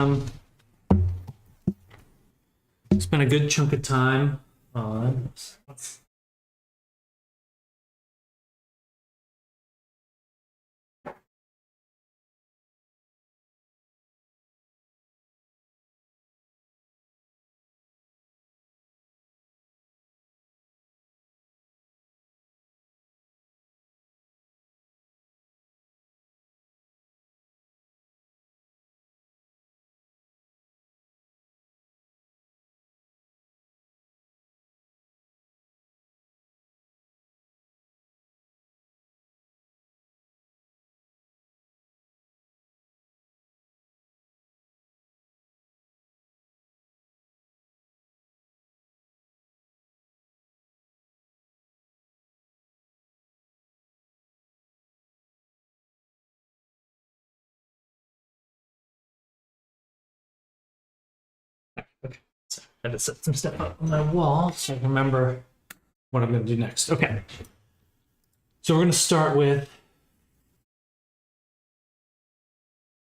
Spent a good chunk of time on. Okay, so I had to set some stuff up on my wall so I can remember what I'm going to do next. Okay, so we're going to start with.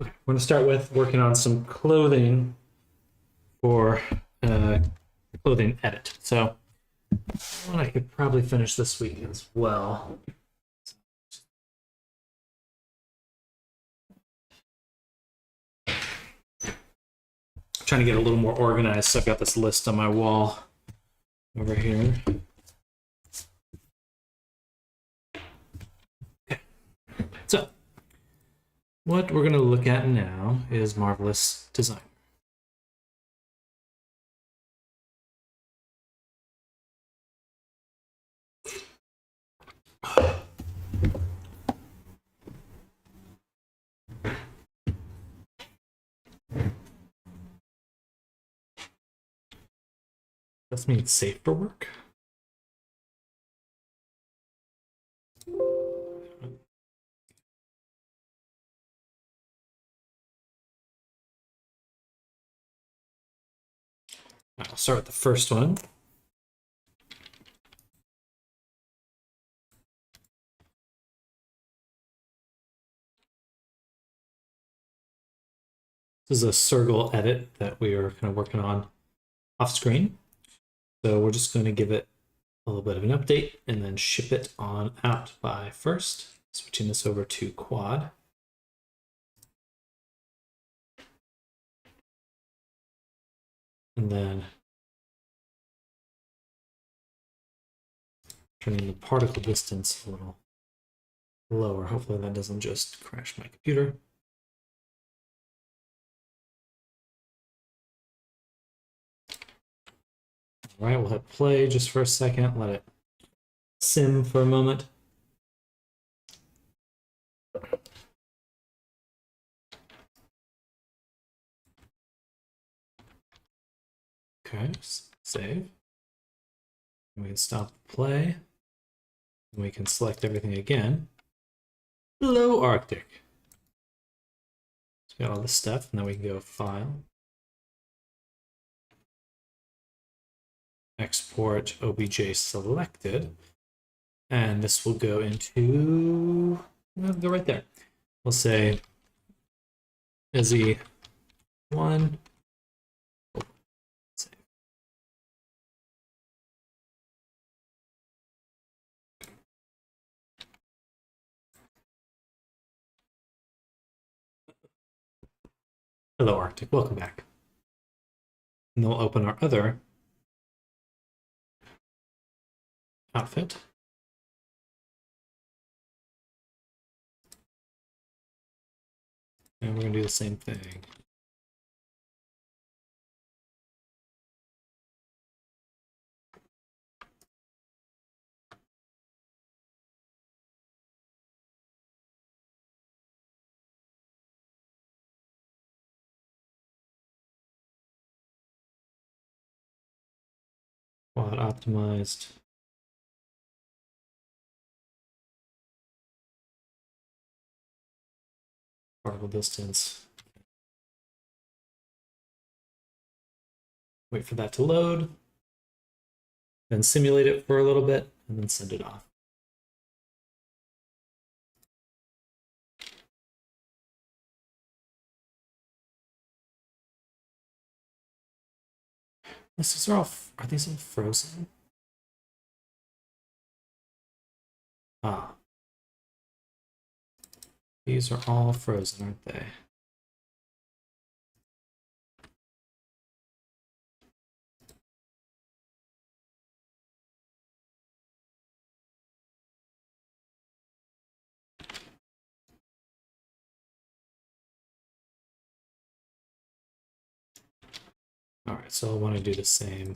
Okay, we're going to start with working on some clothing for clothing edit. So I could probably finish this week as well. Trying to get a little more organized, so I've got this list on my wall over here. Okay. So what we're going to look at now is Marvelous Design. Does mean it's safe for work. I'll start with the first one. This is a Circle edit that we are kind of working on off screen. So we're just going to give it a little bit of an update and then ship it on out by first. Switching this over to Quad. And then turning the particle distance a little lower. Hopefully that doesn't just crash my computer. All right, we'll hit play just for a second, let it sim for a moment. Okay, save. We can stop the play. And we can select everything again. Hello, Arctic. So we got all this stuff, and then we can go File, Export OBJ selected, and this will go into, we'll go right there. We'll say Izzy1. Hello, Arctic. Welcome back. And then we'll open our other outfit. And we're going to do the same thing. Quad optimized. Particle distance. Wait for that to load. Then simulate it for a little bit and then send it off. These are these all frozen? Ah. These are all frozen, aren't they? All right, so I want to do the same.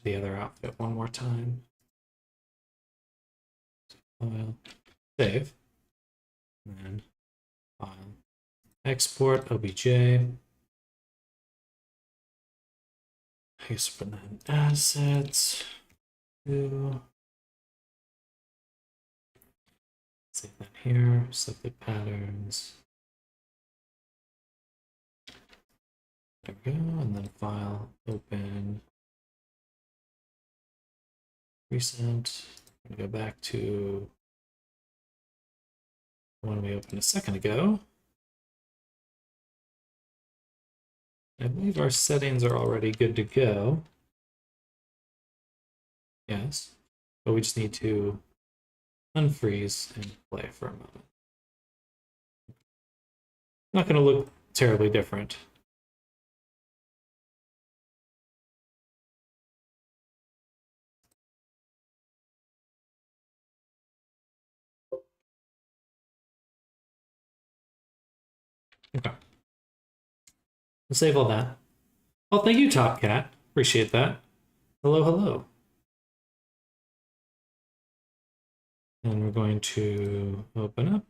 The other outfit one more time. File, save, and then file, export obj. I guess put that in assets. Save that here. Selected patterns. There we go, and then file, open, recent. I'm gonna go back to the one we opened a second ago. I believe our settings are already good to go. Yes, but we just need to unfreeze and play for a moment. Not going to look terribly different. Okay. We'll save all that. Oh, thank you, Top Cat. Appreciate that. Hello, hello. And we're going to open up.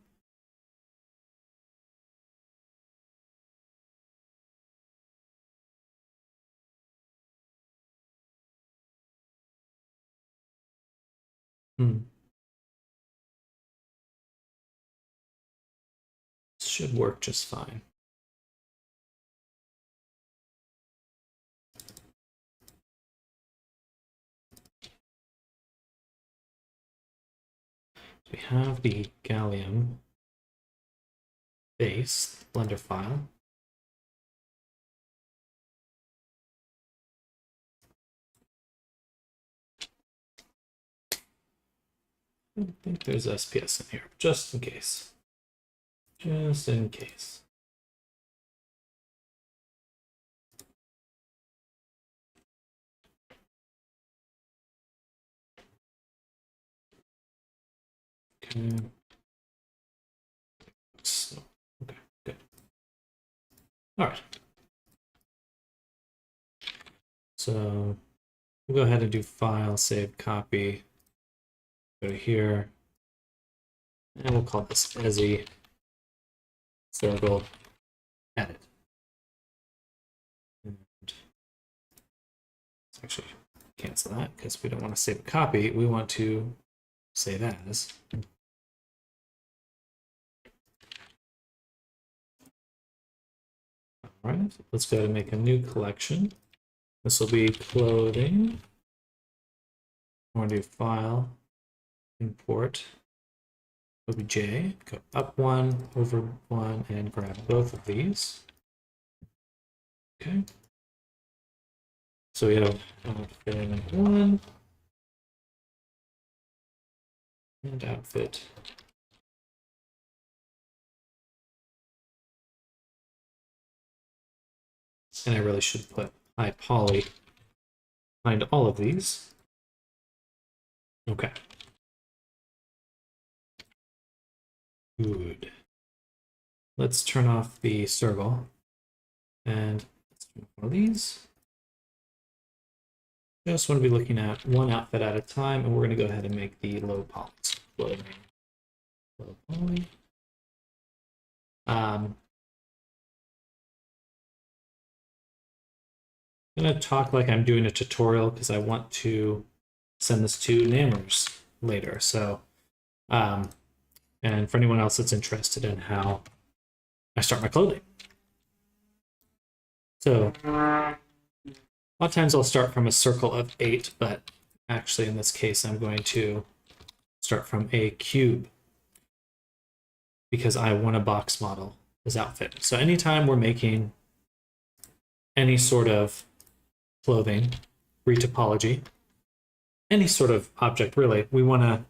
This should work just fine. We have the gallium base Blender file. I don't think there's SPS in here, just in case. Just in case. Okay. So, okay, good. All right. So we'll go ahead and do file, save, copy. Go to here. And we'll call this Ezzy Circle Edit. And let's actually cancel that because we don't want to save a copy. We want to save as. All right, let's go to make a new collection. This will be clothing. I want to do file, import, obj, go up one, over one, and grab both of these. Okay. So we have outfit one and outfit. And I really should put high poly behind all of these. Okay. Good. Let's turn off the circle and let's do one of these. Just want to be looking at one outfit at a time, and we're going to go ahead and make the low poly. Low poly. I'm going to talk like I'm doing a tutorial because I want to send this to Nammers later. So, and for anyone else that's interested in how I start my clothing. So, a lot of times I'll start from a circle of 8, but actually in this case I'm going to start from a cube because I want to box model this outfit. So anytime we're making any sort of clothing, retopology, any sort of object really, we want to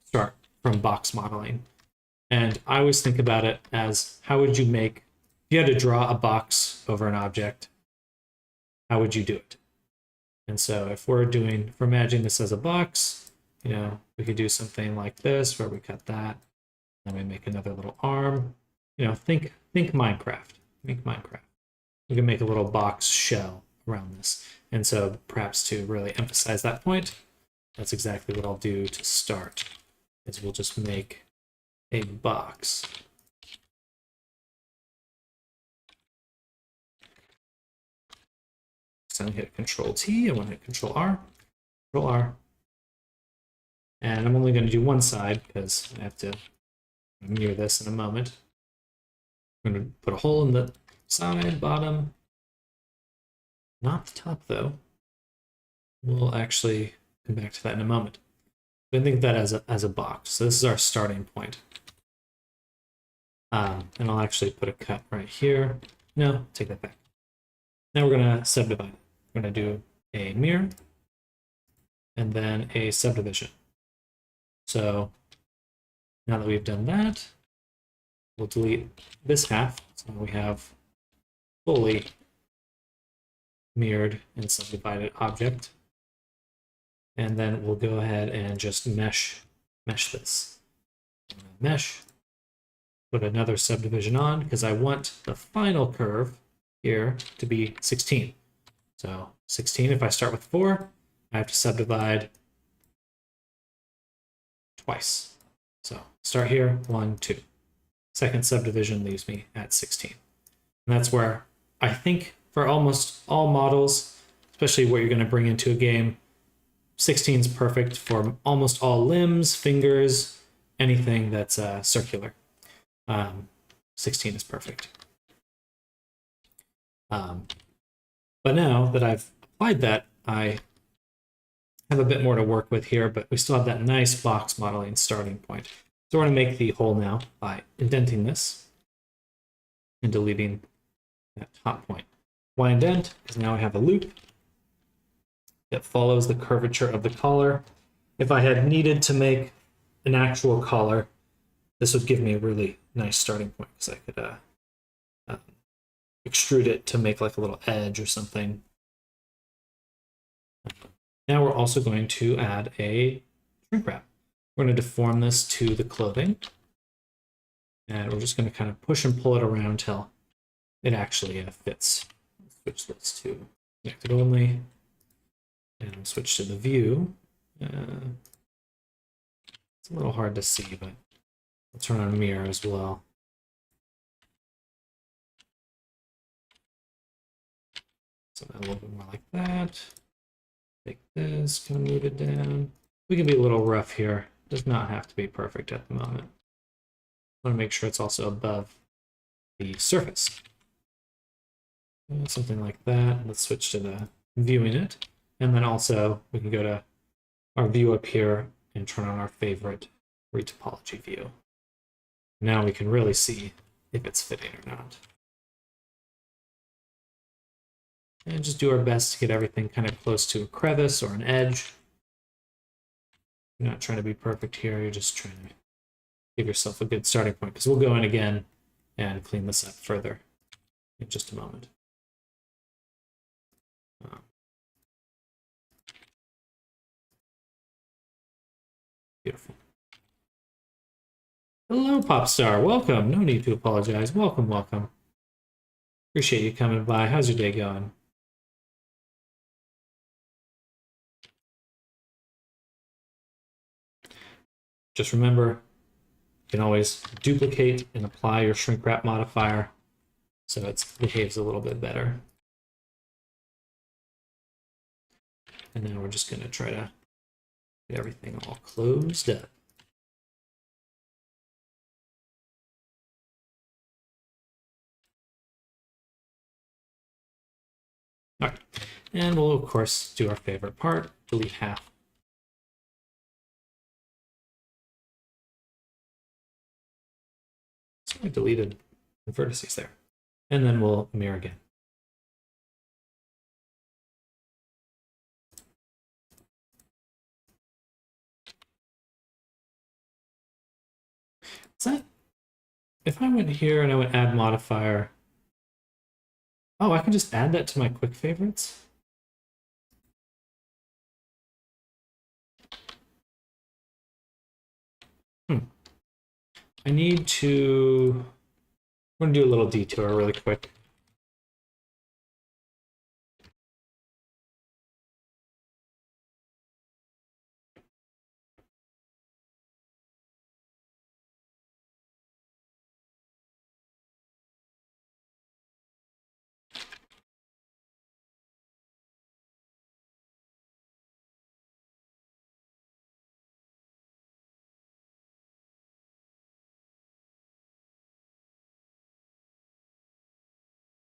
start from box modeling. And I always think about it as how would you make, if you had to draw a box over an object, how would you do it? And so if we're imagining this as a box, we could do something like this where we cut that, and we make another little arm. Think Minecraft. Think Minecraft. We can make a little box shell around this. And so perhaps to really emphasize that point, that's exactly what I'll do to start, is we'll just make a box. So I'm going to hit Control T, I want to hit Control R, Control R. And I'm only going to do one side because I have to mirror this in a moment. I'm going to put a hole in the side, bottom. Not the top, though. We'll actually come back to that in a moment. I think of that as a box. So this is our starting point. And I'll actually put a cut right here. No, take that back. Now we're going to subdivide. We're going to do a mirror and then a subdivision. So now that we've done that, we'll delete this half. So we have fully mirrored and subdivided object. And then we'll go ahead and just mesh this. Mesh, put another subdivision on because I want the final curve here to be 16. So 16, if I start with 4, I have to subdivide twice. So start here, 1, 2. Second subdivision leaves me at 16. And that's where I think for almost all models, especially what you're going to bring into a game, 16 is perfect for almost all limbs, fingers, anything that's circular. 16 is perfect. But now that I've applied that, I have a bit more to work with here, but we still have that nice box modeling starting point. So we're going to make the hole now by indenting this and deleting that top point. Why indent? Because now I have a loop that follows the curvature of the collar. If I had needed to make an actual collar, this would give me a really nice starting point because I could extrude it to make like a little edge or something. Now we're also going to add a shrink wrap. We're going to deform this to the clothing. And we're just going to kind of push and pull it around until it actually fits. Switch this to connected only. And I'll switch to the view. It's a little hard to see, but I'll turn on mirror as well. So a little bit more like that. Take this, kind of move it down. We can be a little rough here. Does not have to be perfect at the moment. I want to make sure it's also above the surface. Something like that. Let's switch to the viewing it. And then also we can go to our view up here and turn on our favorite retopology view. Now we can really see if it's fitting or not. And just do our best to get everything kind of close to a crevice or an edge. You're not trying to be perfect here, you're just trying to give yourself a good starting point, because we'll go in again and clean this up further in just a moment. Beautiful. Hello, Popstar. Welcome. No need to apologize. Welcome, welcome. Appreciate you coming by. How's your day going? Just remember, you can always duplicate and apply your shrink wrap modifier so it behaves a little bit better. And now we're just going to try to get everything all closed up. All right, and we'll of course do our favorite part, delete half. So I deleted the vertices there. And then we'll mirror again. Is that, if I went here and I went add modifier, oh, I can just add that to my quick favorites? I need to, I'm gonna do a little detour really quick.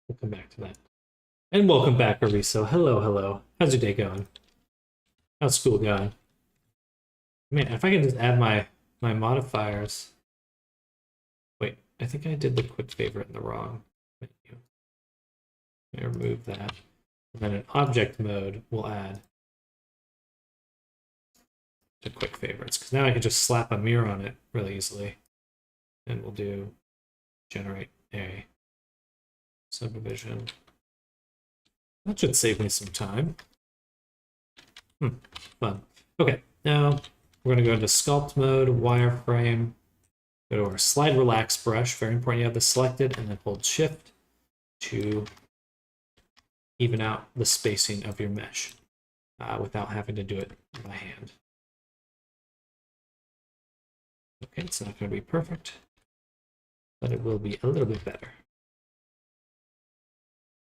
We'll come back to that. And welcome back, Ariso. Hello, hello. How's your day going? How's school going? Man, if I can just add my modifiers. Wait, I think I did the quick favorite in the wrong menu. Let me remove that. And then in object mode, we'll add the quick favorites, because now I can just slap a mirror on it really easily. And we'll do generate a subdivision. That should save me some time. Fun. Okay, now we're going to go into sculpt mode, wireframe, go to our slide relax brush. Very important you have this selected, and then hold shift to even out the spacing of your mesh without having to do it by hand. Okay, it's not going to be perfect, but it will be a little bit better.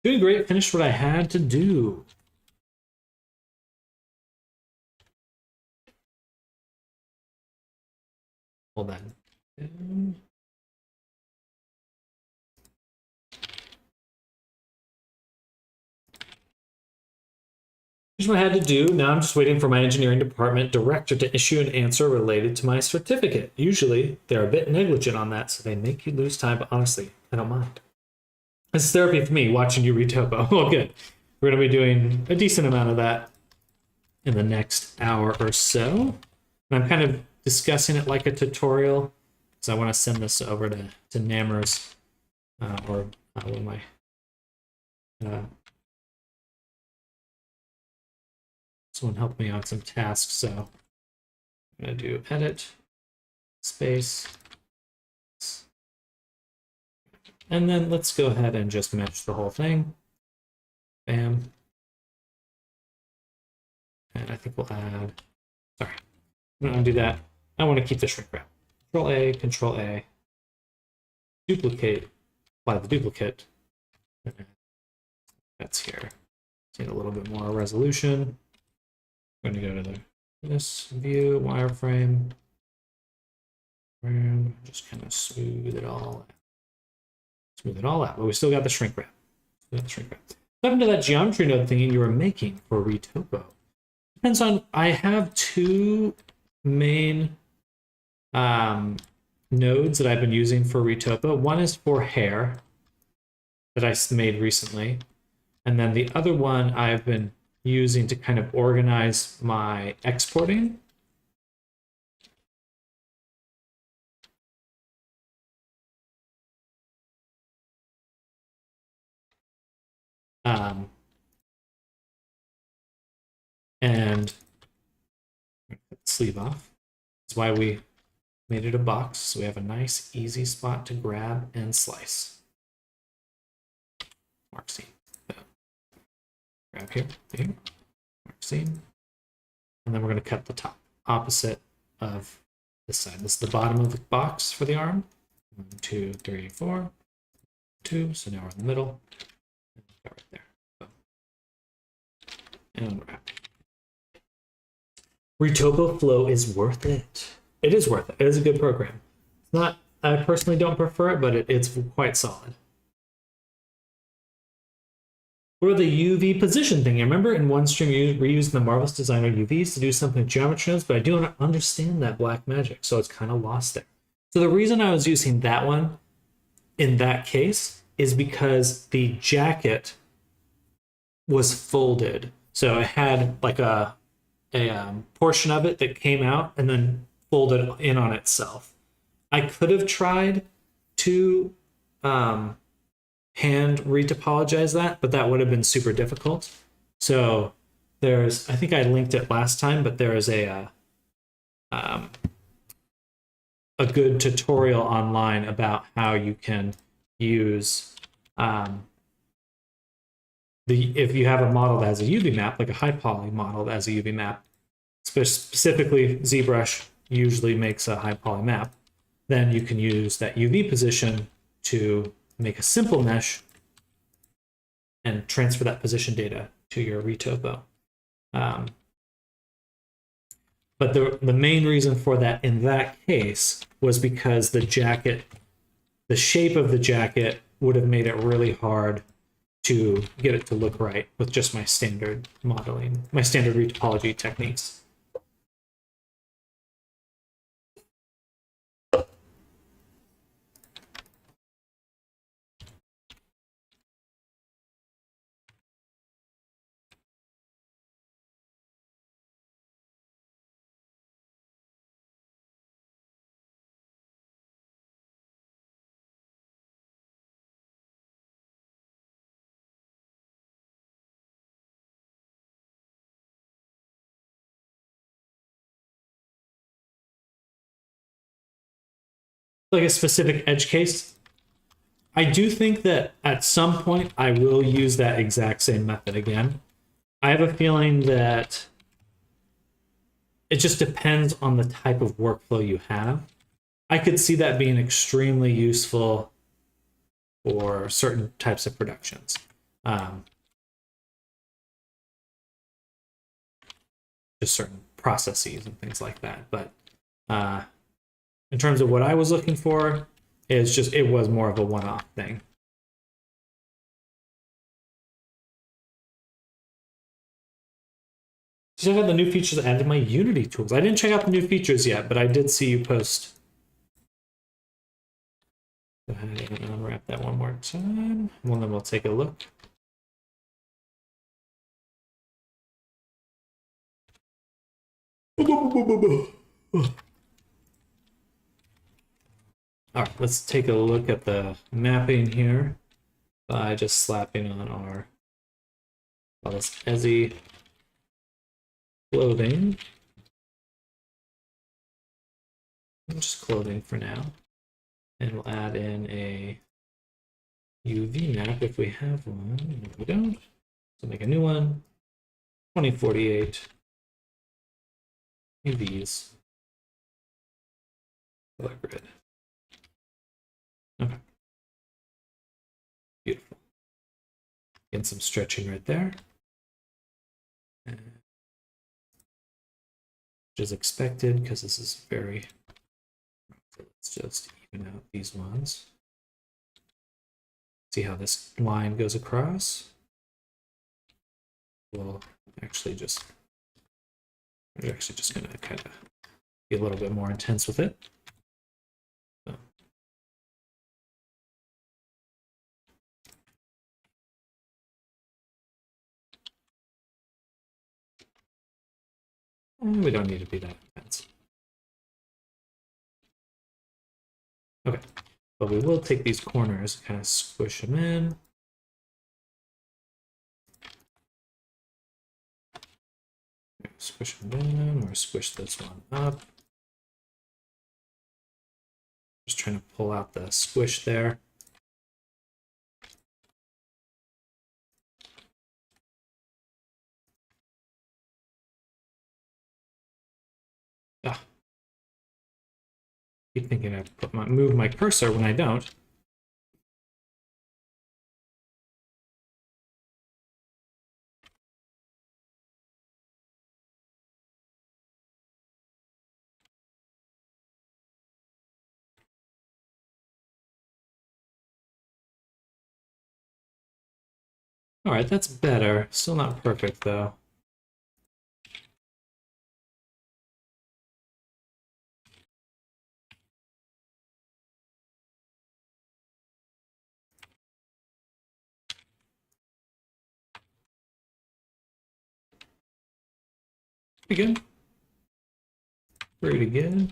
Doing great, finished what I had to do. Hold on. Here's what I had to do. Now I'm just waiting for my engineering department director to issue an answer related to my certificate. Usually they're a bit negligent on that, so they make you lose time, but honestly, I don't mind. This is therapy for me, watching you read topo. Oh, good. We're going to be doing a decent amount of that in the next hour or so. And I'm kind of discussing it like a tutorial, because I want to send this over to Nammers, or one of my someone help me on some tasks. So I'm going to do edit, space, and then let's go ahead and just mesh the whole thing. Bam. And I think we'll add, sorry, I'm going to undo that. I want to keep the shrink wrap. Control A, duplicate, apply the duplicate. That's here. Need a little bit more resolution. I'm going to go to this view, wireframe, and just kind of smooth it all out. But we still got the shrink wrap. What happened to that geometry node thing you were making for Retopo? Depends on, I have two main nodes that I've been using for Retopo. One is for hair that I made recently. And then the other one I've been using to kind of organize my exporting. And sleeve off. That's why we made it a box, so we have a nice, easy spot to grab and slice. Mark scene. Grab here, mark scene. And then we're going to cut the top, opposite of this side. This is the bottom of the box for the arm. 1, 2, 3, 4, 2. So now we're in the middle. Right there. And wrap. Retopo Flow is worth it. It is worth it. It is a good program. It's not, I personally don't prefer it, but it's quite solid. Or the UV position thing. I remember in one stream you reused the Marvelous Designer UVs to do something with geometry nodes, but I don't understand that black magic, so it's kind of lost there. So the reason I was using that one in that case is because the jacket was folded. So it had like a portion of it that came out and then folded in on itself. I could have tried to hand retopologize that, but that would have been super difficult. So there's, I think I linked it last time, but there is a good tutorial online about how you can use if you have a model that has a UV map, like a high poly model that has a UV map, specifically ZBrush usually makes a high poly map, then you can use that UV position to make a simple mesh and transfer that position data to your retopo. But the main reason for that in that case was because the jacket, the shape of the jacket would have made it really hard to get it to look right with just my standard modeling, my standard retopology techniques. Like a specific edge case, I do think that at some point I will use that exact same method again. I have a feeling that it just depends on the type of workflow you have. I could see that being extremely useful for certain types of productions. Just certain processes and things like that. But in terms of what I was looking for, it was more of a one-off thing. Check out the new features added to my Unity tools. I didn't check out the new features yet, but I did see you post. Go ahead and unwrap that one more time. Well, then we'll take a look. All right, let's take a look at the mapping here by just slapping on our this EZI clothing. Just clothing for now. And we'll add in a UV map if we have one. If we don't, so make a new one. 2048 UVs. Color grid. Okay. Beautiful. Getting some stretching right there. Which is expected because this is very. Let's just even out these ones. See how this line goes across? We're actually just going to kind of be a little bit more intense with it. So. And we don't need to be that intense. Okay, but we will take these corners and kind of squish them in. Squish them down, or squish this one up. Just trying to pull out the squish there. Ah. Keep thinking I have to move my cursor when I don't. All right, that's better. Still not perfect though. Pretty good. Pretty good.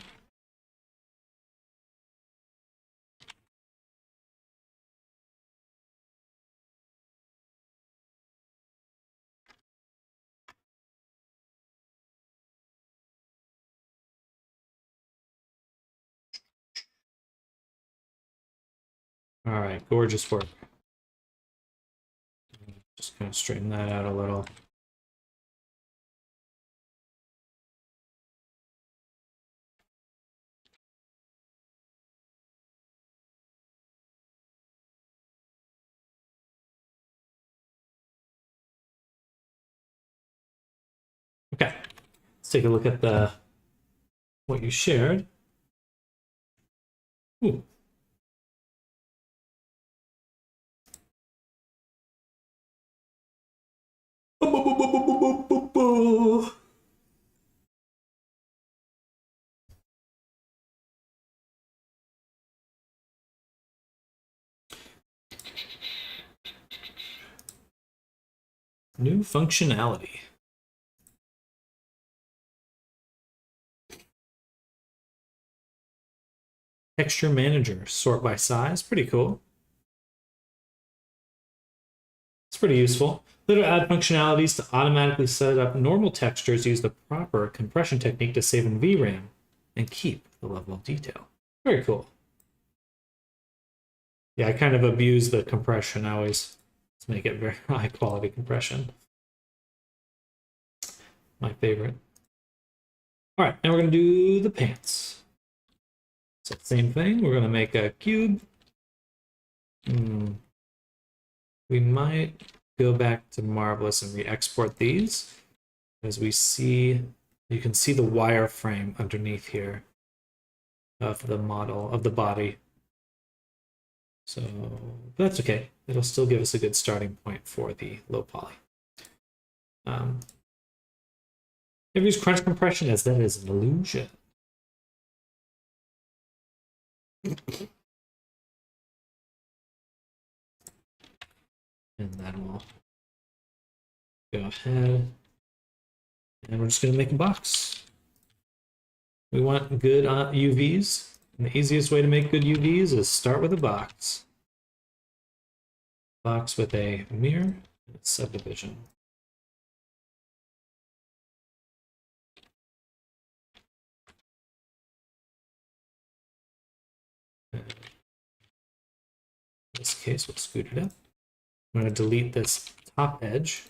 All right, gorgeous work. Just kind of straighten that out a little. Okay, let's take a look at the what you shared. Ooh. New functionality. Texture manager, sort by size, pretty cool. It's pretty useful. Later add functionalities to automatically set up normal textures, use the proper compression technique to save in VRAM and keep the level of detail. Very cool. Yeah, I kind of abuse the compression. I always make it very high quality compression. My favorite. All right, now we're gonna do the pants. So same thing, we're gonna make a cube. We might go back to Marvelous and re-export these. As we see, you can see the wireframe underneath here of the model, of the body. So that's okay. It'll still give us a good starting point for the low poly. Never use crunch compression as that is an illusion. And then we'll go ahead and we're just going to make a box. We want good UVs. And the easiest way to make good UVs is start with a box. Box with a mirror and a subdivision. In this case, we'll scoot it up. I'm going to delete this top edge,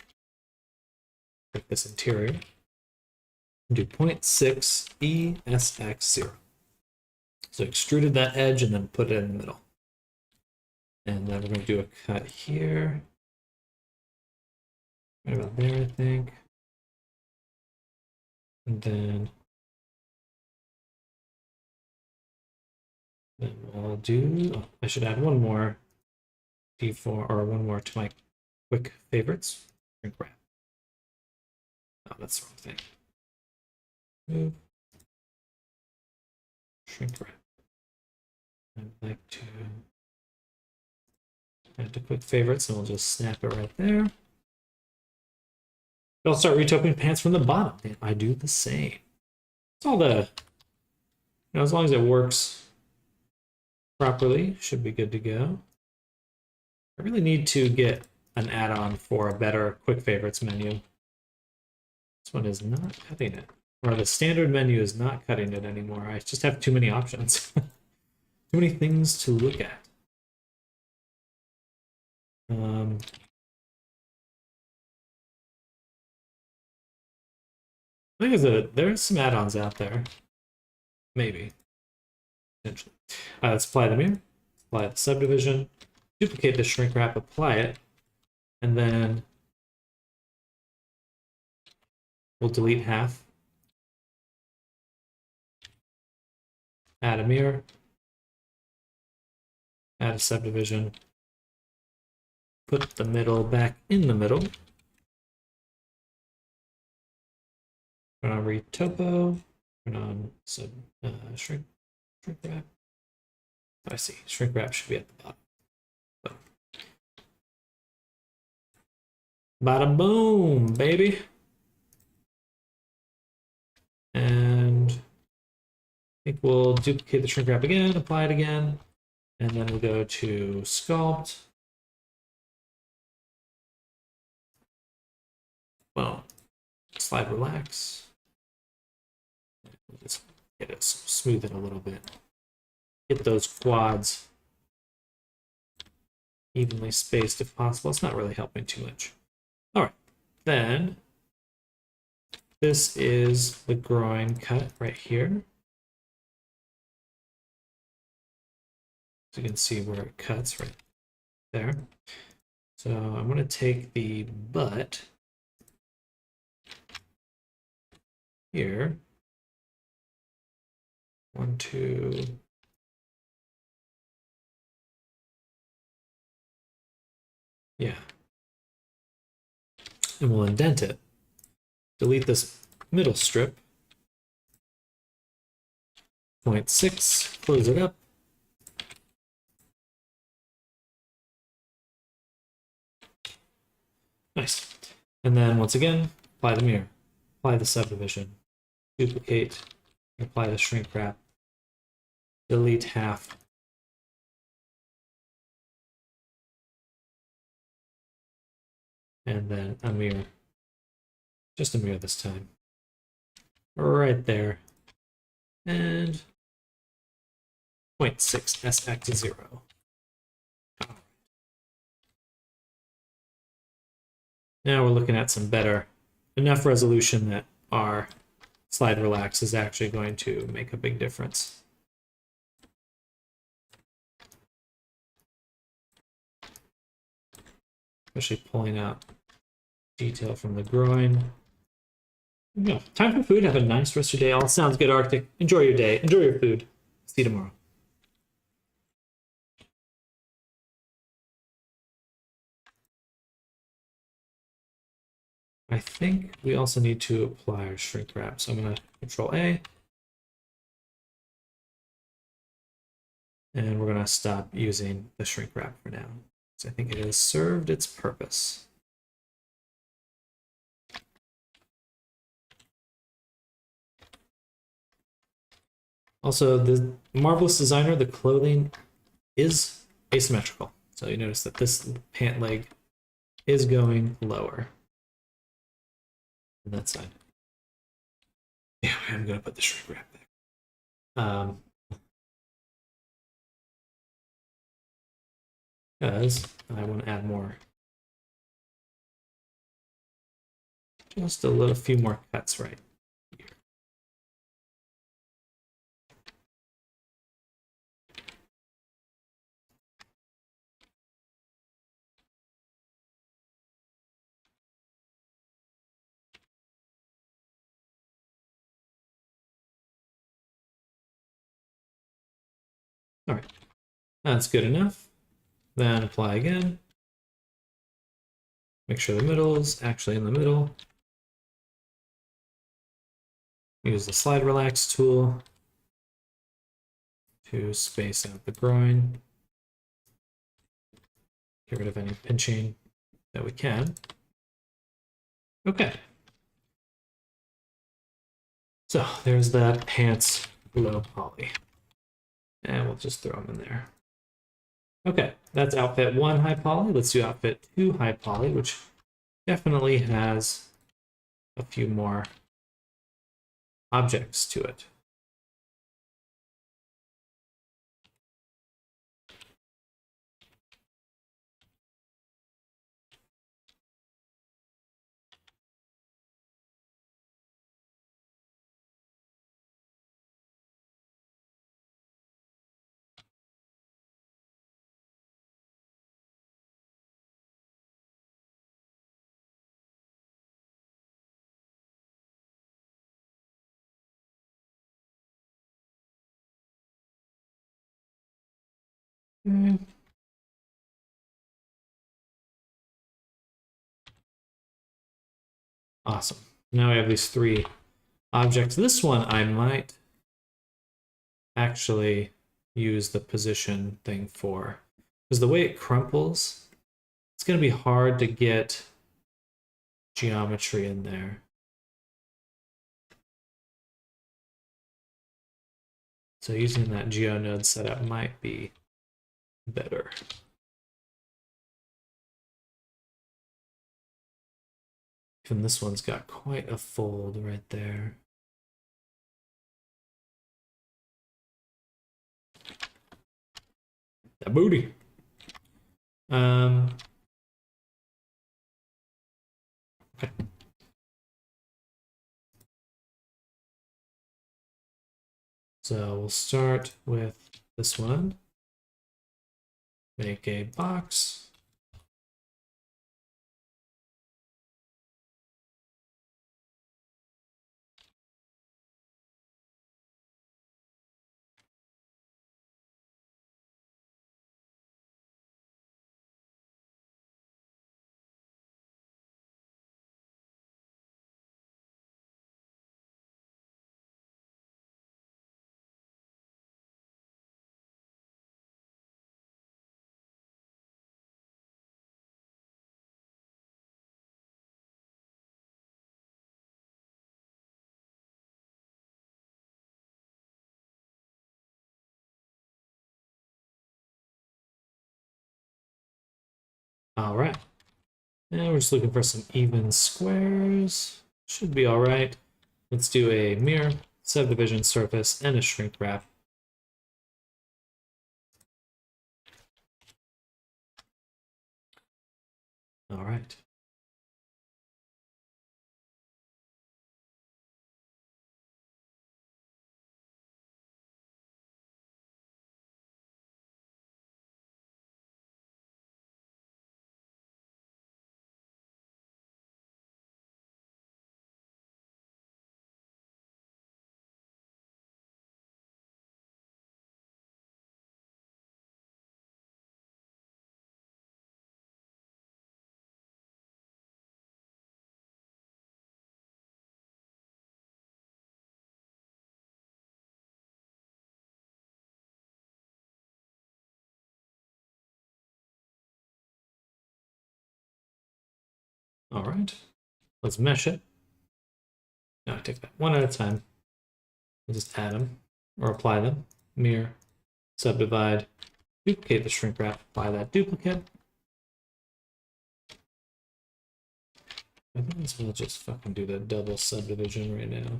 like this interior, and do 0.6 ESX0. So extruded that edge and then put it in the middle. And then we're going to do a cut here. Right about there, I think. And then we'll do, oh, I should add one more D4 or one more to my quick favorites. Shrink wrap. Oh, that's the wrong thing. Move. Shrink wrap. I'd like to add to quick favorites and we'll just snap it right there. I'll start retoping pants from the bottom. And I do the same. It's all the, as long as it works properly, should be good to go. I really need to get an add-on for a better quick favorites menu. This one is not cutting it. Or the standard menu is not cutting it anymore. I just have too many options. Too many things to look at. I think there's some add-ons out there. Maybe. Potentially. Let's apply the mirror. Apply the subdivision. Duplicate the shrink wrap, apply it. And then we'll delete half. Add a mirror. Add a subdivision. Put the middle back in the middle. Turn on retopo. Turn on shrink wrap. I see. Shrink wrap should be at the bottom. So. Bada boom, baby. And I think we'll duplicate the shrink wrap again, apply it again, and then we'll go to sculpt. Well, slide relax. Just get it smooth it a little bit. Get those quads evenly spaced if possible. It's not really helping too much. All right, then this is the groin cut right here. So you can see where it cuts right there. So I'm going to take the butt here. 1, 2. Yeah. And we'll indent it. Delete this middle strip. 0.6, close it up. Nice. And then once again, apply the mirror, apply the subdivision, duplicate, apply the shrink wrap, delete half. And then a mirror. Just a mirror this time. Right there. And 0.6 S back to 0. Now we're looking at some better, enough resolution that our slide relax is actually going to make a big difference. Especially pulling out detail from the groin. Yeah, time for food. Have a nice rest of your day. All sounds good, Arctic. Enjoy your day. Enjoy your food. See you tomorrow. I think we also need to apply our shrink wrap. So I'm going to Control A. And we're going to stop using the shrink wrap for now. So I think it has served its purpose. Also, the Marvelous Designer, the clothing is asymmetrical. So you notice that this pant leg is going lower on that side. Yeah, I'm going to put the shrink wrap there. Because I want to add more. Just a few more cuts right here. All right, that's good enough. Then apply again. Make sure the middle is actually in the middle. Use the slide relax tool to space out the groin. Get rid of any pinching that we can. Okay. So there's that pants low poly. And we'll just throw them in there. Okay, that's outfit 1 high poly. Let's do outfit 2 high poly, which definitely has a few more objects to it. Awesome. Now we have these 3 objects. This one I might actually use the position thing for, because the way it crumples, it's going to be hard to get geometry in there. So using that GeoNode setup might be better. And this one's got quite a fold right there. That booty. Okay. So we'll start with this one. Make a box. All right. And we're just looking for some even squares. Should be all right. Let's do a mirror, subdivision surface, and a shrink wrap. All right. All right. Let's mesh it. Now I take that one at a time. We'll just add them or apply them. Mirror, subdivide, duplicate the shrink wrap, apply that duplicate. I think this will just fucking do the double subdivision right now.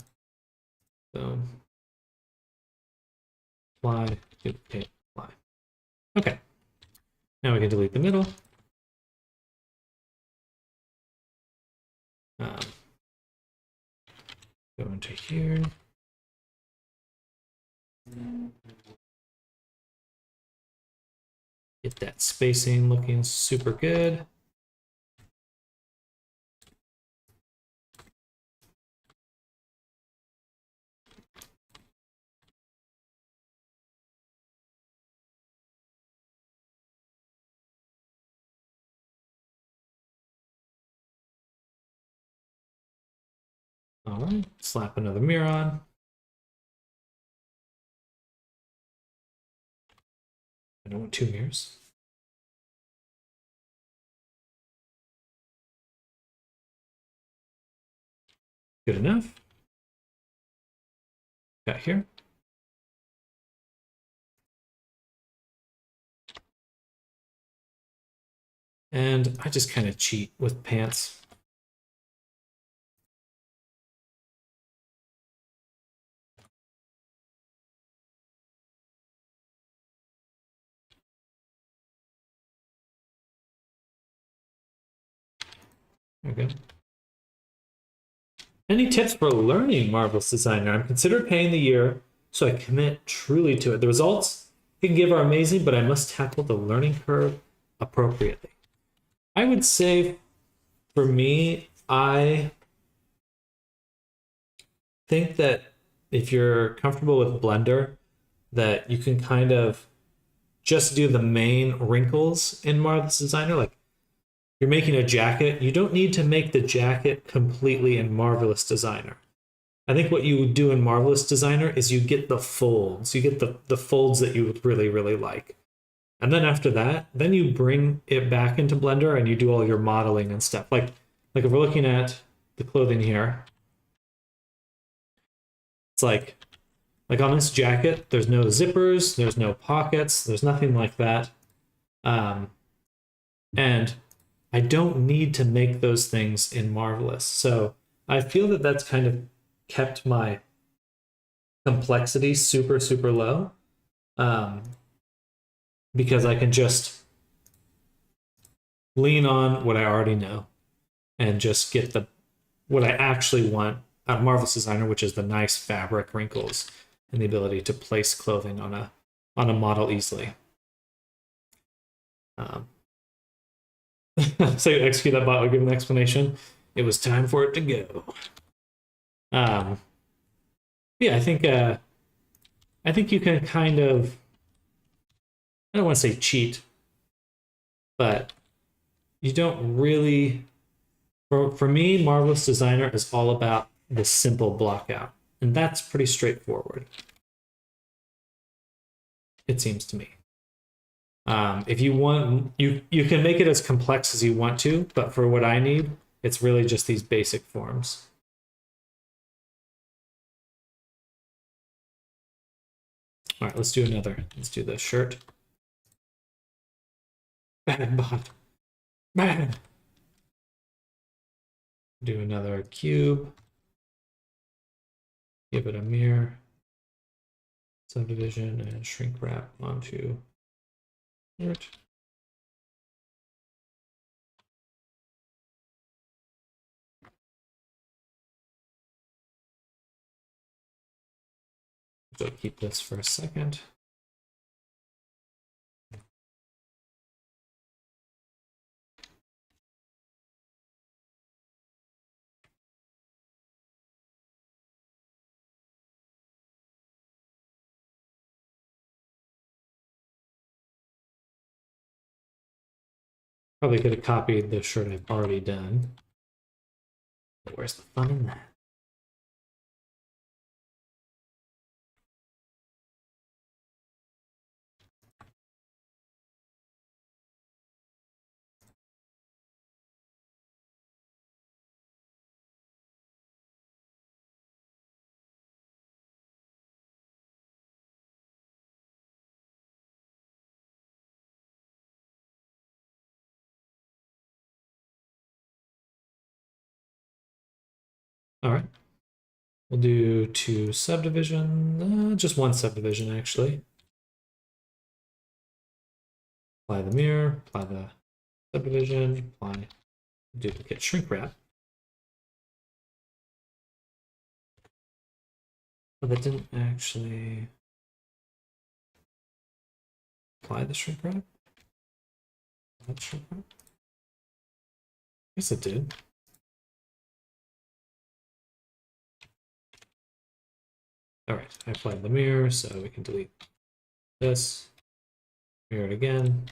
So apply, duplicate, apply. Okay. Now we can delete the middle. Go into here. Get that spacing looking super good. All right, slap another mirror on. I don't want two mirrors. Good enough. Got here. And I just kind of cheat with pants. Okay. Any tips for learning Marvelous Designer? I'm considered paying the year, so I commit truly to it. The results it can give are amazing, but I must tackle the learning curve appropriately. I would say for me, I think that if you're comfortable with Blender, that you can kind of just do the main wrinkles in Marvelous Designer. Like you're making a jacket, you don't need to make the jacket completely in Marvelous Designer. I think what you would do in Marvelous Designer is you get the folds. You get the folds that you would really, really like. And then after that, then you bring it back into Blender and you do all your modeling and stuff. Like if we're looking at the clothing here, it's like on this jacket, there's no zippers, there's no pockets, there's nothing like that. And I don't need to make those things in Marvelous. So I feel that that's kind of kept my complexity super, super low. Because I can just lean on what I already know and just get what I actually want out of Marvelous Designer, which is the nice fabric wrinkles and the ability to place clothing on a model easily. So you execute that bot, would give an explanation. It was time for it to go. Yeah, I think you can kind of, I don't want to say cheat, but you don't really. For me, Marvelous Designer is all about the simple block out, and that's pretty straightforward. It seems to me. If you want, you can make it as complex as you want to, but for what I need, it's really just these basic forms. All right, let's do another. Let's do the shirt. Bad bot. Bad. Do another cube. Give it a mirror. Subdivision and shrink wrap onto shirt. So keep this for a second. Probably could have copied the shirt I've already done. But where's the fun in that? All right. We'll do 2 subdivision, just 1 subdivision actually. Apply the mirror, apply the subdivision, apply duplicate shrink wrap. Oh, that didn't actually apply the shrink wrap? That shrink wrap? Yes, it did. All right, I applied the mirror, so we can delete this. Mirror it again.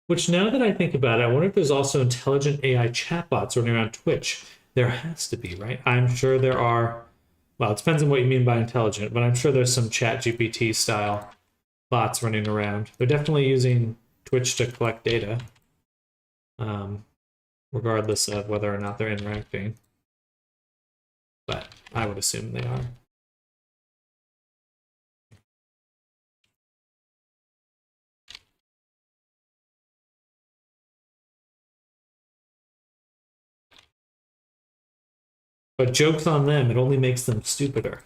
Which, now that I think about it, I wonder if there's also intelligent AI chatbots running around Twitch. There has to be, right? I'm sure there are. Well, it depends on what you mean by intelligent, but I'm sure there's some ChatGPT style bots running around. They're definitely using Twitch to collect data, regardless of whether or not they're interacting. But I would assume they are. But joke's on them, it only makes them stupider.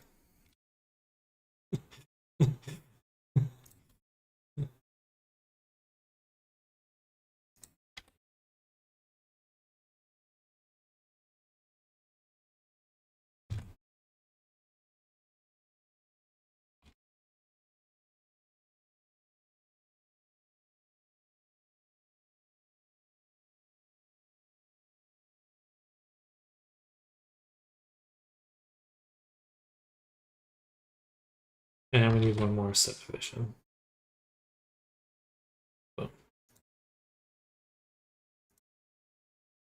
And we need one more subdivision. Boom.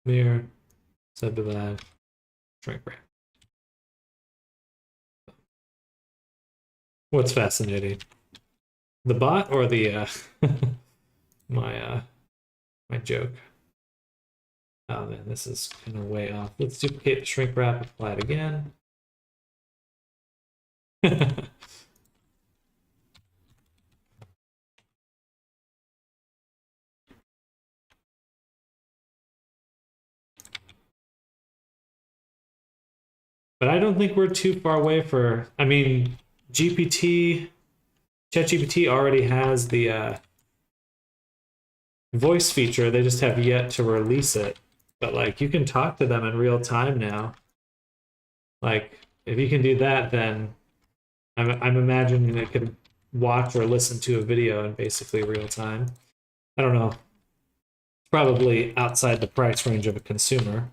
Mirror, subdivide, shrink wrap. What's fascinating? The bot or the my joke? Oh man, this is kind of way off. Let's duplicate the shrink wrap, apply it again. But I don't think we're too far away for. I mean, ChatGPT already has the voice feature. They just have yet to release it. But like, you can talk to them in real time now. Like, if you can do that, then I'm imagining it could watch or listen to a video in basically real time. I don't know. It's probably outside the price range of a consumer.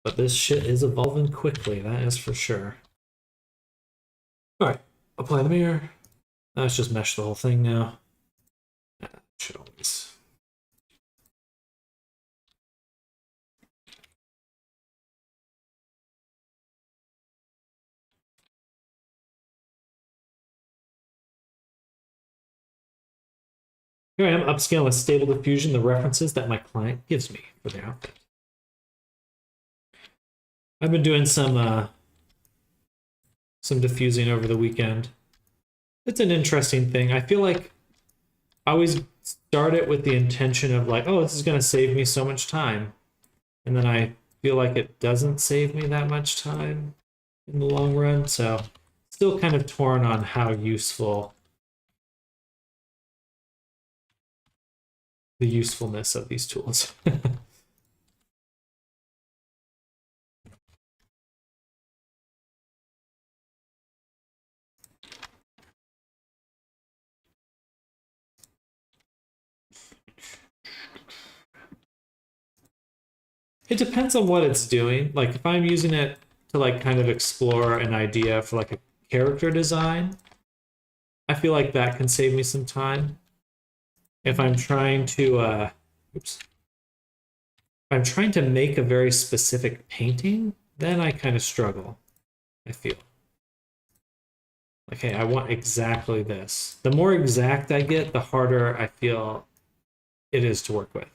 But this shit is evolving quickly, that is for sure. All right, apply the mirror. Let's just mesh the whole thing now. Should always. Here I am, upscaling with stable diffusion the references that my client gives me for their outfit. I've been doing some diffusing over the weekend. It's an interesting thing. I feel like I always start it with the intention of like, oh, this is going to save me so much time. And then I feel like it doesn't save me that much time in the long run. So still kind of torn on how useful the usefulness of these tools. It depends on what it's doing. Like if I'm using it to like kind of explore an idea for like a character design, I feel like that can save me some time. If I'm trying to oops. If I'm trying to make a very specific painting, then I kind of struggle. I feel. Like, hey, I want exactly this. The more exact I get, the harder I feel it is to work with.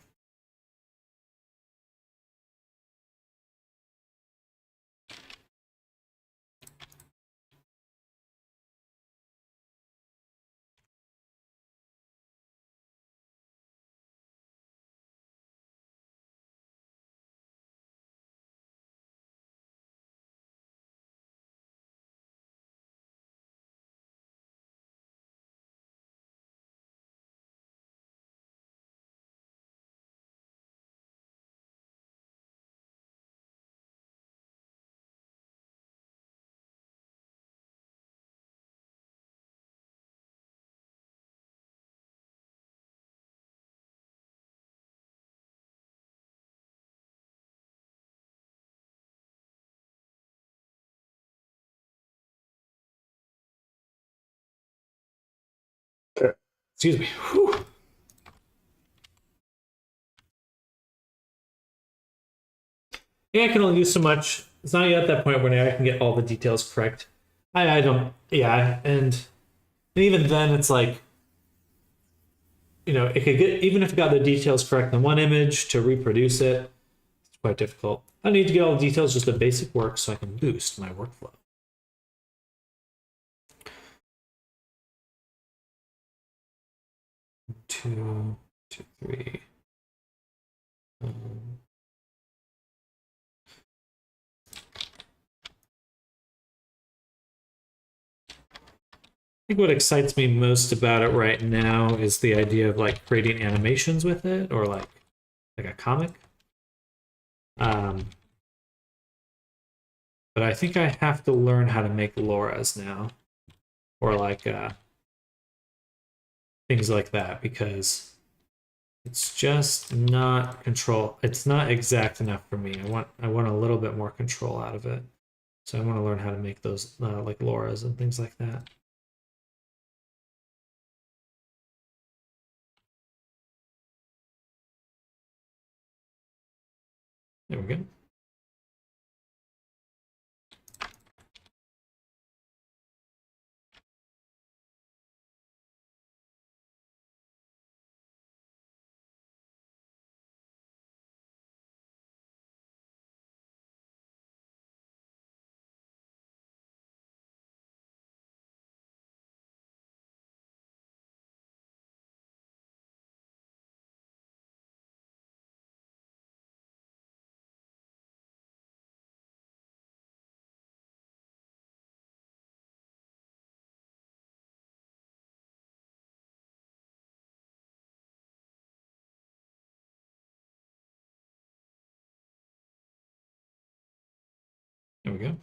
Sure. Excuse me. Whew. Yeah, I can only do so much. It's not yet at that point where I can get all the details correct. I don't. Yeah, and even then, it's like it could get even if it got the details correct in one image to reproduce it, it's quite difficult. I need to get all the details, just the basic work, so I can boost my workflow. 2, 2, 3. I think what excites me most about it right now is the idea of like creating animations with it, or like a comic. But I think I have to learn how to make Laura's now, or like things like that, because it's just not control. It's not exact enough for me. I want a little bit more control out of it. So I want to learn how to make those like Laura's and things like that. There we go. go.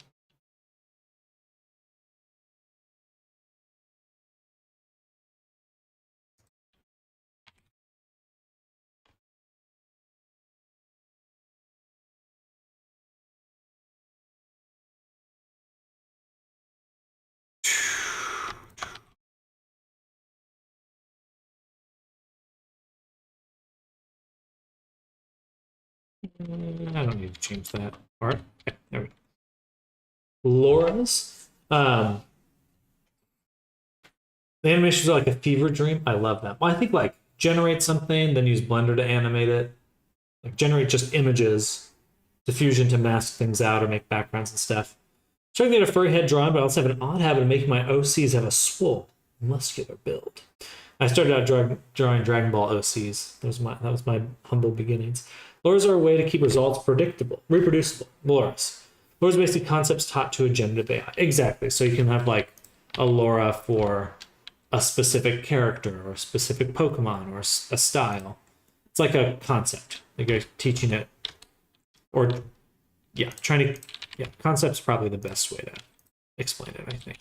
I don't need to change that part. Okay, there we go. Laura's. The animations are like a fever dream. I love them. Well, I think like generate something, then use Blender to animate it. Like generate just images, diffusion to mask things out or make backgrounds and stuff. Trying to get a furry head drawn, but I also have an odd habit of making my OCs have a swole, muscular build. I started out drawing Dragon Ball OCs. That was my humble beginnings. Lures are a way to keep results predictable, reproducible. Lures. Lures are basically concepts taught to a generative AI. Exactly. So you can have like a Laura for a specific character or a specific Pokemon or a style. It's like a concept. Like you're teaching it, or yeah, concept's probably the best way to explain it, I think.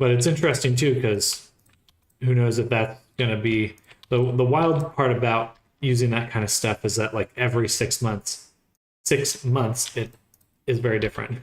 But it's interesting too, because who knows if that's going to be the wild part about using that kind of stuff is that like every 6 months it is very different.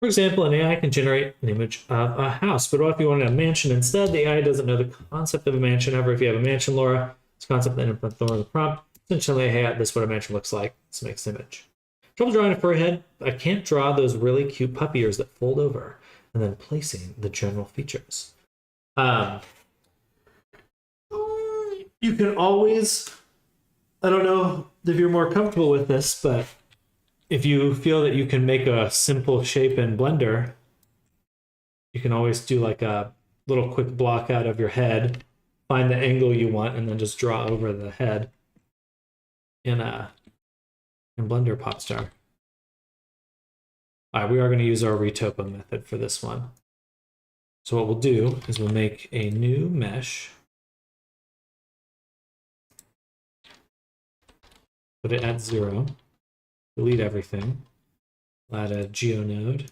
For example, an AI can generate an image of a house, but what if you wanted a mansion instead? The AI doesn't know the concept of a mansion. However, if you have a mansion, Laura, it's concept then input Laura the prompt. Essentially, hey, this is what a mansion looks like. This makes an image. Trouble drawing a furry head. I can't draw those really cute puppy ears that fold over, and then placing the general features. You can always, I don't know if you're more comfortable with this, but if you feel that you can make a simple shape in Blender, you can always do like a little quick block out of your head, find the angle you want, and then just draw over the head in Blender Popstar. All right, we are going to use our retopo method for this one. So what we'll do is we'll make a new mesh, put it at 0, delete everything, add a geonode,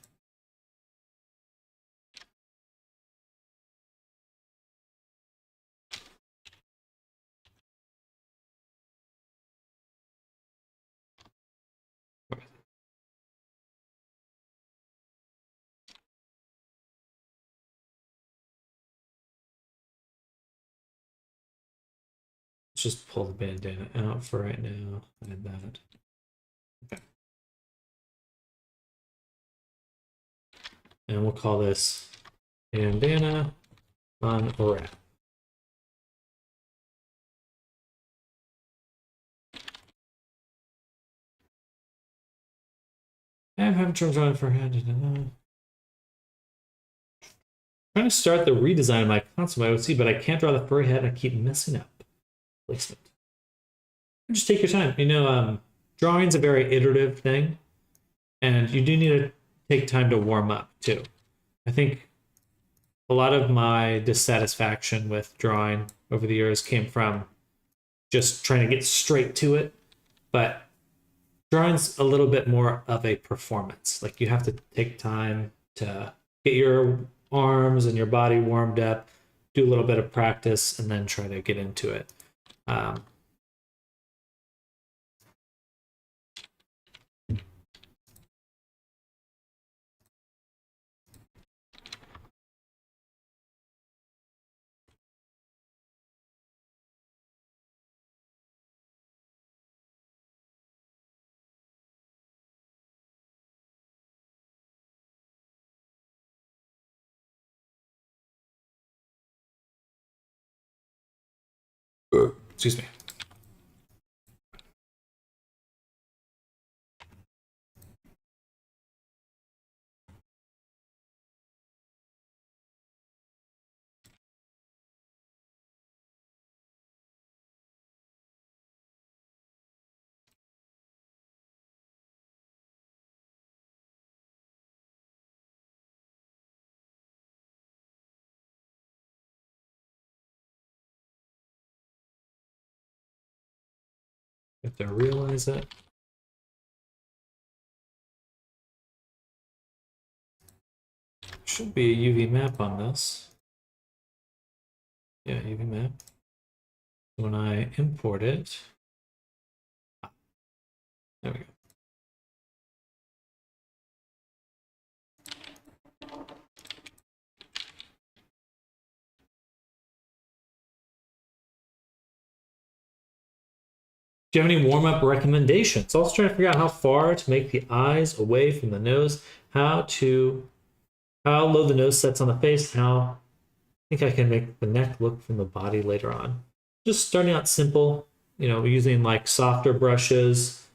let's just pull the bandana out for right now, add that. Okay. And we'll call this bandana on wrap. I'm having trouble drawing for hand. Trying to start the redesign of my console OC, but I can't draw the furry head and I keep messing up placement. Just take your time. You know, drawing's a very iterative thing, and you do need to take time to warm up too. I think a lot of my dissatisfaction with drawing over the years came from just trying to get straight to it, but drawing's a little bit more of a performance. Like you have to take time to get your arms and your body warmed up, do a little bit of practice, and then try to get into it. Excuse me. If they realize it. Should be a UV map on this. Yeah, UV map. When I import it, there we go. Do you have any warm-up recommendations? Also trying to figure out how far to make the eyes away from the nose, how low the nose sets on the face, how I think I can make the neck look from the body later on. Just starting out simple, using like softer brushes.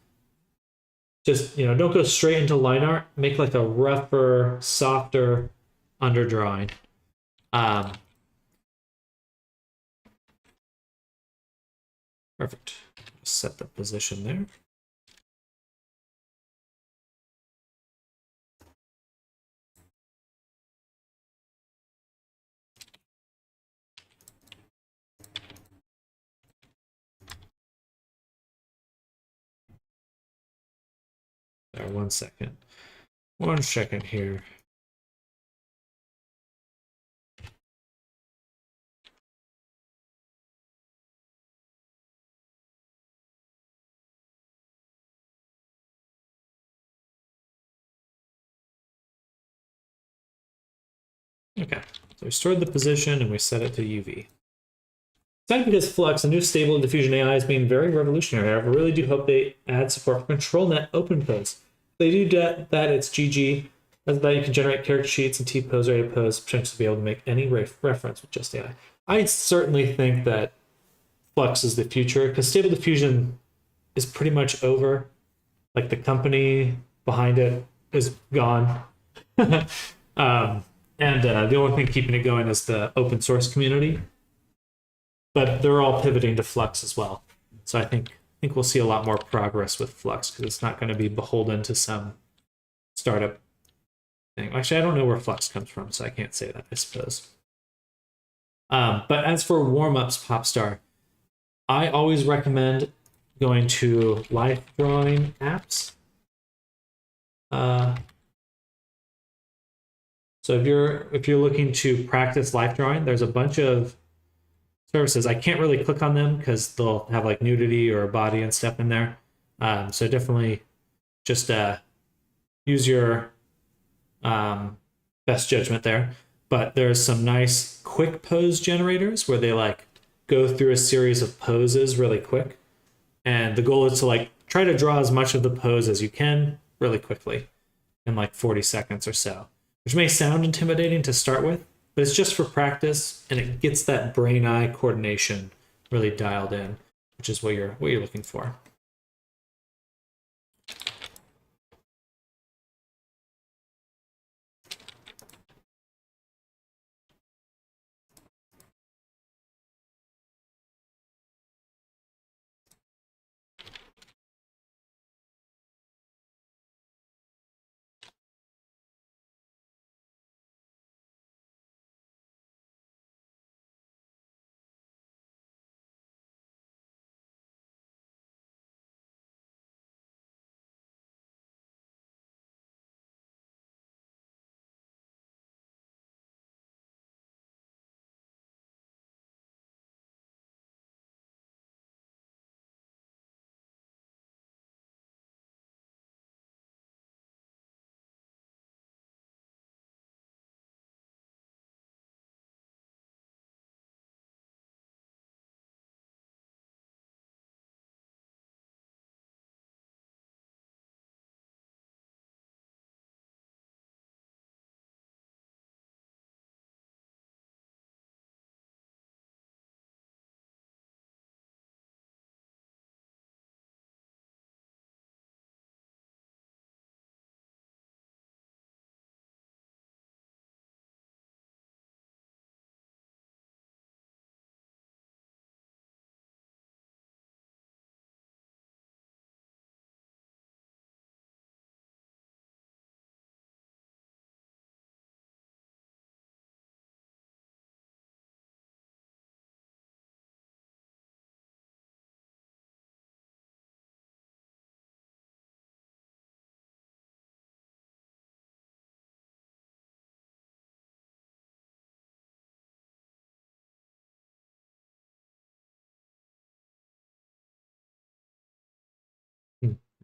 Just, don't go straight into line art. Make like a rougher, softer underdrawing. Perfect. Set the position there. There, 1 second. 1 second here. Okay, so we stored the position and we set it to UV. Excited because Flux, a new stable diffusion AI, is being very revolutionary. I really do hope they add support for control net open pose. If they do that, it's GG. That's that you can generate character sheets and T-pose or A-pose, potentially be able to make any reference with just AI. I certainly think that Flux is the future because stable diffusion is pretty much over. Like the company behind it is gone. And the only thing keeping it going is the open source community. But they're all pivoting to Flux as well. So I think we'll see a lot more progress with Flux because it's not going to be beholden to some startup thing. Actually, I don't know where Flux comes from, so I can't say that, I suppose. But as for warm-ups, Popstar, I always recommend going to life drawing apps. So if you're looking to practice life drawing, there's a bunch of services. I can't really click on them because they'll have like nudity or body and stuff in there. So definitely just use your best judgment there. But there's some nice quick pose generators where they like go through a series of poses really quick. And the goal is to like try to draw as much of the pose as you can really quickly in like 40 seconds or so, which may sound intimidating to start with, but it's just for practice and it gets that brain-eye coordination really dialed in, which is what you're looking for.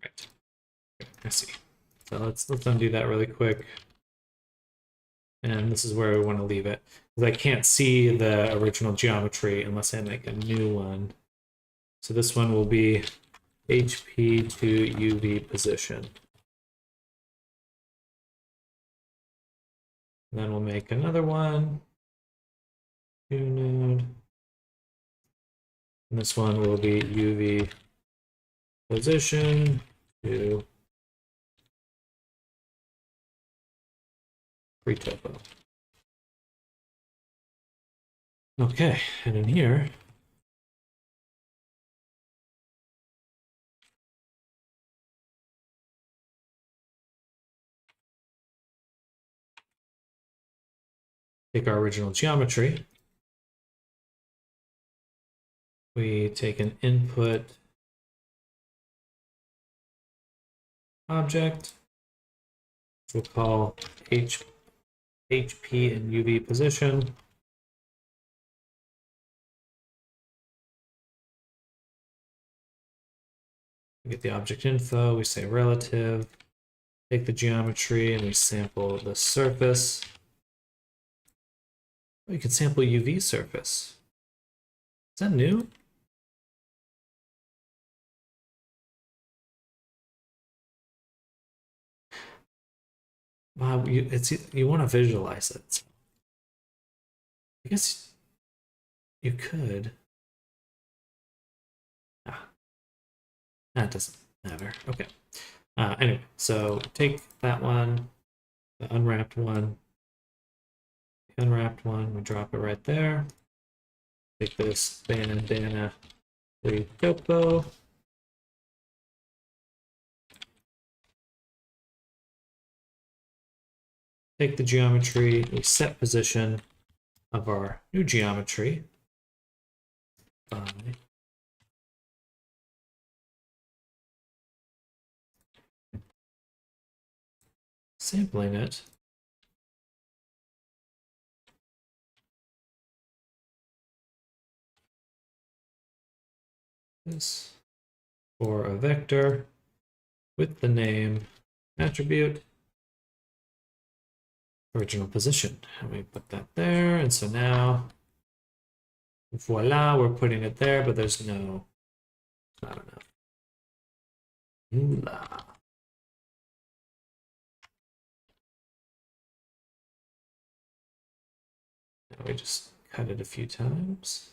Right. I see. So let's undo that really quick. And this is where we want to leave it, because I can't see the original geometry unless I make a new one. So this one will be HP to UV position. And then we'll make another one. New node. And this one will be UV position to free topo. Okay, and in here, take our original geometry. We take an input object, which we'll call HP and UV position. We get the object info, we say relative, take the geometry, and we sample the surface. We can sample UV surface. Is that new? Wow, you want to visualize it. I guess you could. That doesn't matter. Okay. Anyway, so take that one, the unwrapped one, the unwrapped one, we drop it right there. Take this bandana 3 topo. Take the geometry, we set position of our new geometry by sampling it this for a vector with the name attribute original position, and we put that there. And so now voila, we're putting it there, but there's no, not enough. Moolah. Now we just cut it a few times.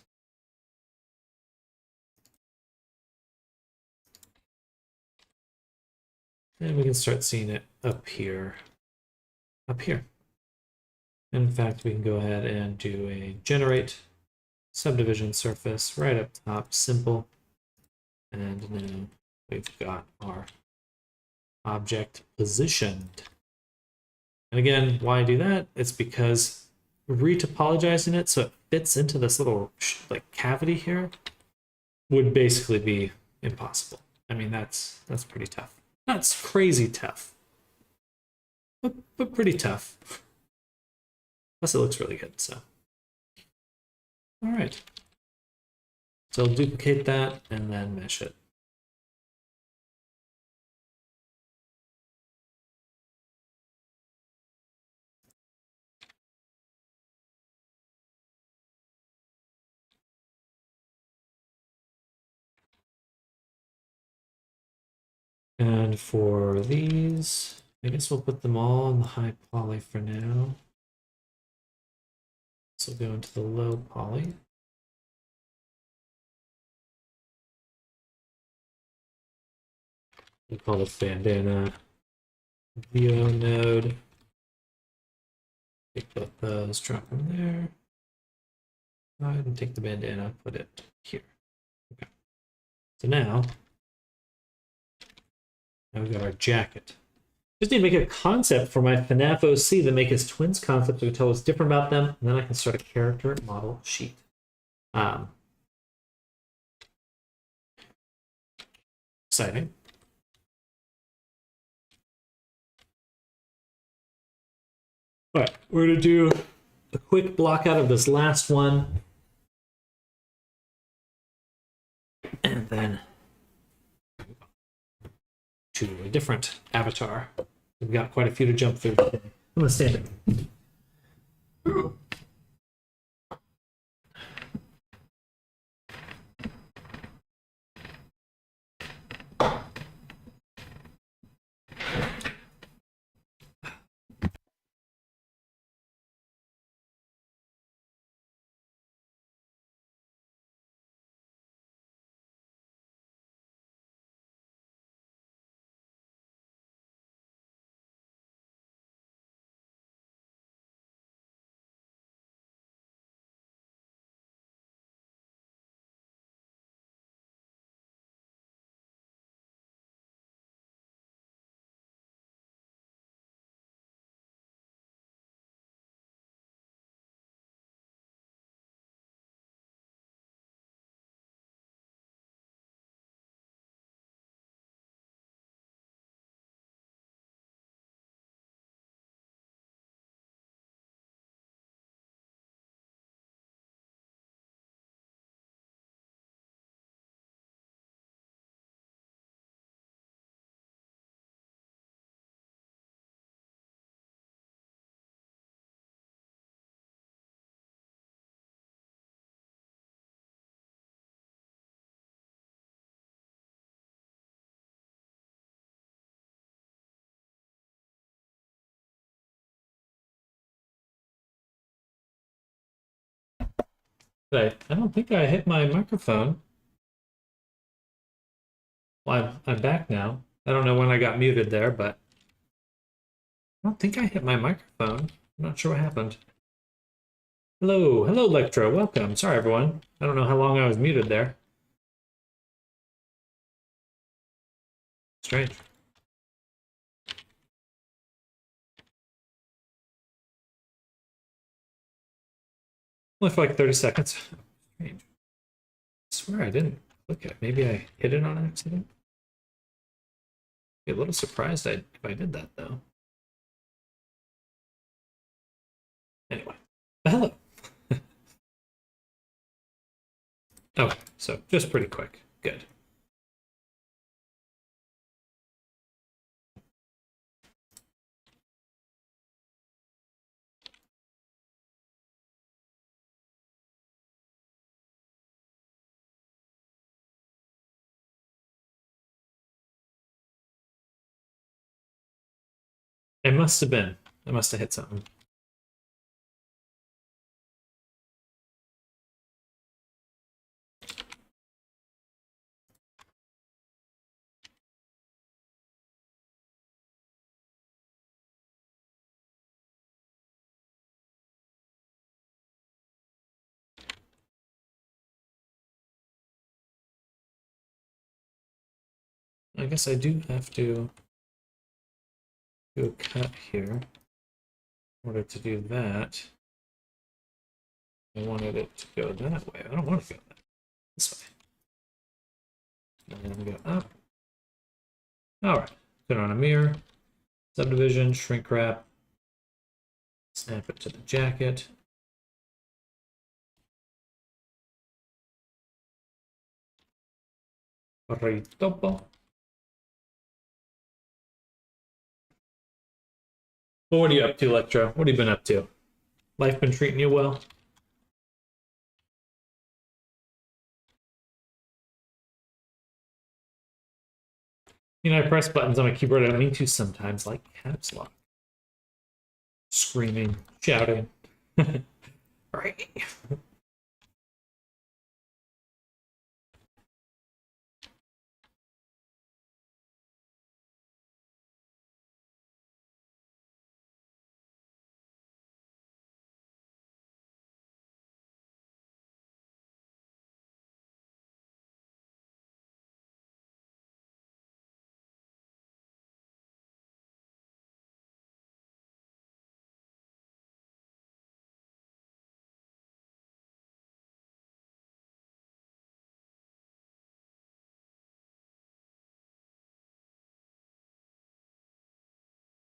And we can start seeing it up here. Up here. In fact, we can go ahead and do a generate subdivision surface right up top, simple. And now we've got our object positioned. And again, why do that? It's because retopologizing it so it fits into this little like cavity here would basically be impossible. I mean, that's pretty tough. That's crazy tough, but pretty tough. Plus, it looks really good. So, all right. So I'll duplicate that and then mesh it. And for these, I guess we'll put them all in the high poly for now. So we'll go into the low poly. We call it bandana VO node. Take both those, drop them there. Go ahead and take the bandana, put it here. Okay. So now we've got our jacket. Just need to make a concept for my FNAF OC that make his twins concept so we can tell what's different about them, and then I can start a character model sheet. Exciting. All right, we're going to do a quick block out of this last one. And then to a different avatar. We've got quite a few to jump through today. I'm gonna stand it. I don't think I hit my microphone. Well, I'm back now. I don't know when I got muted there, but I don't think I hit my microphone. I'm not sure what happened. Hello, Electro, welcome. Sorry, everyone. I don't know how long I was muted there. Strange. Only for like 30 seconds. Strange. I swear I didn't click it. Maybe I hit it on accident. Be a little surprised if I did that, though. Anyway, hello. Okay, so just pretty quick. Good. It must have been. I must have hit something. I guess I do have to do a cut here. In order to do that, I wanted it to go that way. I don't want to go this way. And then go up. All right, put on a mirror, subdivision, shrink wrap, snap it to the jacket. Ritopo. Well, what are you up to, Electro? What have you been up to? Life been treating you well? You know, I press buttons on a keyboard I don't mean to sometimes, like caps lock. Screaming, shouting. Right.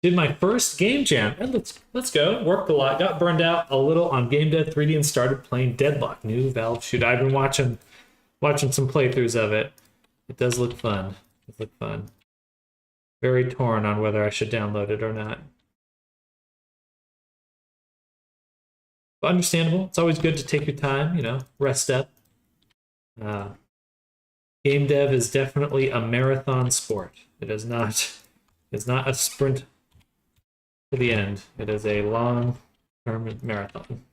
Did my first game jam. And let's go. Worked a lot. Got burned out a little on Game Dead 3D and started playing Deadlock, new Valve shooter. I've been watching some playthroughs of it. It does look fun. It does look fun. Very torn on whether I should download it or not. But understandable. It's always good to take your time, you know, rest up. Game dev is definitely a marathon sport. It is not a sprint to the end. It is a long-term marathon.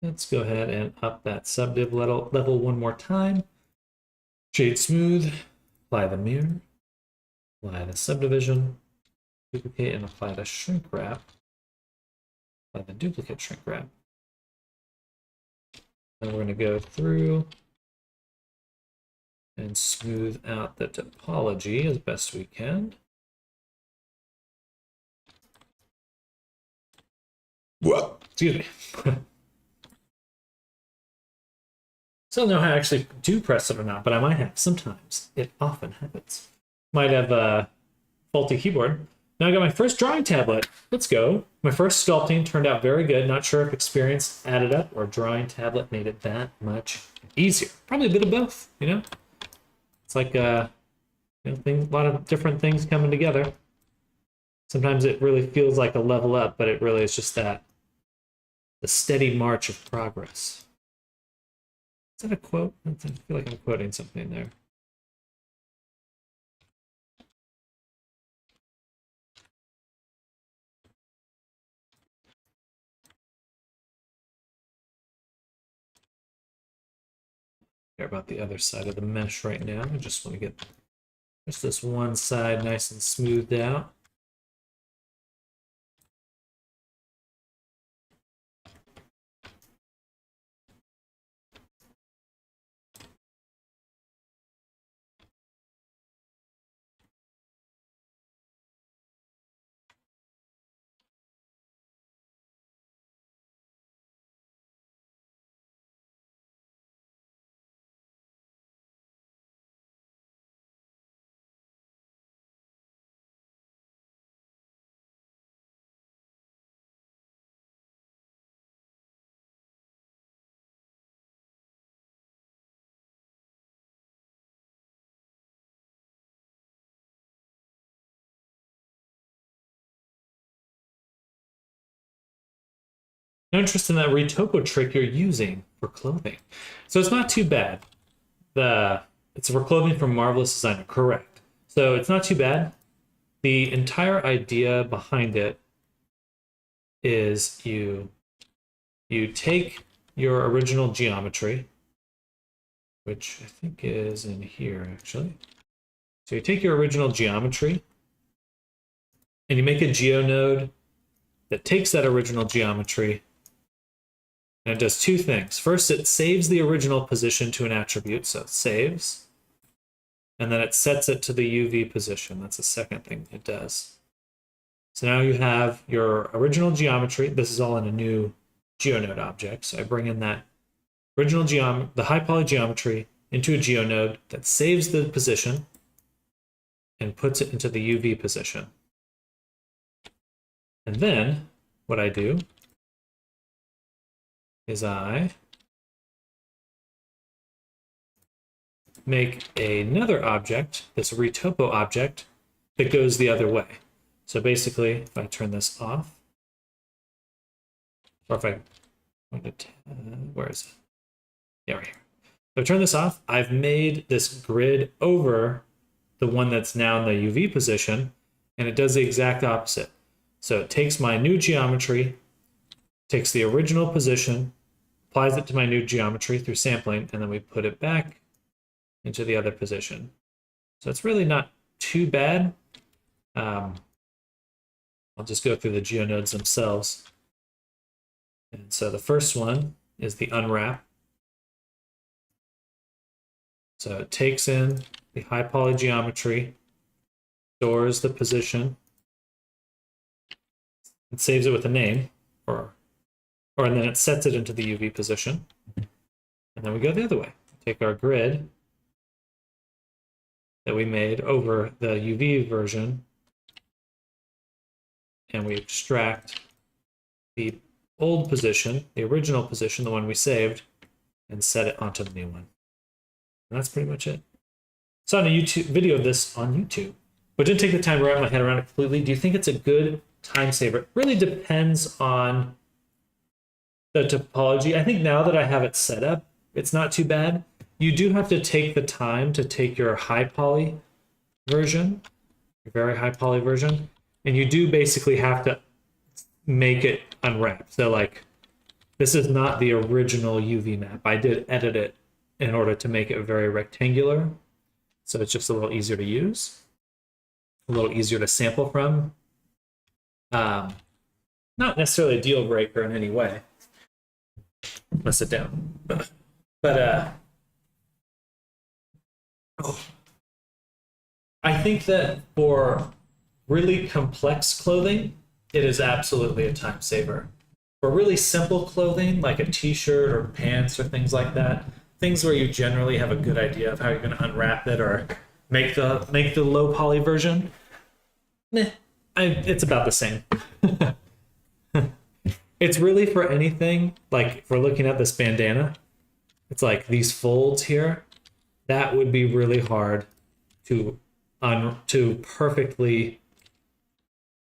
Let's go ahead and up that subdiv level one more time. Shade smooth, apply the mirror, apply the subdivision, duplicate and apply the shrink wrap, apply the duplicate shrink wrap. Then we're going to go through and smooth out the topology as best we can. Whoa, excuse me. So I don't know how I actually do press it or not, but I might have sometimes. It often happens. Might have a faulty keyboard. Now I got my first drawing tablet. Let's go. My first sculpting turned out very good. Not sure if experience added up or drawing tablet made it that much easier. Probably a bit of both, you know? It's like a lot of different things coming together. Sometimes it really feels like a level up, but it really is just the steady march of progress. Is that a quote? I feel like I'm quoting something there. Care about the other side of the mesh right now. I just want to get just this one side nice and smoothed out. No interest in that retopo trick you're using for clothing. So it's not too bad. It's for clothing from Marvelous Designer, correct. So it's not too bad. The entire idea behind it is you take your original geometry, which I think is in here actually. So you take your original geometry and you make a geonode that takes that original geometry and it does two things. First, it saves the original position to an attribute, so it saves. And then it sets it to the UV position. That's the second thing it does. So now you have your original geometry. This is all in a new geonode object. So I bring in that original the high poly geometry into a geonode that saves the position and puts it into the UV position. And then what I do is I make another object, this retopo object, that goes the other way. So basically, if I turn this off, or if I, where is it? Yeah, right here. If I turn this off, I've made this grid over the one that's now in the UV position, and it does the exact opposite. So it takes my new geometry, takes the original position, applies it to my new geometry through sampling, and then we put it back into the other position. So it's really not too bad. I'll just go through the geonodes themselves. And so the first one is the unwrap. So it takes in the high poly geometry, stores the position, and saves it with a name, and then it sets it into the UV position. And then we go the other way. Take our grid, that we made over the UV version, and we extract the old position, the original position, the one we saved, and set it onto the new one. And that's pretty much it. Saw a YouTube video of this on YouTube, but didn't take the time to wrap my head around it completely. Do you think it's a good time saver? It really depends on the topology. I think now that I have it set up, it's not too bad. You do have to take the time to take your high poly version, your very high poly version, and you do basically have to make it unwrap. So like, this is not the original UV map. I did edit it in order to make it very rectangular. So it's just a little easier to use, a little easier to sample from. Not necessarily a deal breaker in any way. I'm gonna sit down. But I think that for really complex clothing, it is absolutely a time saver. For really simple clothing, like a t-shirt or pants or things like that, things where you generally have a good idea of how you're going to unwrap it or make the low poly version, it's about the same. It's really for anything, like if we're looking at this bandana, it's like these folds here, that would be really hard to perfectly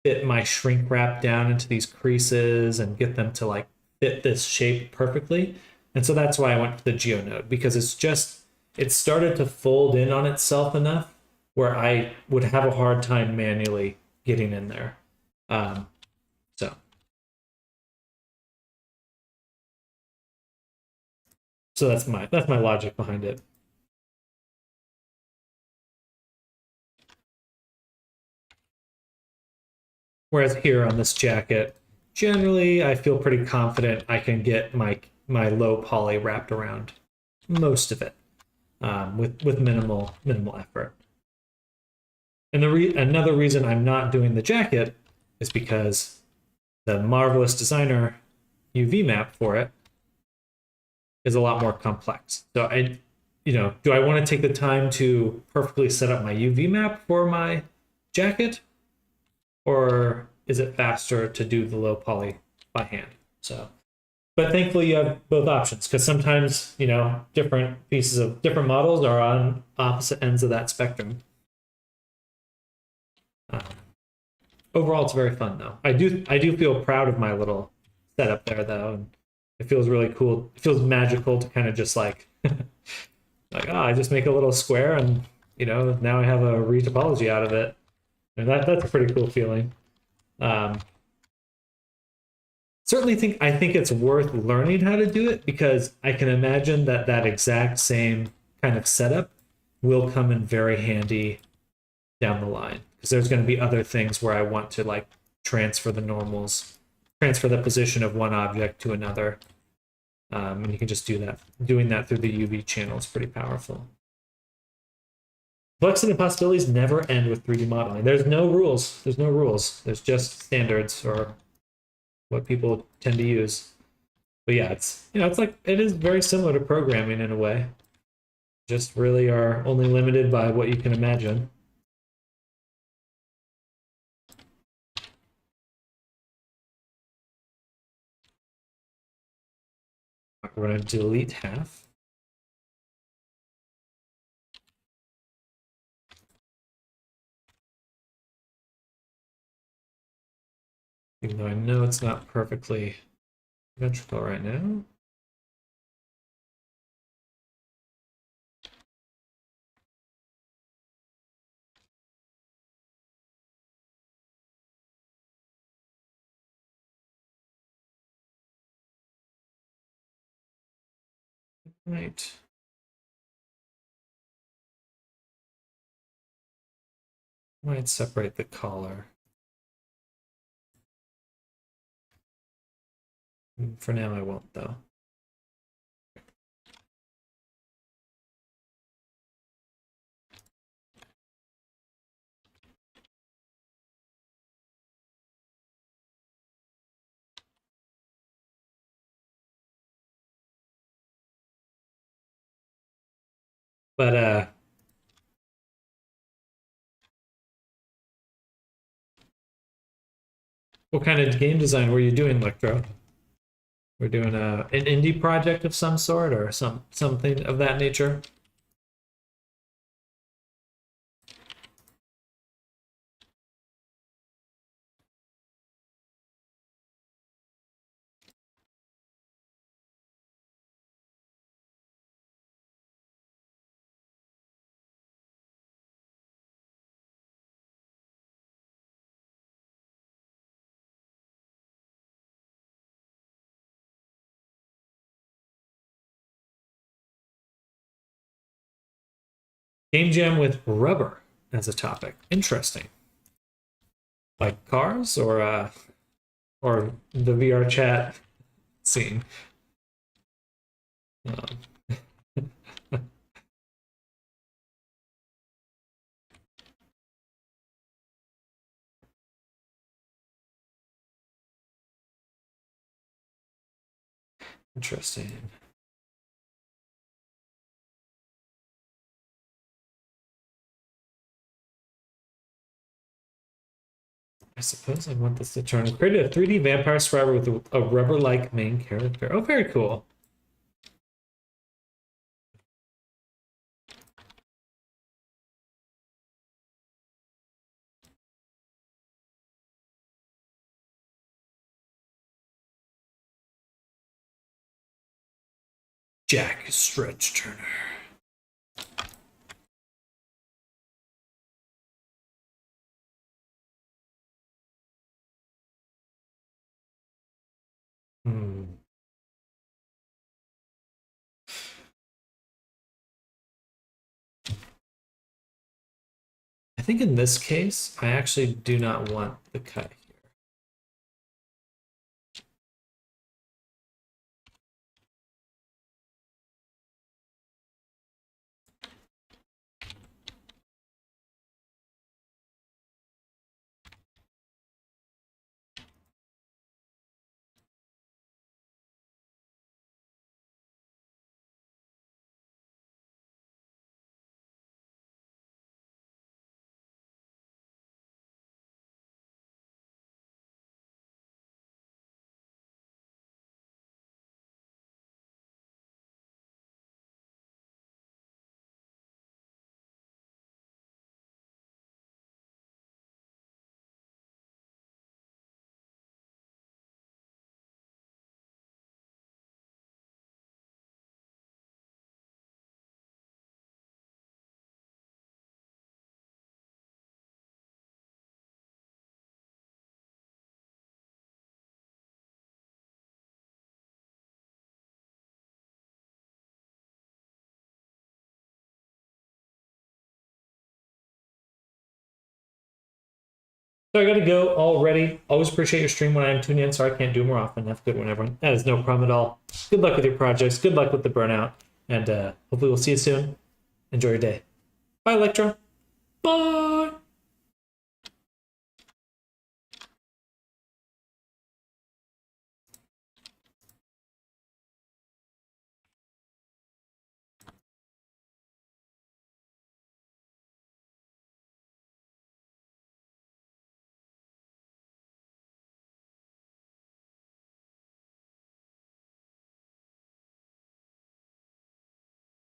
fit my shrink wrap down into these creases and get them to like fit this shape perfectly. And so that's why I went to the GeoNode, because it started to fold in on itself enough where I would have a hard time manually getting in there. So that's my logic behind it. Whereas here on this jacket, generally I feel pretty confident I can get my low poly wrapped around most of it with minimal effort. And another reason I'm not doing the jacket is because the Marvelous Designer UV map for it is a lot more complex. So do I want to take the time to perfectly set up my UV map for my jacket, or is it faster to do the low poly by hand? So, but thankfully you have both options, because sometimes, different models are on opposite ends of that spectrum. Overall, it's very fun though. I do feel proud of my little setup there though, and it feels really cool. It feels magical to kind of just like I just make a little square and now I have a retopology out of it, and that's a pretty cool feeling. Certainly I think it's worth learning how to do it, because I can imagine that exact same kind of setup will come in very handy down the line, because there's going to be other things where I want to like transfer the normals, transfer the position of one object to another. And you can just do that. Doing that through the UV channel is pretty powerful. Complexity and possibilities never end with 3D modeling. There's no rules. There's just standards, or what people tend to use. But yeah, it's like it is very similar to programming in a way. Just really are only limited by what you can imagine. We're going to delete half. Even though I know it's not perfectly symmetrical right now. Right. Might separate the collar. For now, I won't, though. But What kind of game design were you doing, Electro? We're doing an indie project of some sort or something of that nature? Game jam with rubber as a topic. Interesting. Like cars or the VR chat scene. Um, interesting. I suppose I want this to turn. Create a 3D vampire survivor with a rubber-like main character. Oh, very cool. Jack Stretch Turner. Hmm. I think in this case, I actually do not want the cut here. So I gotta go already. Always appreciate your stream when I'm tuning in. Sorry I can't do more often. Have a good one, everyone. That is no problem at all. Good luck with your projects. Good luck with the burnout. And hopefully we'll see you soon. Enjoy your day. Bye, Electro. Bye.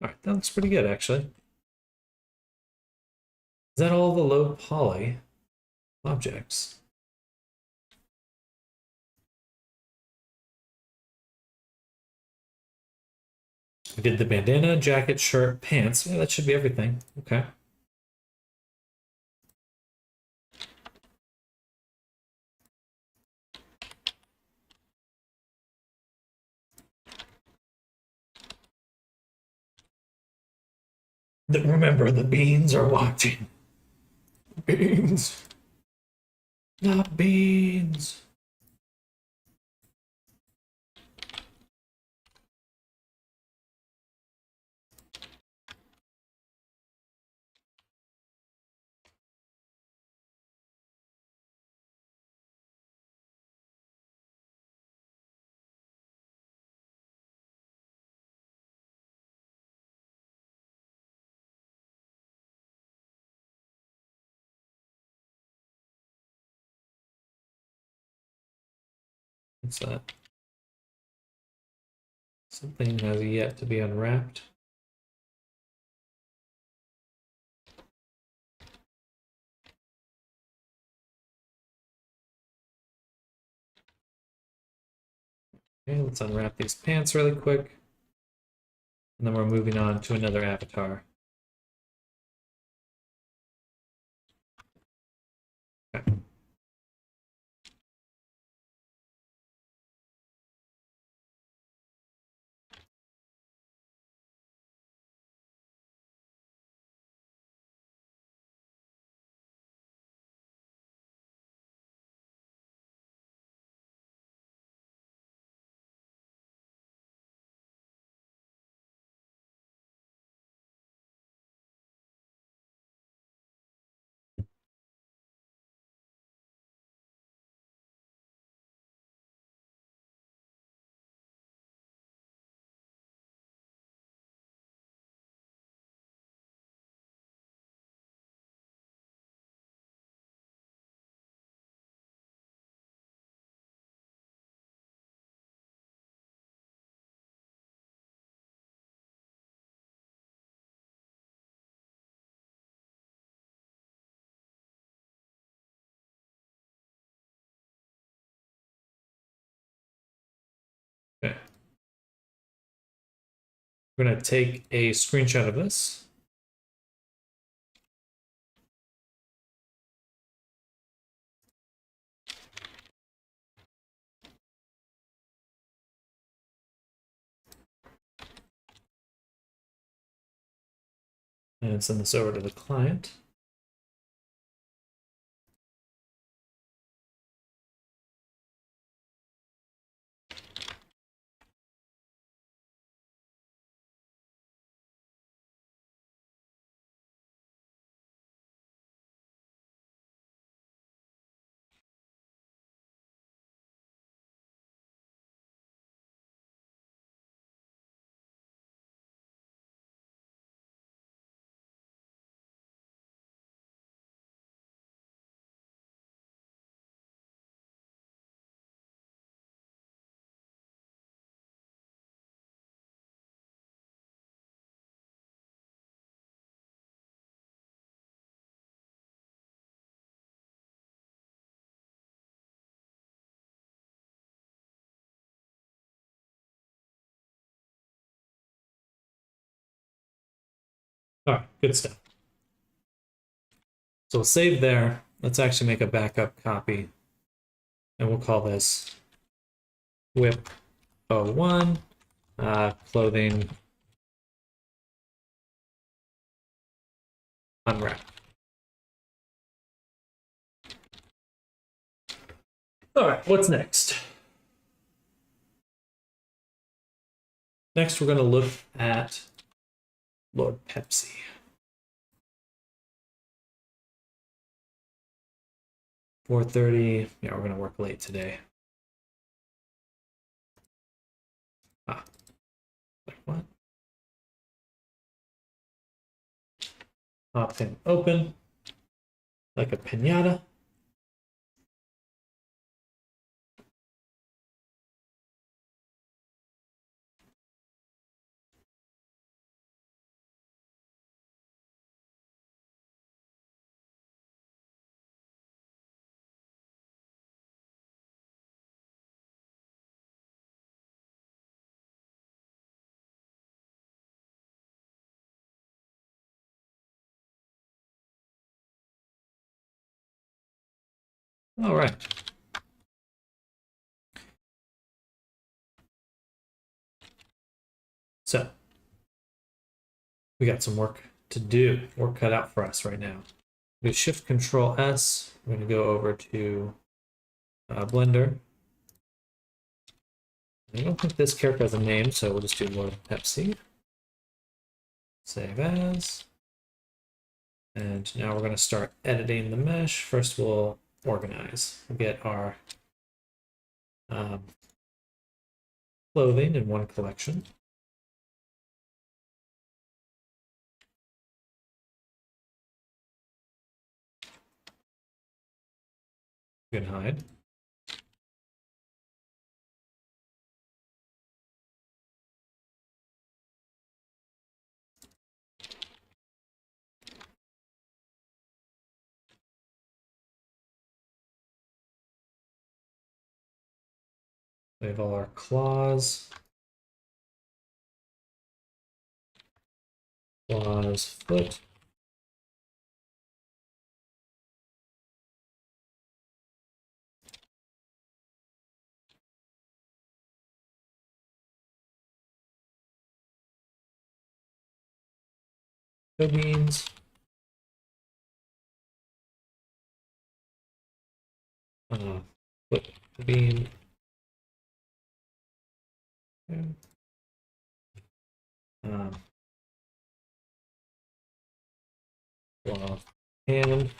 All right, that looks pretty good, actually. Is that all the low poly objects? We did the bandana, jacket, shirt, pants. Yeah, that should be everything. Okay. Remember, the beans are watching. Beans. Not beans. What's that? Something has yet to be unwrapped. Okay, let's unwrap these pants really quick. And then we're moving on to another avatar. Okay. Okay. We're going to take a screenshot of this. And send this over to the client. All right, good stuff. So we'll save there. Let's actually make a backup copy. And we'll call this whip 01 clothing unwrap. All right, what's next? Next, we're going to look at Lord Pepsi. $4:30. Yeah, we're going to work late today. Like what? Pop him open like a pinata. All right. So we got some work to do, work cut out for us right now. We Shift Control S. We're going to go over to Blender. I don't think this character has a name, so we'll just do Lord Pepsi. Save as. And now we're going to start editing the mesh. First, we'll organize. We'll get our clothing in one collection. You can hide. We have all our claws. Claws, foot. Toe beans. Foot bean. Claw, hand.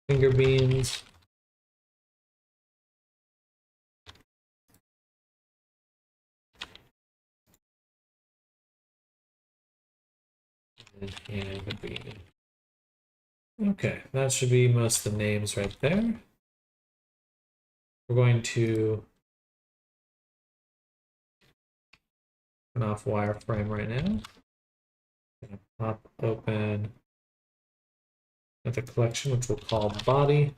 Finger beans. And hand bean. Okay, that should be most of the names right there. We're going to turn off wireframe right now. Gonna pop open the collection, which we'll call body.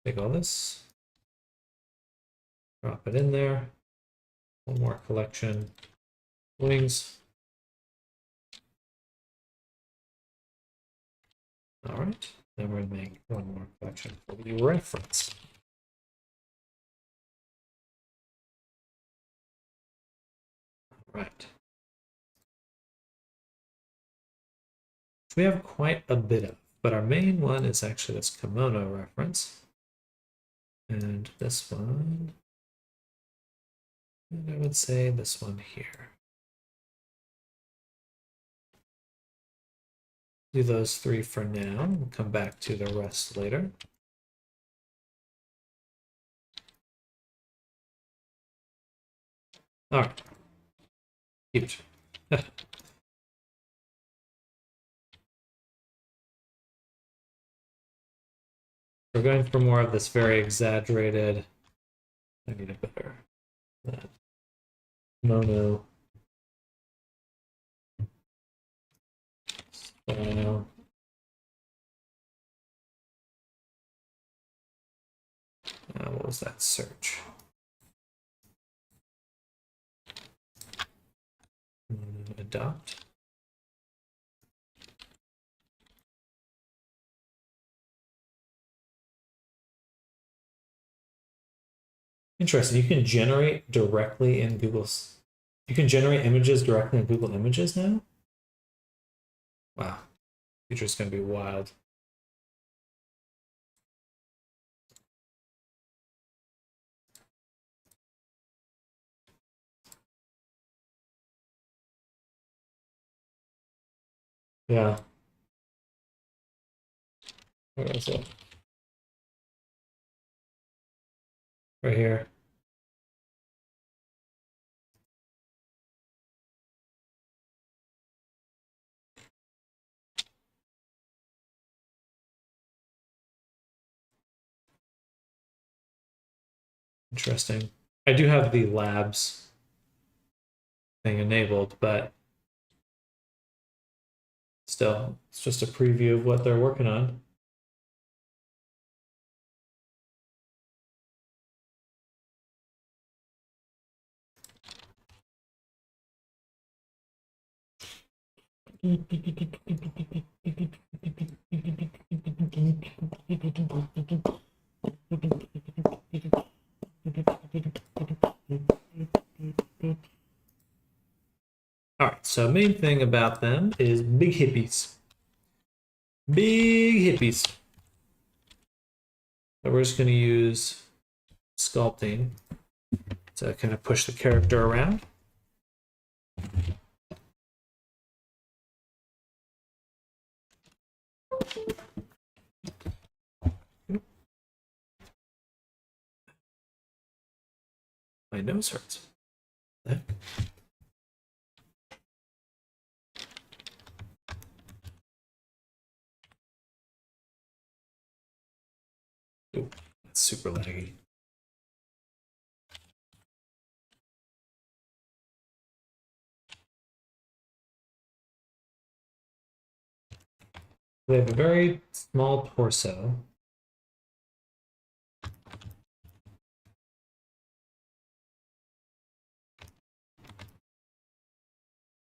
Take all this, drop it in there. One more collection, wings. All right, then we're gonna make one more collection for the reference. All right. We have quite a bit of, but our main one is actually this kimono reference. And this one, and I would say this one here. Do those three for now. We'll come back to the rest later. All right. Huge. We're going for more of this very exaggerated. I need a better mono style. What was that search? Adopt. Interesting. You can generate directly in Google's. You can generate images directly in Google Images now. Wow, future's gonna be wild. Yeah. Where is it? Right here. Interesting. I do have the labs thing enabled, but still, it's just a preview of what they're working on. All right, so main thing about them is big hippies. Big hippies. So we're just going to use sculpting to kind of push the character around. My nose hurts. Ooh, that's super laggy. They have a very small torso.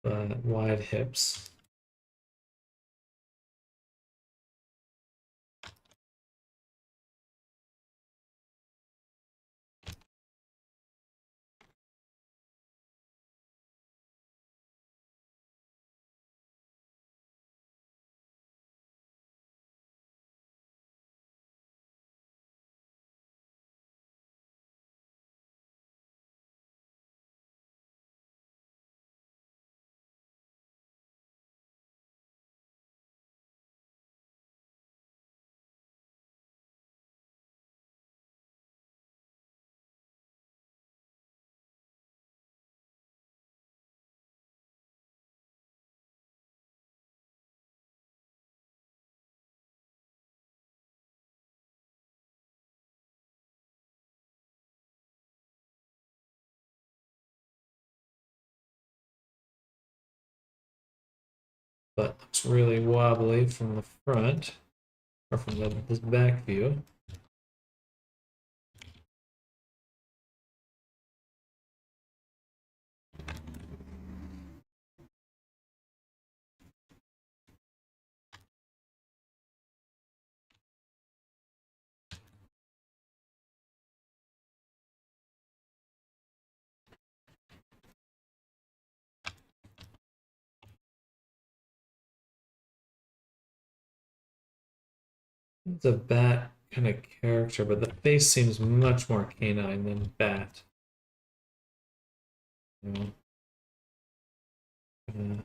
But wide hips. But looks really wobbly from the front, or from this back view. It's a bat kind of character, but the face seems much more canine than bat. You know?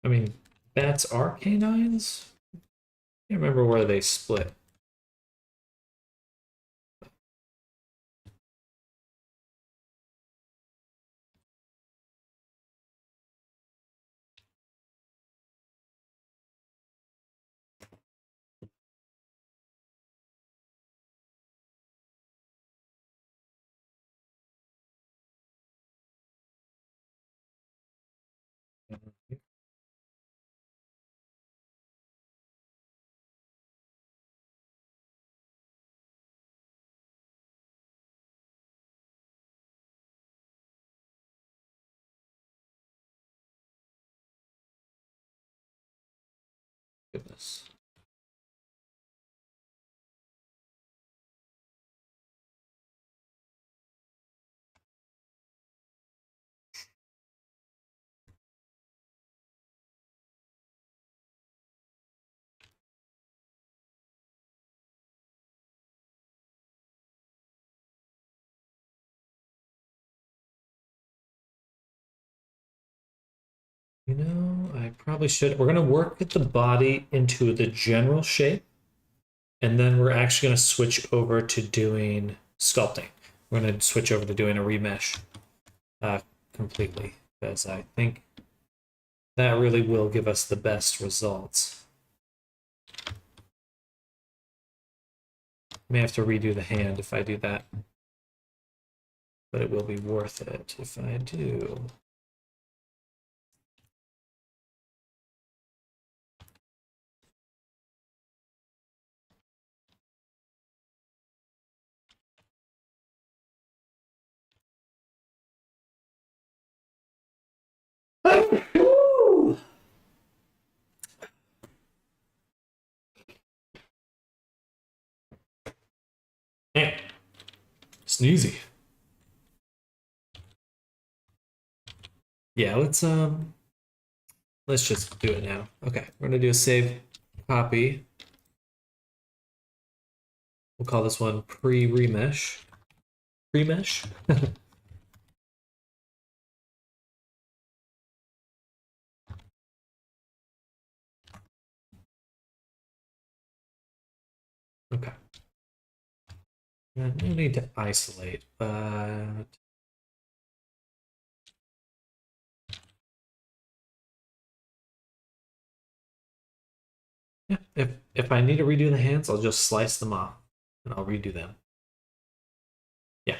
I mean, bats are canines? I can't remember where they split. Goodness. You know, I probably should. We're going to work with the body into the general shape, and then we're actually going to switch over to doing sculpting. We're going to switch over to doing a remesh completely, because I think that really will give us the best results. May have to redo the hand if I do that, but it will be worth it if I do. Man, sneezy. Yeah, let's just do it now. Okay, we're gonna do a save copy. We'll call this one pre-remesh. Pre-mesh? Okay. No need to isolate, but yeah, if I need to redo the hands, I'll just slice them off and I'll redo them. Yeah.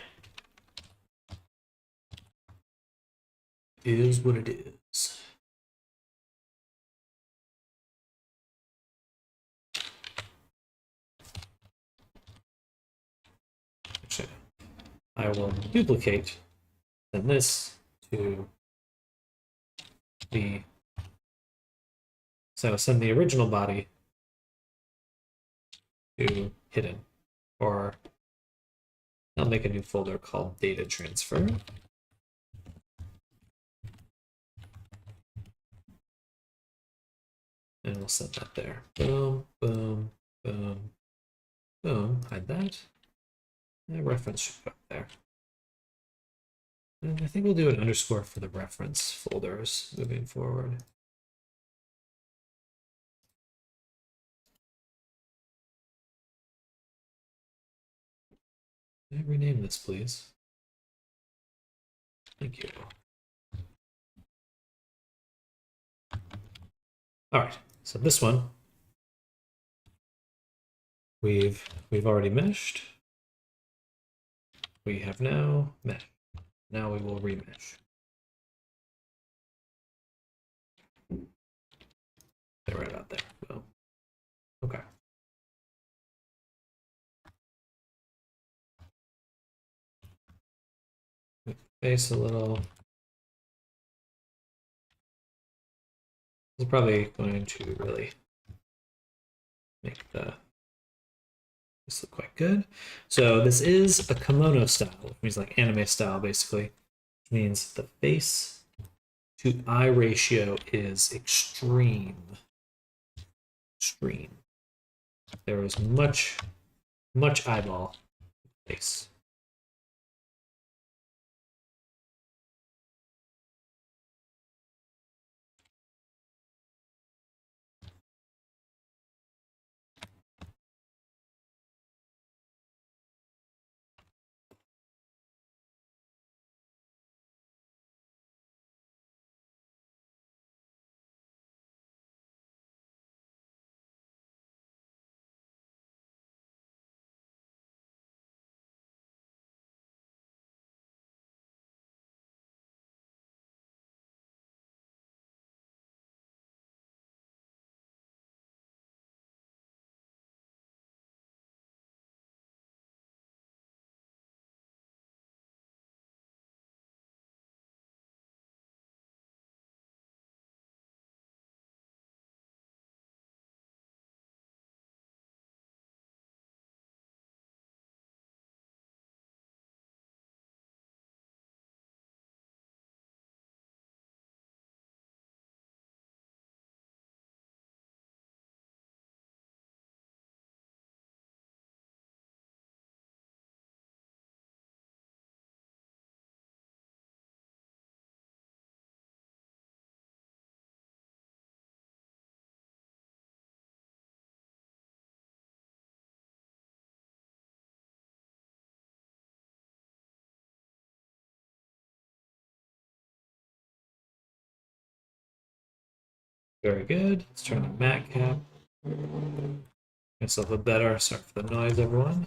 Is what it is. I will duplicate send this to the, so send the original body to hidden, or I'll make a new folder called data transfer. And we'll set that there. Boom, boom, boom, boom. Hide that. The reference should go up there. And I think we'll do an underscore for the reference folders moving forward. Can I rename this, please? Thank you. All right, so this one we've already meshed. We have now meshed. Now we will remesh. They're right out there. Boom. Okay. Face a little. This is probably going to really make this look quite good. So this is a kimono style, which means like anime style, basically. Which means the face to eye ratio is extreme. Extreme. There is much eyeball face. Very good. Let's turn the mat cap. Myself a better. Sorry for the noise, everyone.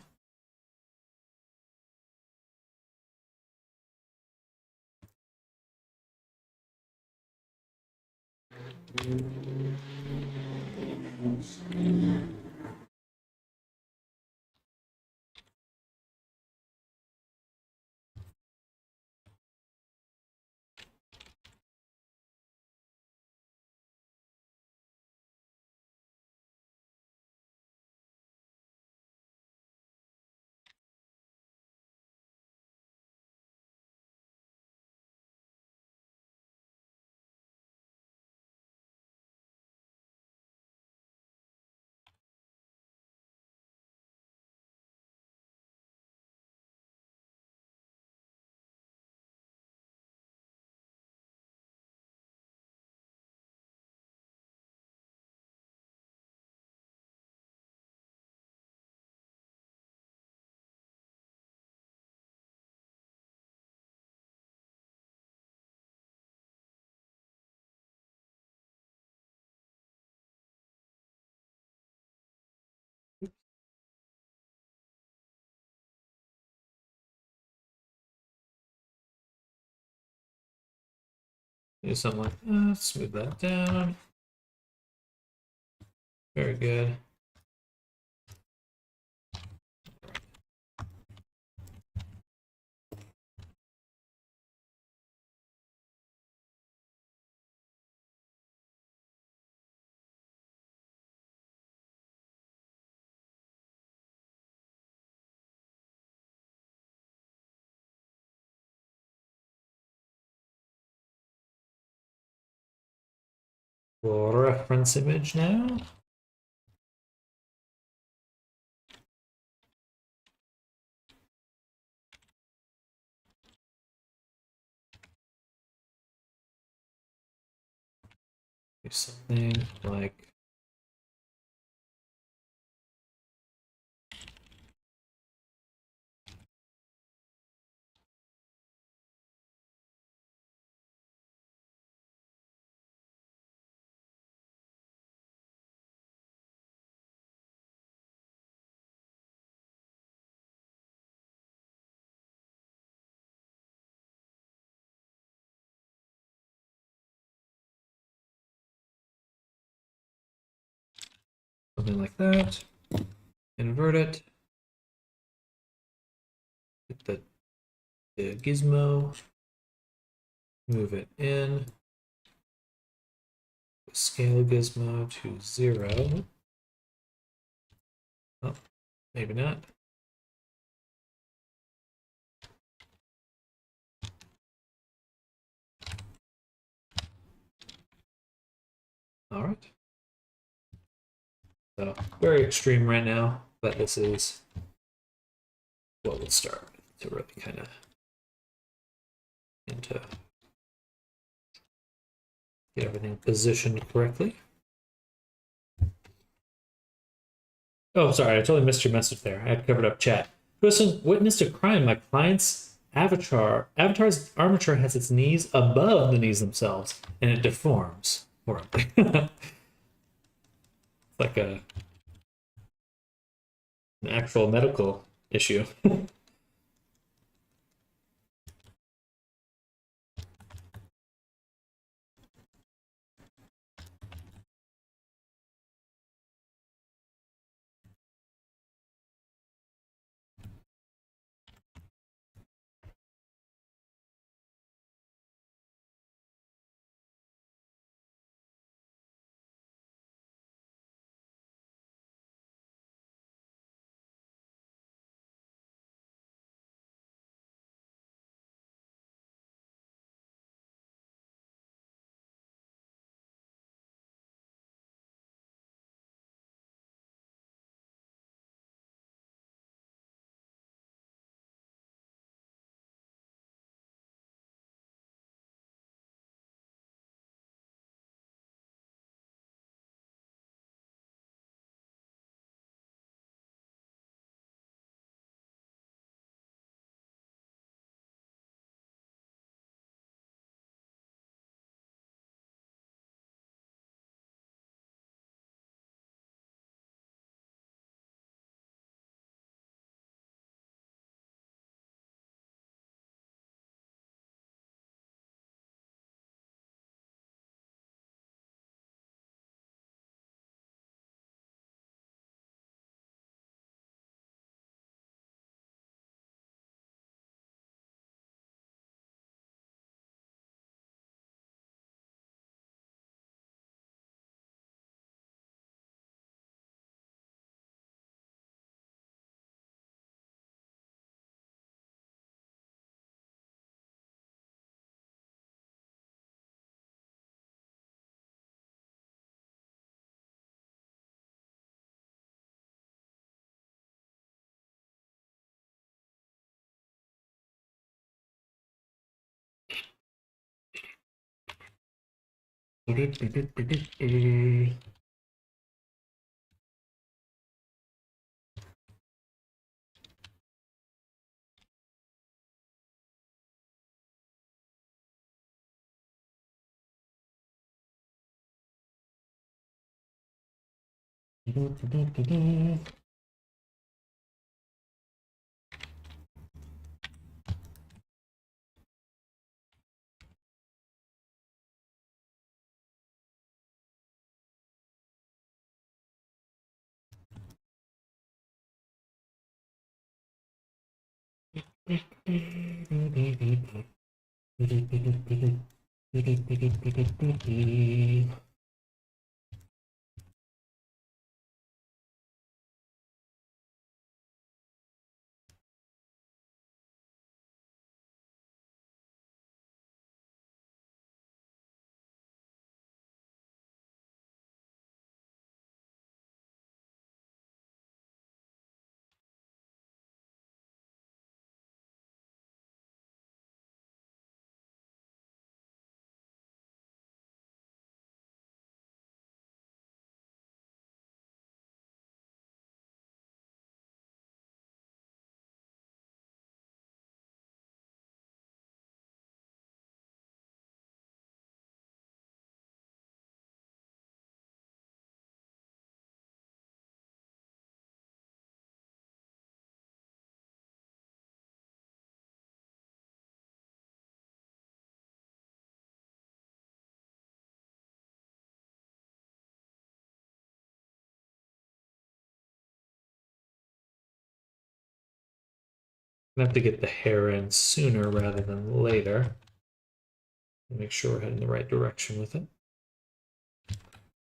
Do something like that. Smooth that down. Very good. reference image now. Do something like that. Invert it. Hit the gizmo. Move it in. Scale gizmo to 0. Oh, maybe not. All right. So very extreme right now, but this is what we'll start to really kind of into get everything positioned correctly. Oh, sorry, I totally missed your message there. I had covered up chat. Person witnessed a crime. My client's avatar's armature has its knees above the knees themselves, and it deforms horribly. It's like an actual medical issue. gonna have to get the hair in sooner rather than later. Make sure we're heading the right direction with it.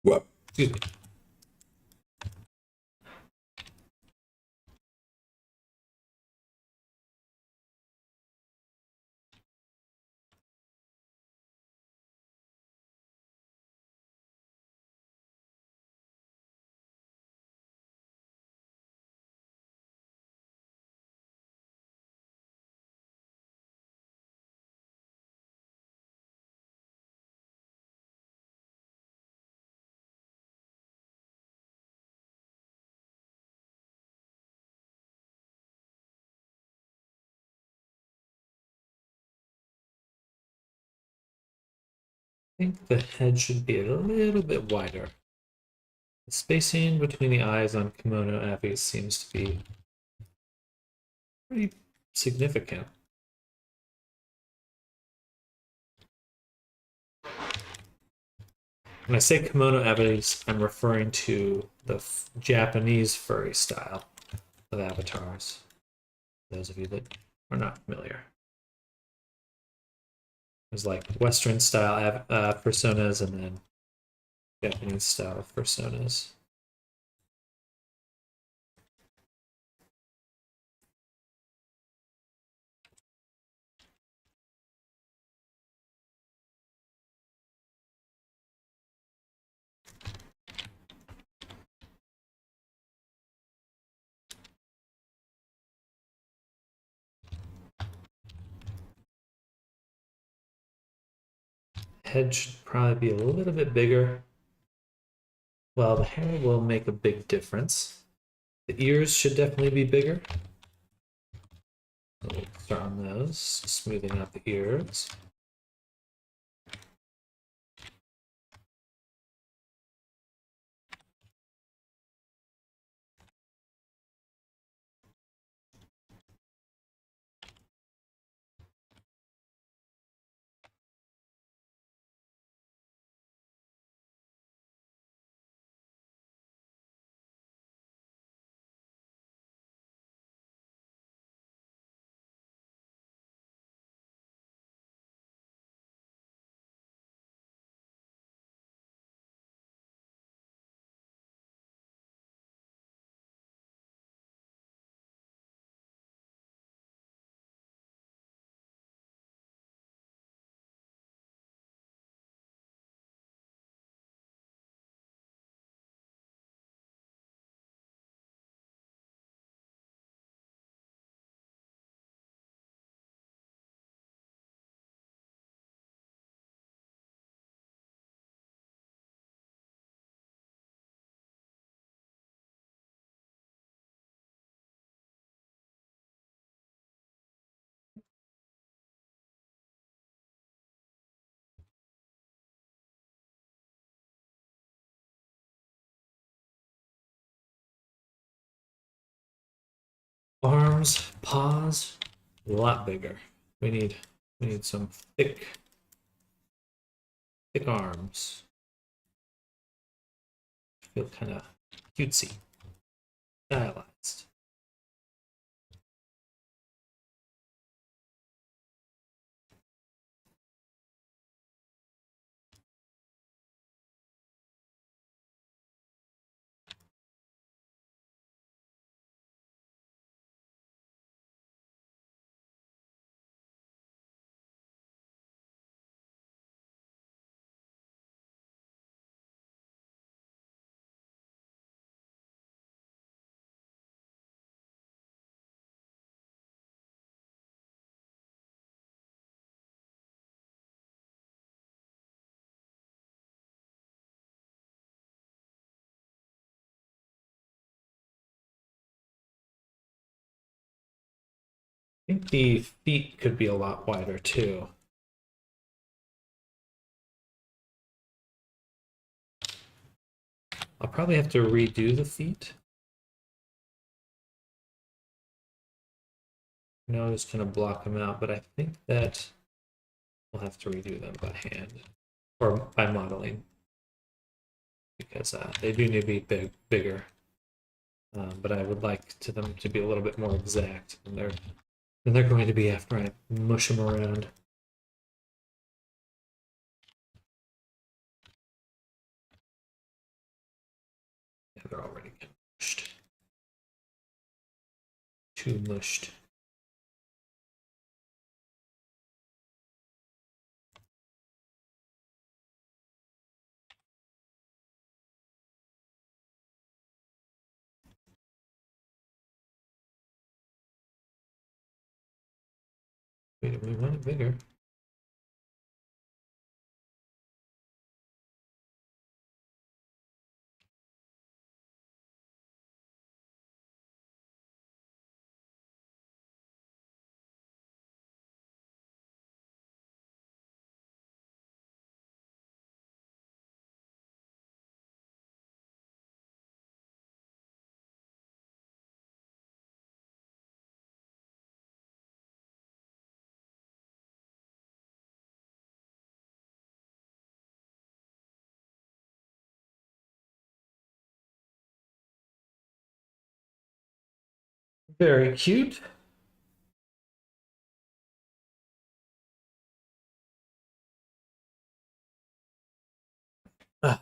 Whoa. Excuse me. I think the head should be a little bit wider. The spacing between the eyes on kimono abbes seems to be pretty significant. When I say kimono abbes, I'm referring to the Japanese furry style of avatars. Those of you that are not familiar. There's like Western style personas and then Japanese style personas. Head should probably be a little bit bigger. Well, the hair will make a big difference. The ears should definitely be bigger. So we'll start on those, smoothing out the ears. Arms, paws, a lot bigger. We need some thick arms. Feel kind of cutesy, stylized. I think the feet could be a lot wider too. I'll probably have to redo the feet. I know I was going to block them out, but I think that we'll have to redo them by hand or by modeling because they do need to be bigger. But I would like them to be a little bit more exact. And they're And they're going to be after I mush them around. Yeah, they're already getting mushed. Too mushed. Wait, we want it bigger. Very cute. Ah,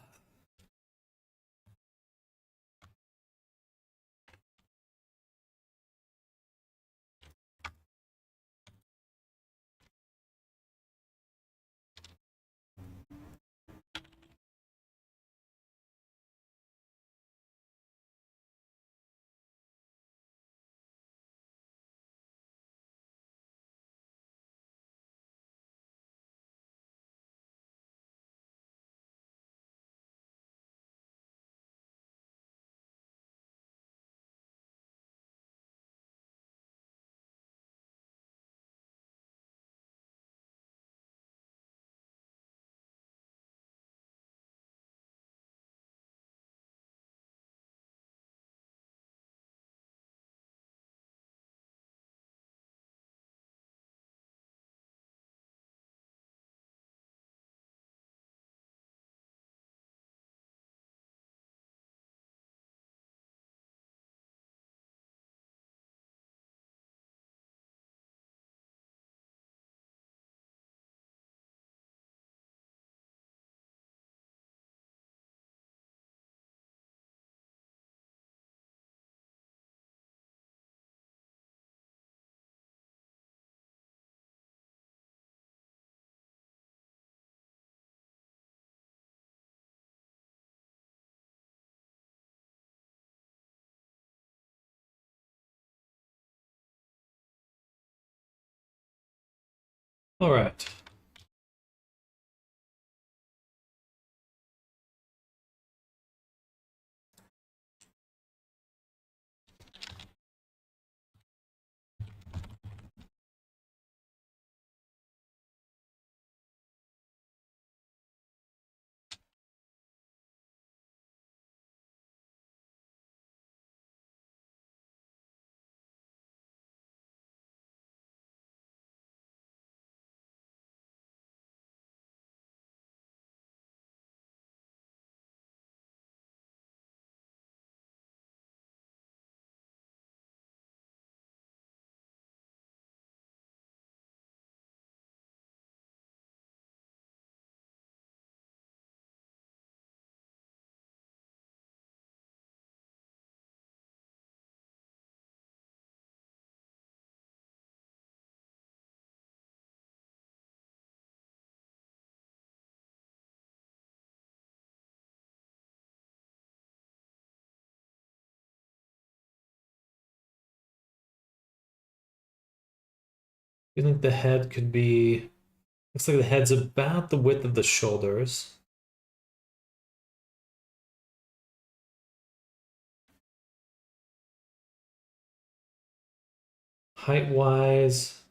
all right. You think the head could be, looks like the head's about the width of the shoulders. Height wise,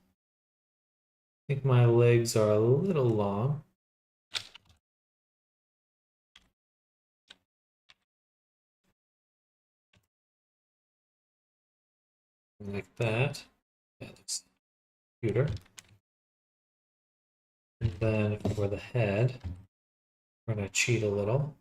I think my legs are a little long. Like that. That looks cuter. And then for the head, we're going to cheat a little.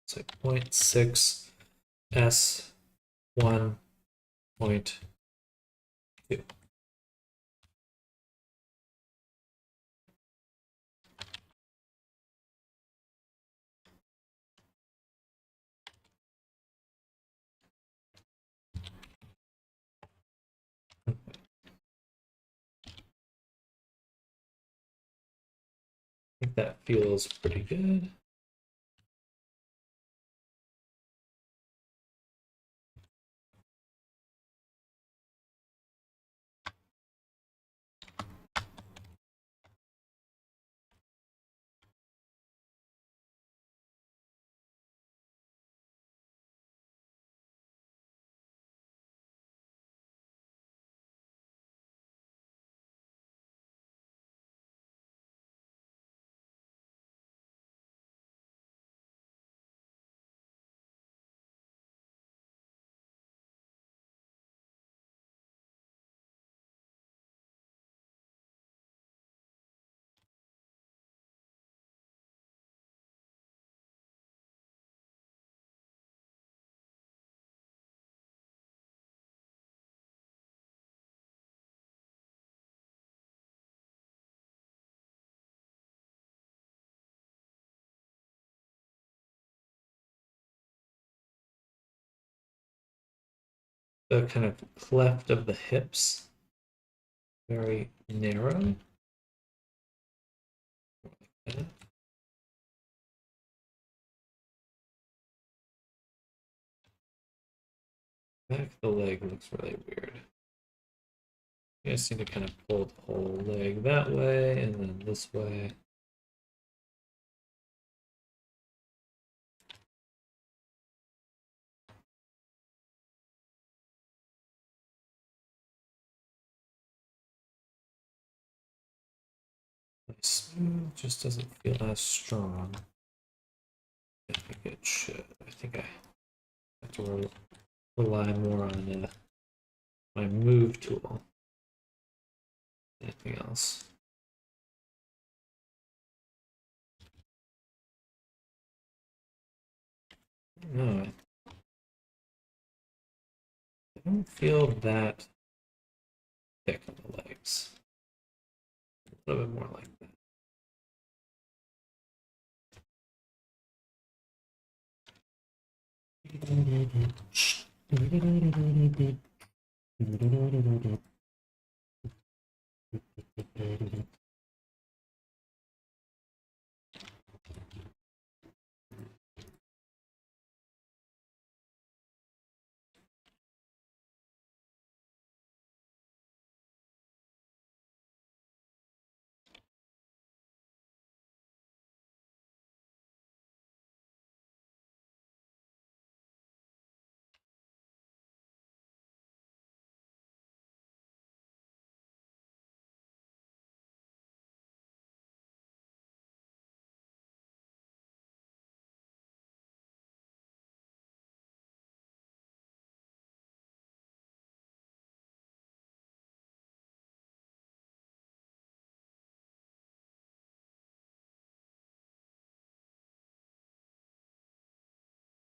So 0.6 S1.2. I think that feels pretty good. The kind of cleft of the hips, very narrow. Okay. Back of the leg looks really weird. You guys need to kind of pull the whole leg that way and then this way. Smooth just doesn't feel as strong. I think it should. I think I have to rely more on my move tool than anything else. No, I don't feel that thick on the legs. A little bit more like that.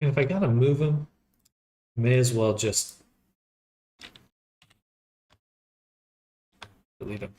And if I gotta move them, may as well just delete them.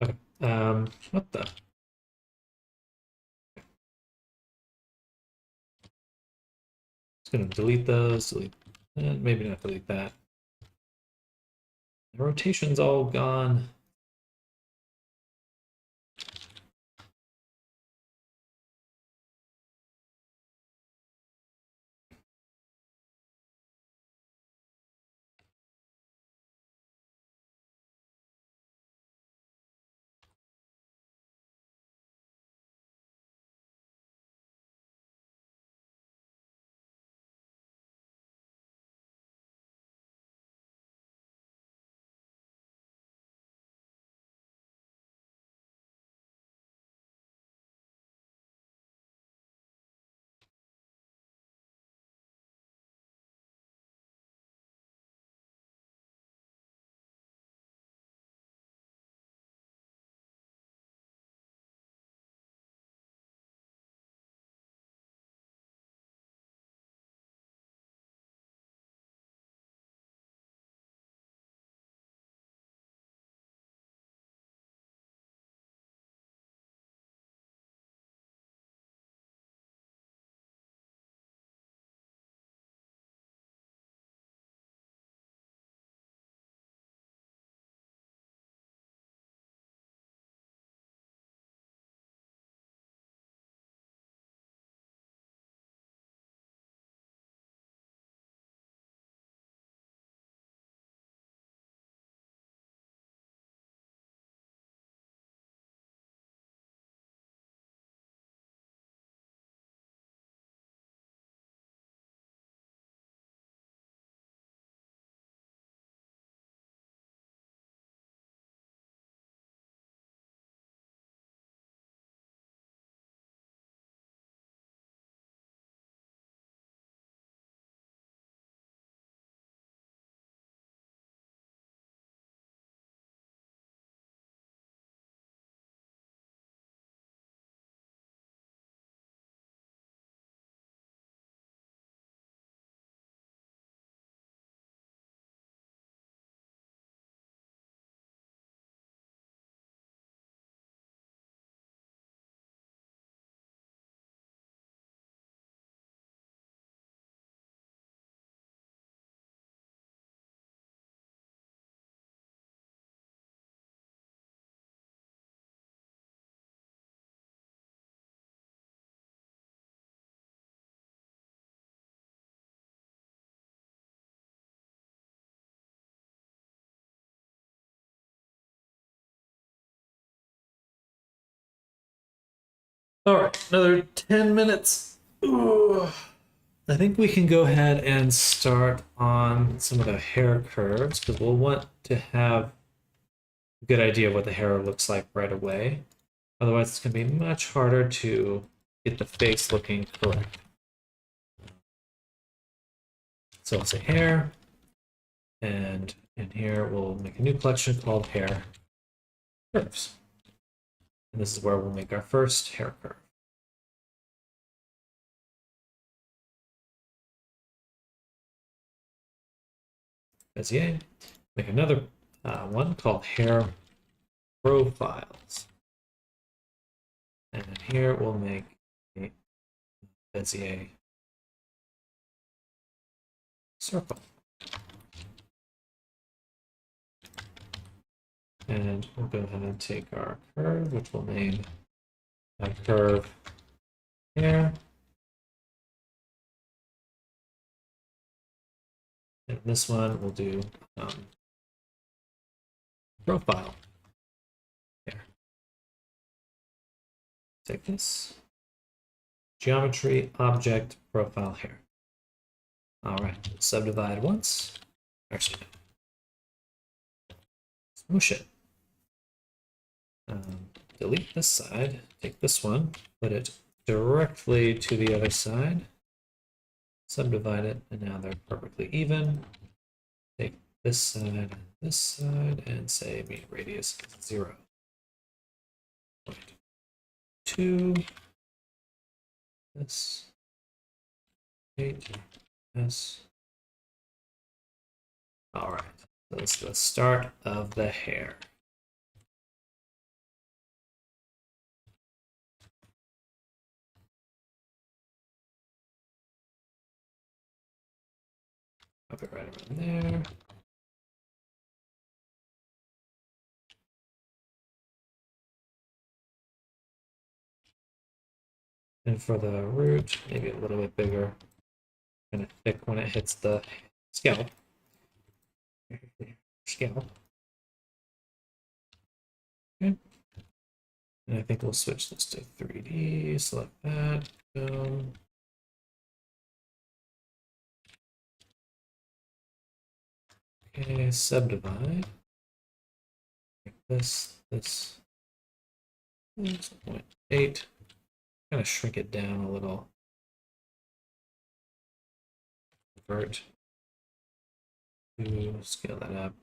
Okay. What the? Just gonna delete those. Delete. Maybe not delete that. The rotation's all gone. All right, another 10 minutes. Ooh. I think we can go ahead and start on some of the hair curves because we'll want to have a good idea of what the hair looks like right away. Otherwise, it's going to be much harder to get the face looking correct. So let's say hair, and in here we'll make a new collection called hair curves. And this is where we'll make our first hair curve. Bezier. Make another one called hair profiles. And here we'll make a Bezier circle. And we'll go ahead and take our curve, which we'll name curve hair. And this one we'll do profile hair. Take this. Geometry, object, profile hair. All right, subdivide once. Actually, smoosh it. Delete this side, take this one, put it directly to the other side, subdivide it, and now they're perfectly even. Take this side, and say mean radius 0.2. This 8 S. All right, so this is the start of the hair. I'll put it right around there. And for the root, maybe a little bit bigger, kind of thick when it hits the scalp. Scalp. Okay. And I think we'll switch this to 3D, select that, boom. Okay, subdivide. Like this, 0.8. Kind of shrink it down a little. Convert to scale that up.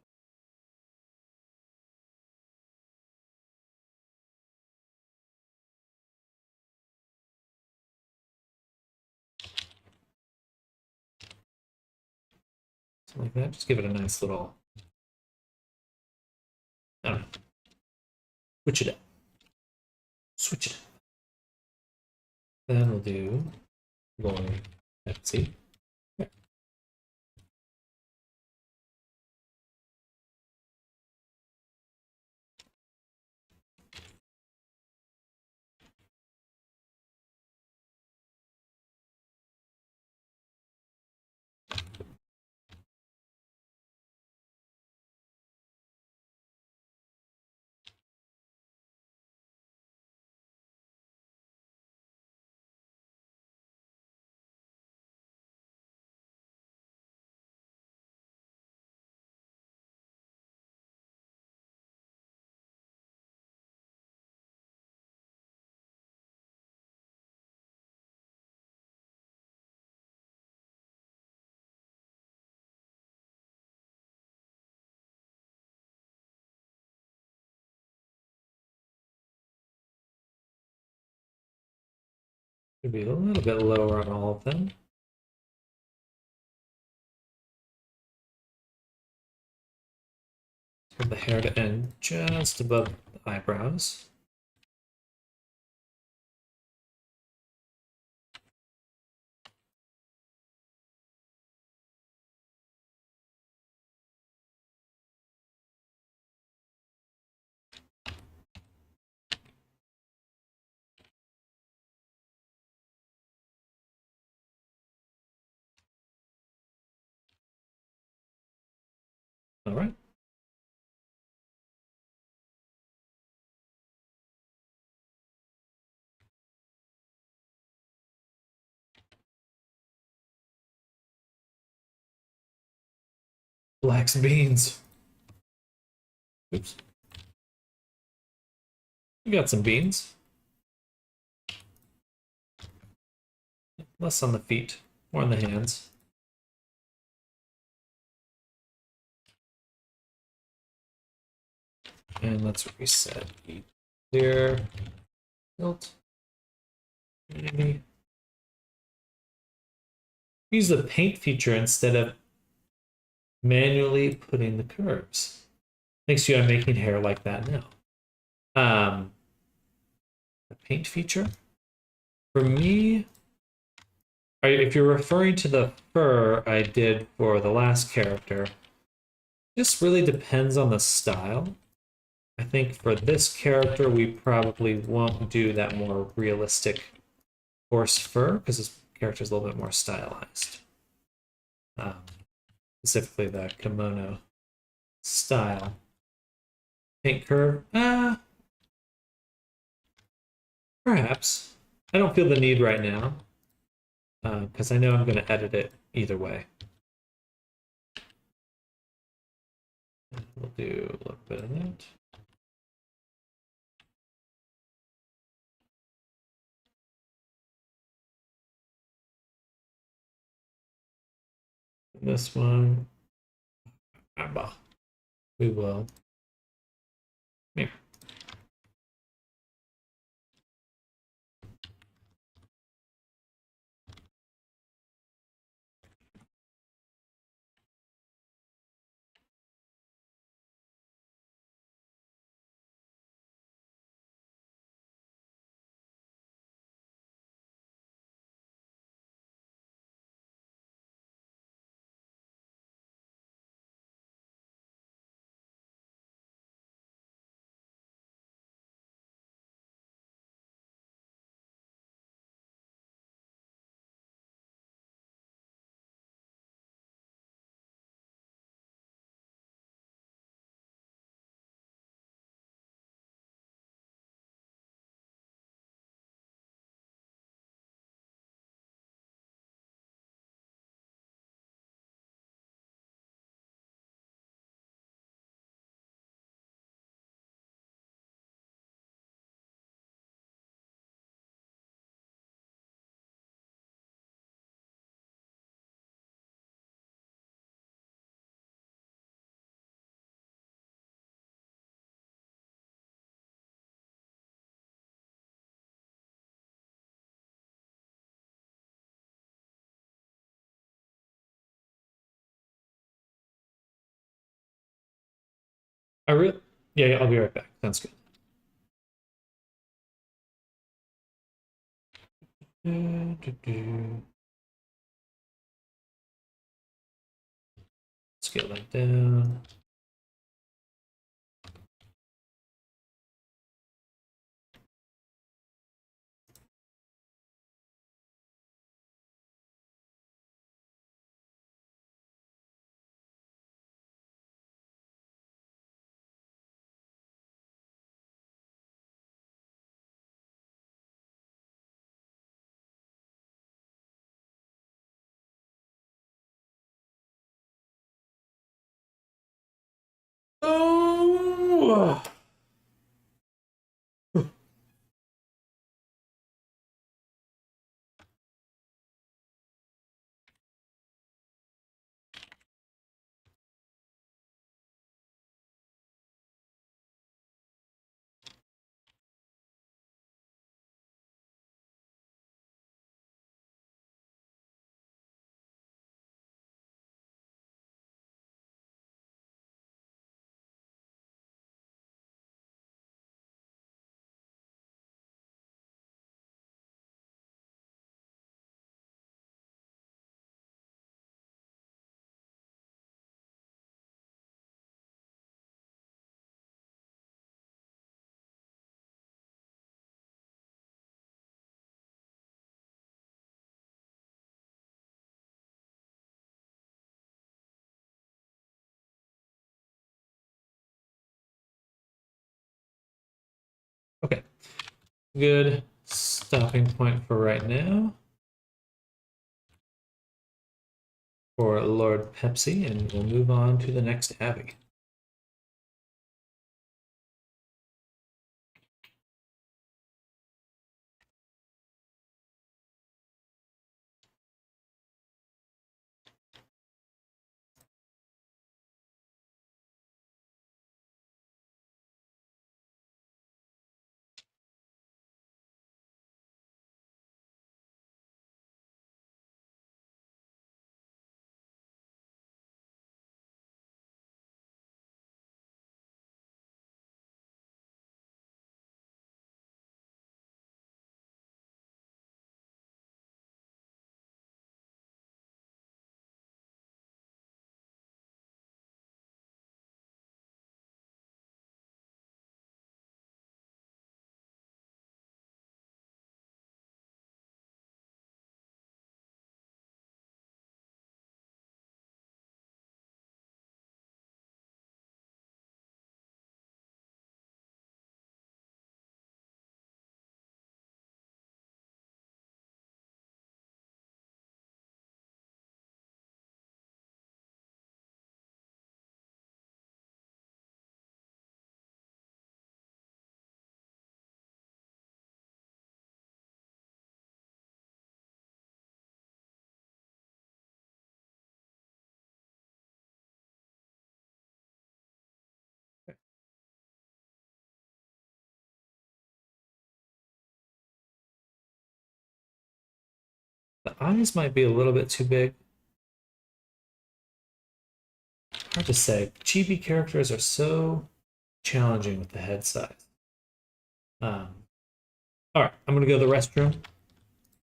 Something like that. Just give it a nice little, I don't know. Switch it up. Switch it up. Then we'll do Lori Pepsi. Yeah. Should be a little bit lower on all of them. Have the hair to end just above the eyebrows. All right. Flax beans. Oops. We got some beans. Less on the feet, more on the hands. And let's reset. Clear. Built. Maybe. Use the paint feature instead of manually putting the curves. Thanks to you, I'm making hair like that now. The paint feature. For me, if you're referring to the fur I did for the last character, this really depends on the style. I think for this character, we probably won't do that more realistic horse fur because this character is a little bit more stylized. Specifically the kimono style. Paint curve, perhaps. I don't feel the need right now because I know I'm going to edit it either way. We'll do a little bit of that. This one, we will. Here. Yeah, I'll be right back. Sounds good. Scale that down. Oh. Okay, good stopping point for right now. for Lord Pepsi, and we'll move on to the next Abby. The eyes might be a little bit too big. Hard to say. Chibi characters are so challenging with the head size. All right, I'm gonna go to the restroom.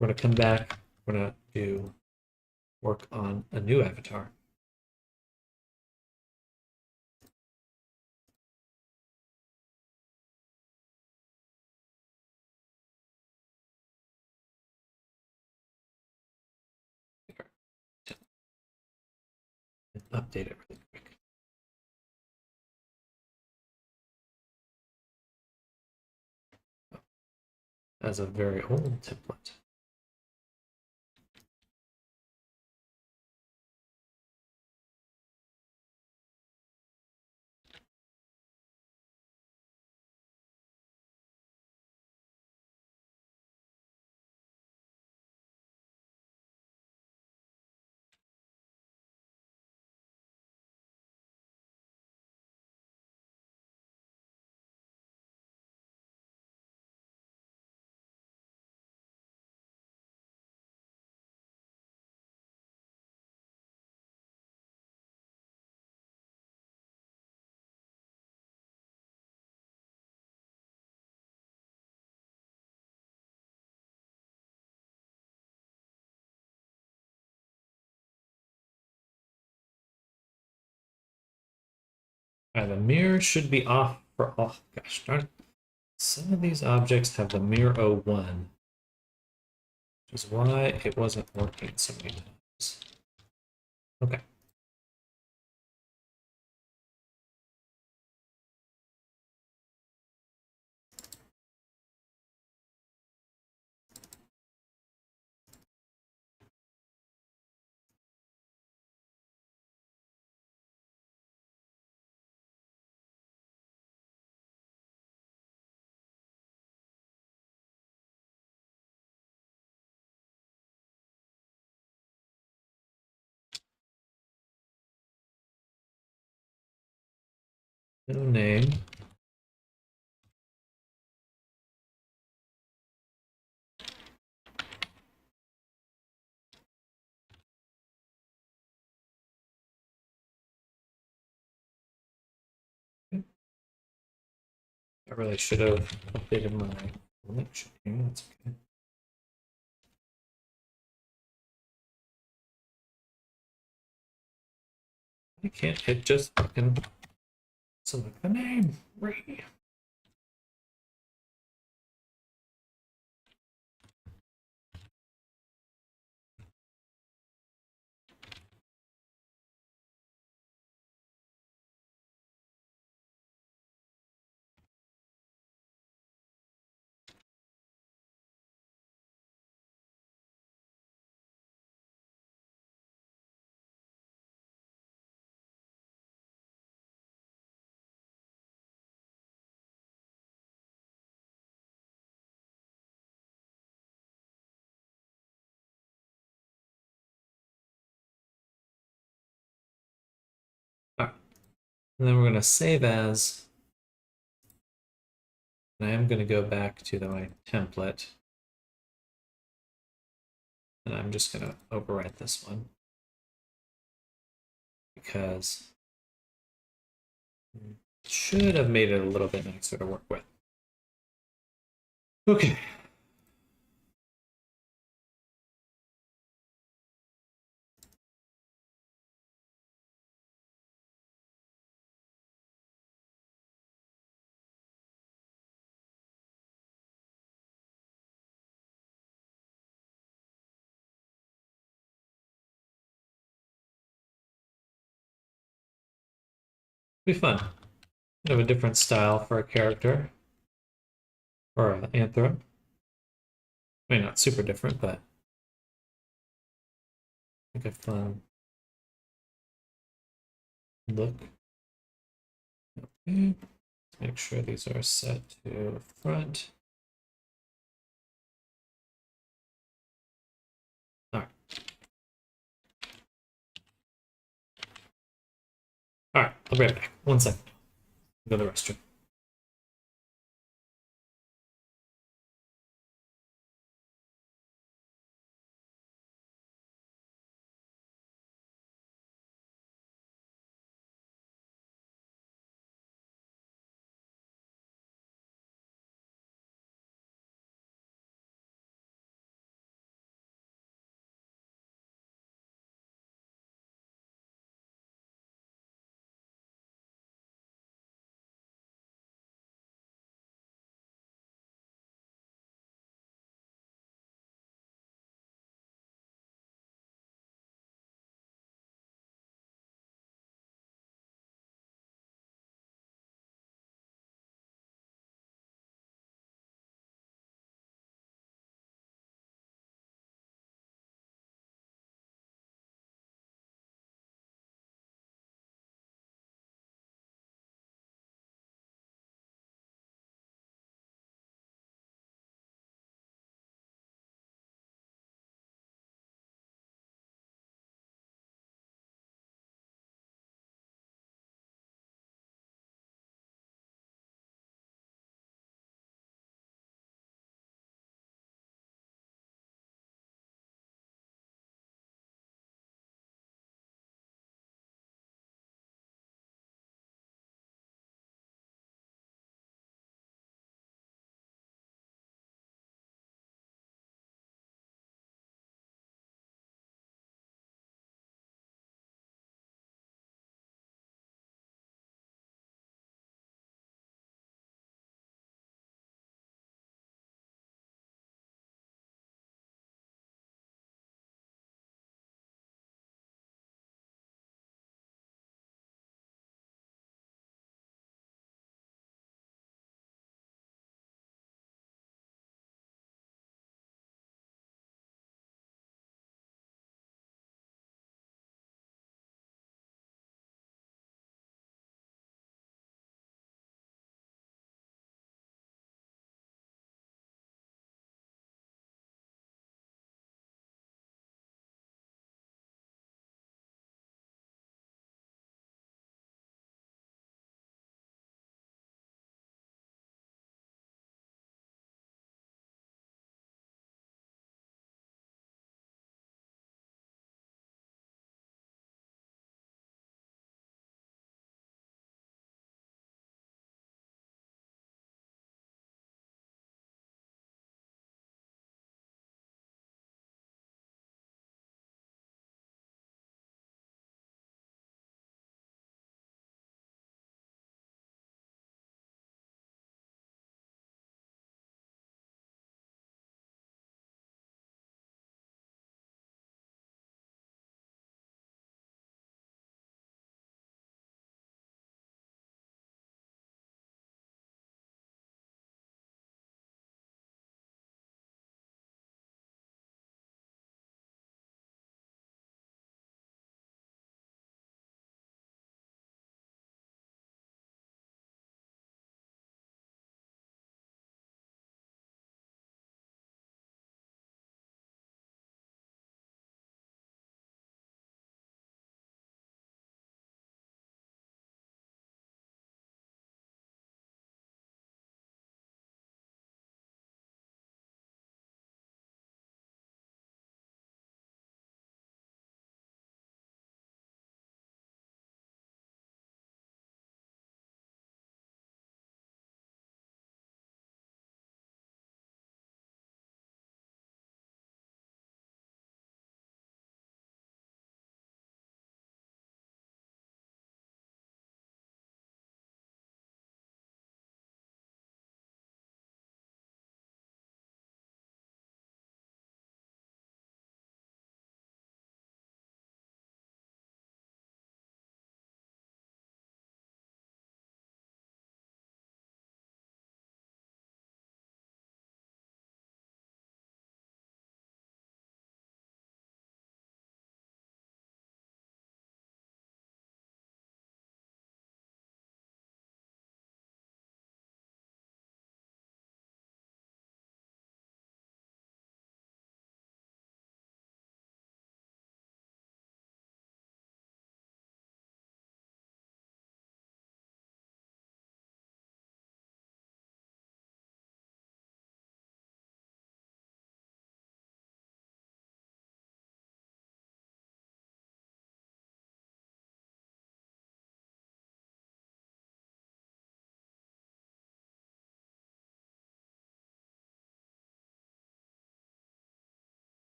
We're gonna come back. We're gonna do work on a new avatar. Update it really quick. As a very old template. The mirror should be off for all. Gosh darn it. Some of these objects have the mirror 01, which is why it wasn't working so many times. Okay. No name. I really should have updated my connection here. That's okay. I can't hit just fucking select the name. Ray. And then we're going to save as. And I am going to go back to my template. And I'm just going to overwrite this one. Because it should have made it a little bit nicer to work with. Okay. Be fun. Have a different style for a character or an anthro. I mean, not super different, but like a fun look. Okay. Let's make sure these are set to front. All right. All right. I'll be right back. 1 second. Go to the restroom.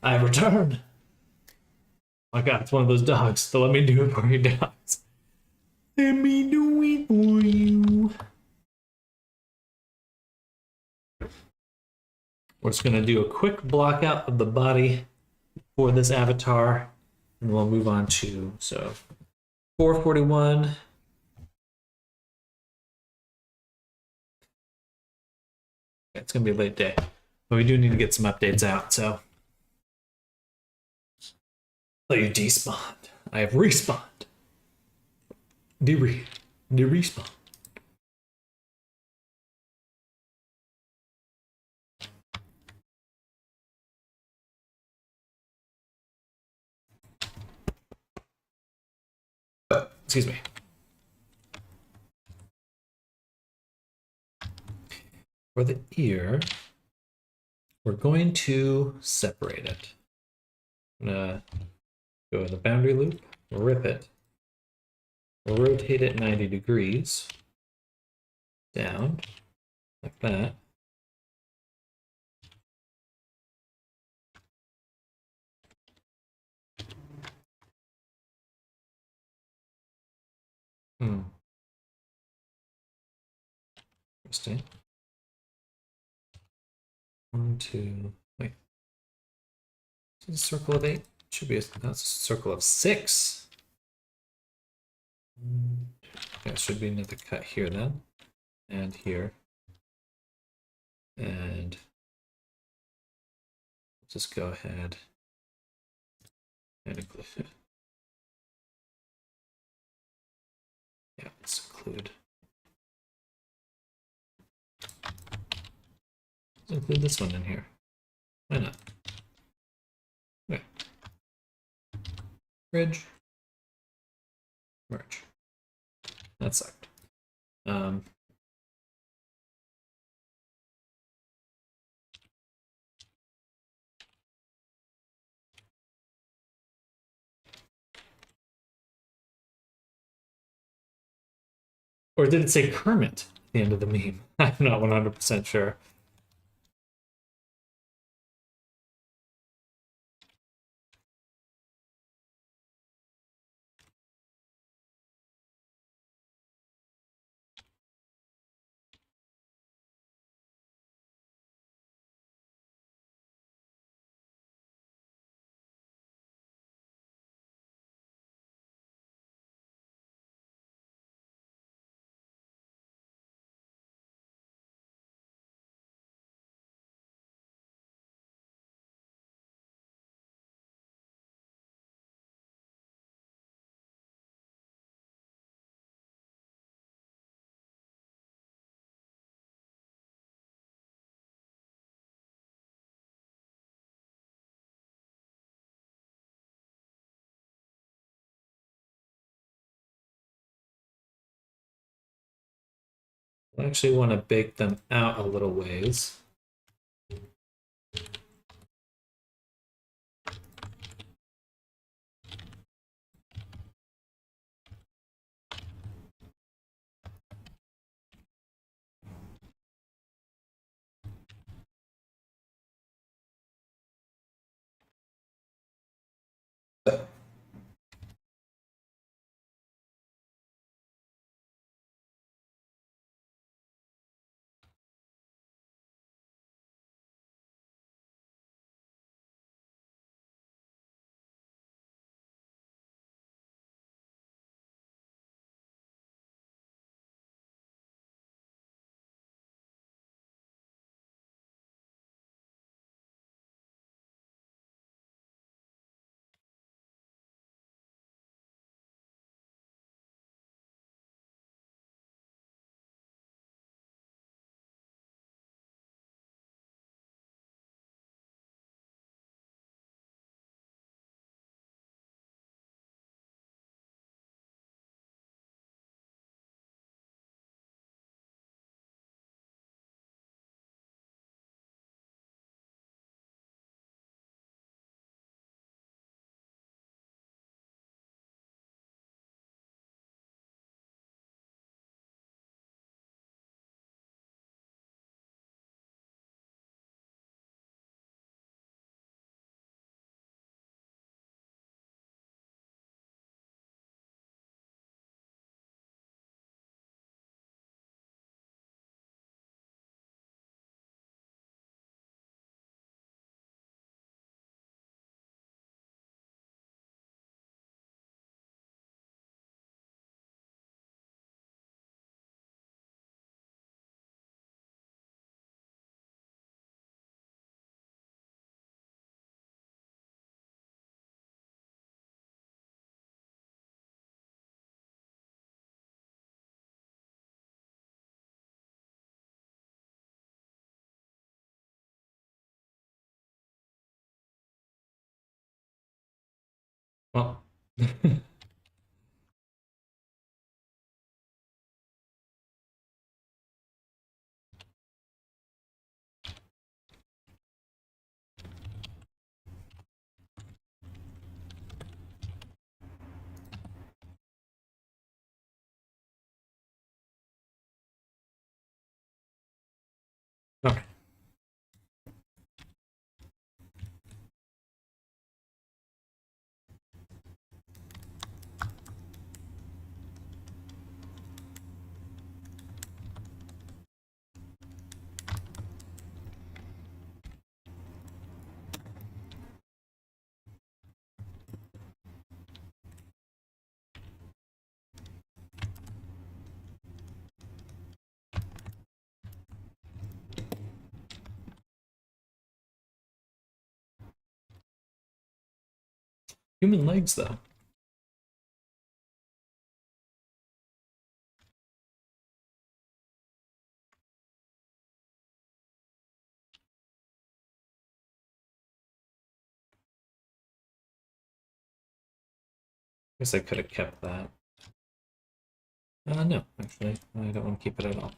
I return. My God, it's one of those dogs. So let me do it for you, dogs. Let me do it for you. We're just gonna do a quick block out of the body for this avatar, and we'll move on to 441. It's gonna be a late day, but we do need to get some updates out. So let you despawn. I have respawned. De-respawn. Excuse me. For the ear, we're going to separate it. I'm gonna go in the boundary loop, rip it, rotate it 90 degrees down like that. Interesting. 1, 2, wait. Is it a circle of 8? Should be that's a circle of 6. That should be another cut here then, and here, and just go ahead and include it. Yeah, let's include this one in here. Why not? Okay. Bridge. Merge. That sucked. Or did it say Kermit at the end of the meme? I'm not 100% sure. I actually want to bake them out a little ways. Well, okay. Human legs, though. Guess I could have kept that. No, actually, I don't want to keep it at all.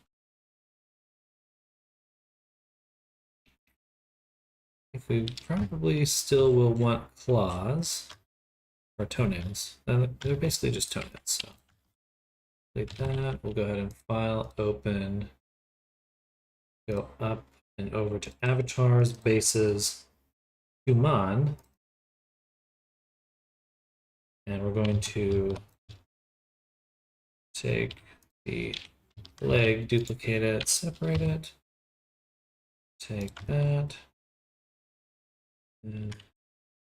If we probably still will want claws or toenails. They're basically just toenails. So delete that. We'll go ahead and file, open, go up and over to avatars, bases, human, and we're going to take the leg, duplicate it, separate it, take that, and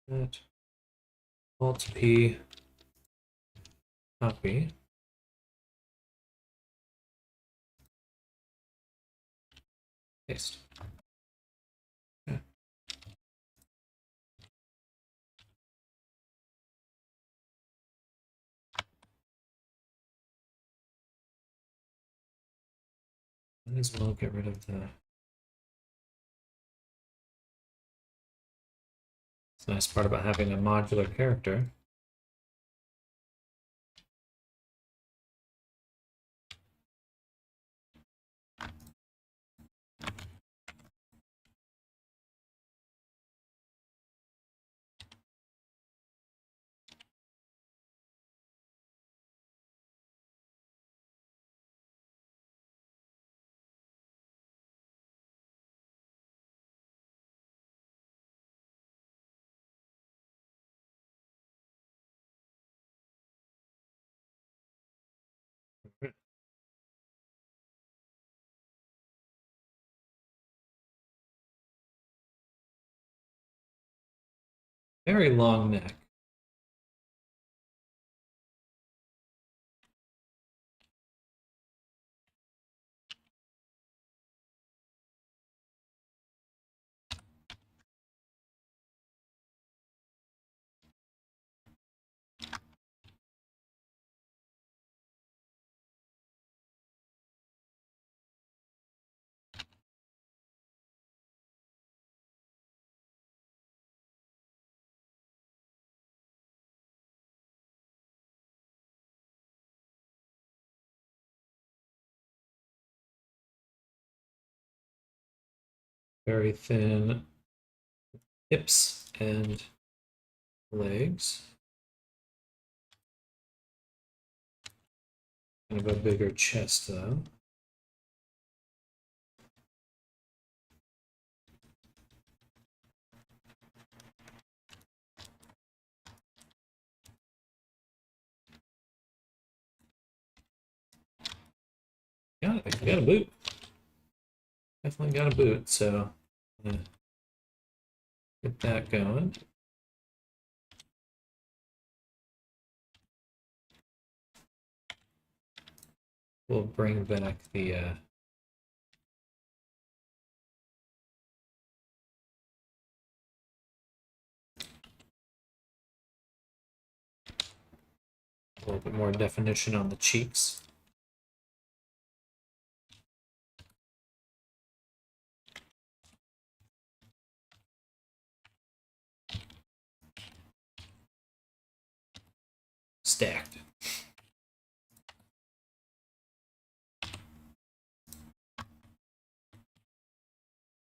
that, Alt P, copy, paste. Okay. Might as well get rid of the. It's the nice part about having a modular character. Very long neck. Very thin hips and legs. Kind of a bigger chest, though. Got a boot. Definitely got a boot, so get that going. We'll bring back the a little bit more definition on the cheeks.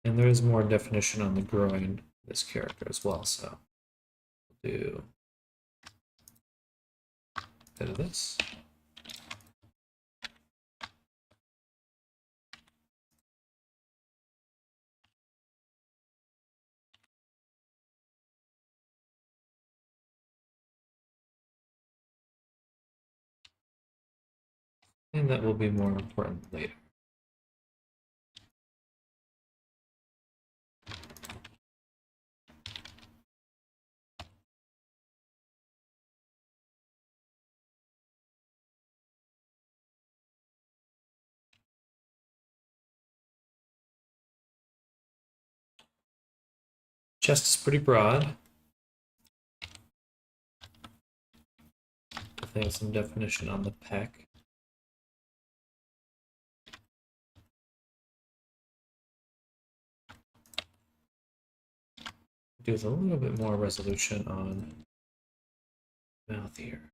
And there is more definition on the groin of this character as well, so we'll do a bit of this. And that will be more important later. Chest is pretty broad. I think some definition on the pec. Do with a little bit more resolution on mouth here.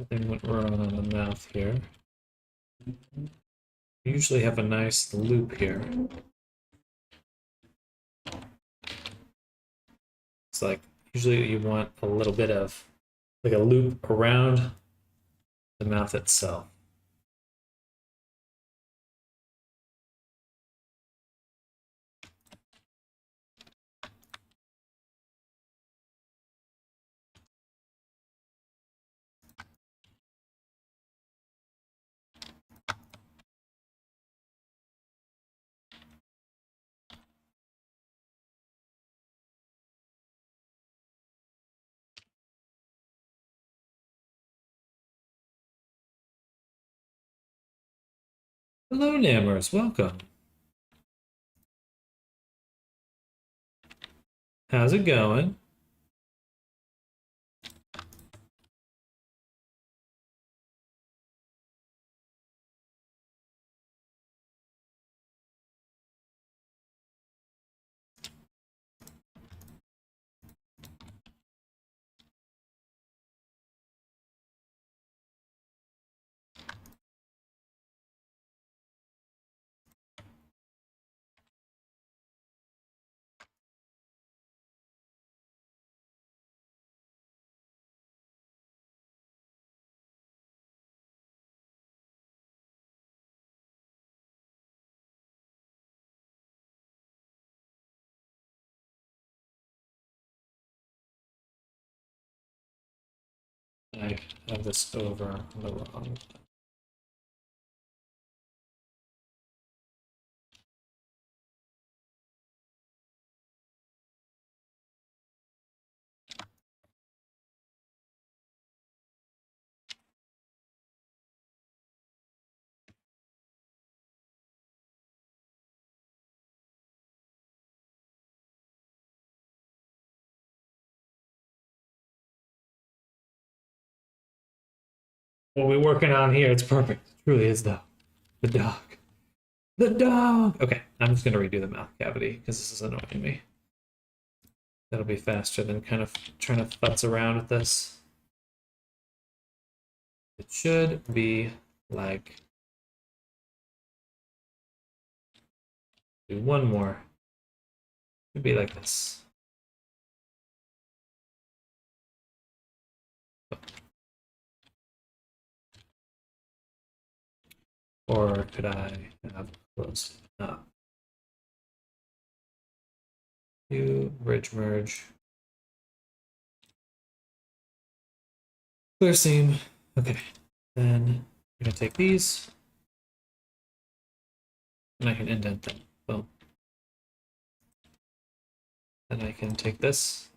Something went wrong on the mouth here. We usually have a nice loop here. It's like usually you want a little bit of like a loop around the mouth itself. Hello, Nammers, welcome. How's it going? I have this over on the wrong. what we're working on here. It's perfect. It truly is though. The dog. The dog. Okay, I'm just gonna redo the mouth cavity because this is annoying me. That'll be faster than kind of trying to futz around with this. It should be like, do one more. It should be like this. Or could I have closed up? View, bridge merge. Clear seam. Okay. Then I'm gonna take these and I can indent them. Boom. Then I can take this.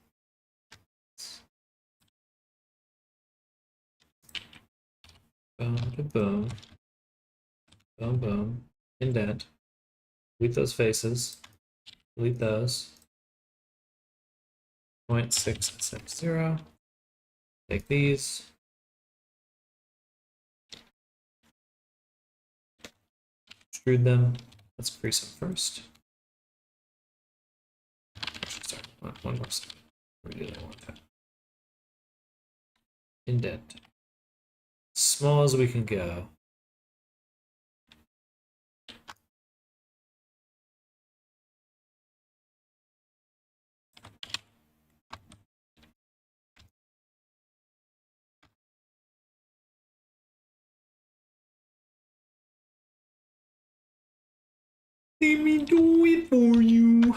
Boom, boom, boom, boom. Indent. Delete those faces. Delete those. 0.660. Take these. Extrude them. Let's crease them first. Sorry, one more second. Redo that one time. Indent. Small as we can go. Let me do it for you.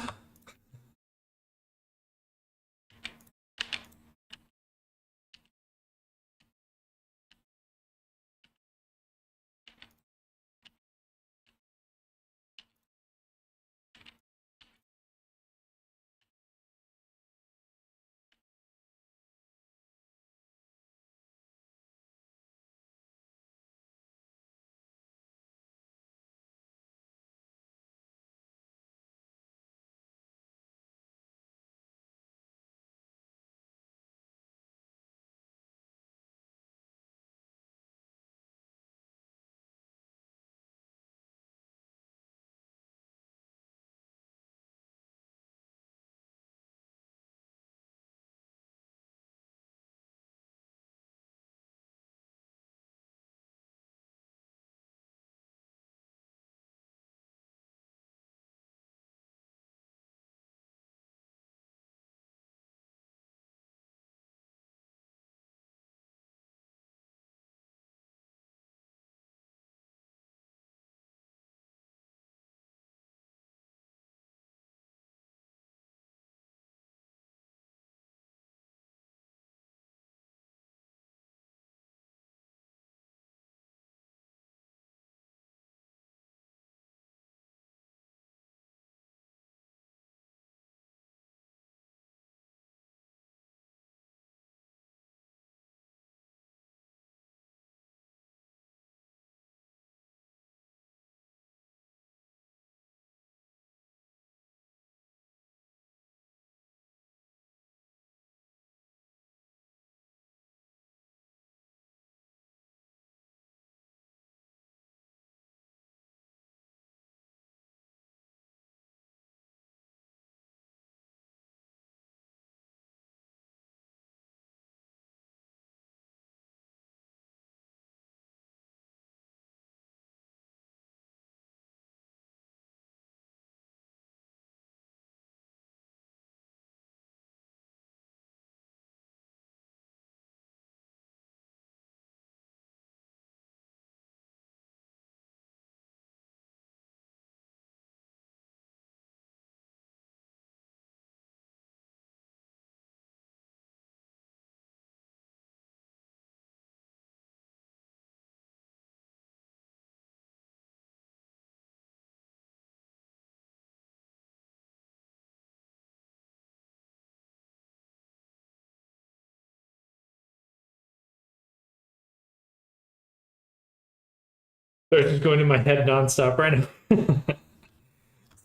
So it's just going in my head nonstop right now.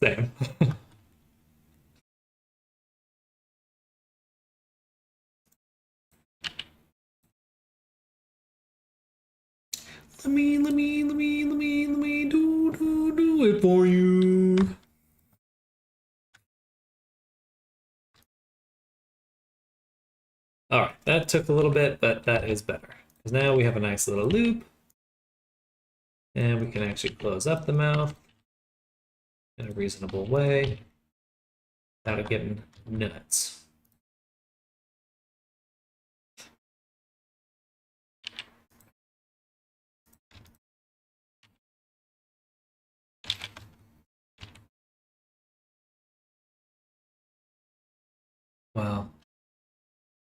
Same. Let me do it for you. All right, that took a little bit, but that is better. Because now we have a nice little loop. And we can actually close up the mouth in a reasonable way without it getting nuts. Well,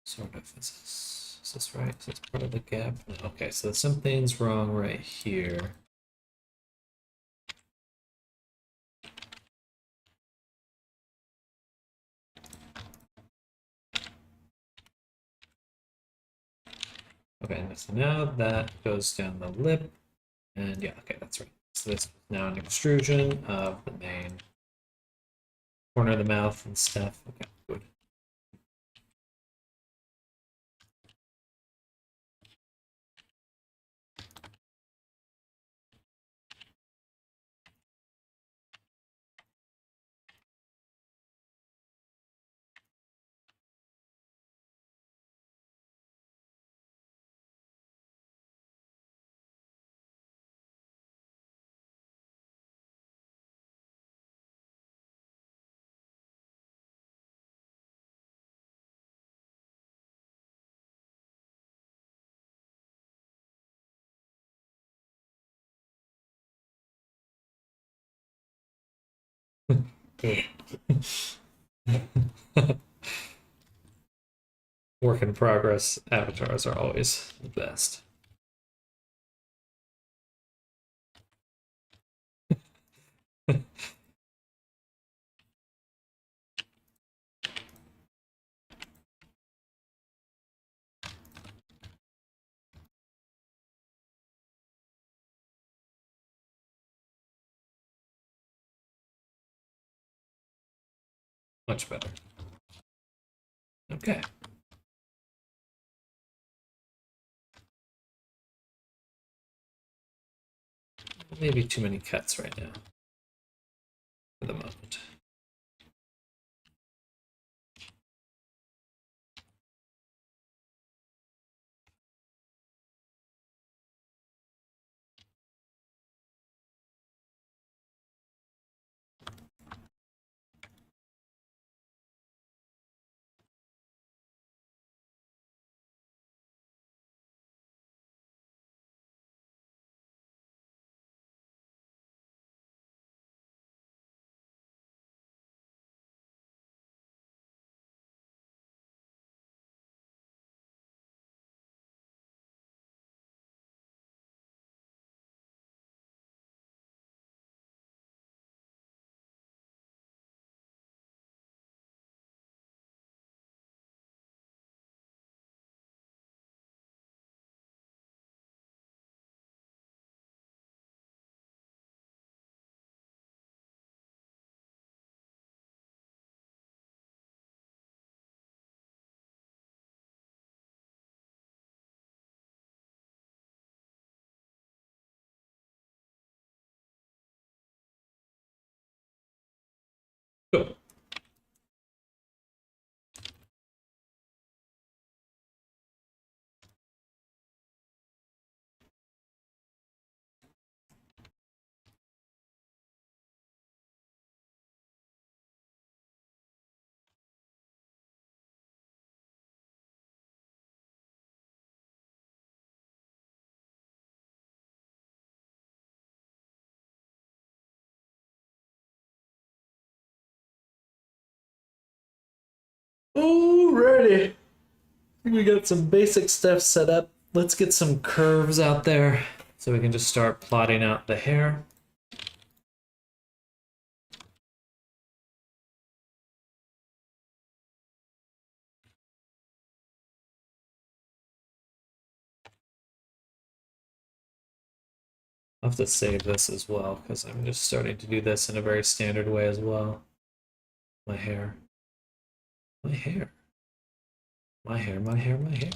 sort of. Is this right? Is this part of the gap? No. Okay, so something's wrong right here. Okay, so now that goes down the lip. And yeah, okay, that's right. So this is now an extrusion of the main corner of the mouth and stuff. Okay, good. Work in progress avatars are always the best. Much better. Okay. Maybe too many cuts right now for the moment. Cool. Alrighty. I think we got some basic stuff set up. Let's get some curves out there so we can just start plotting out the hair. I'll have to save this as well because I'm just starting to do this in a very standard way as well. My hair. My hair. My hair, my hair, my hair.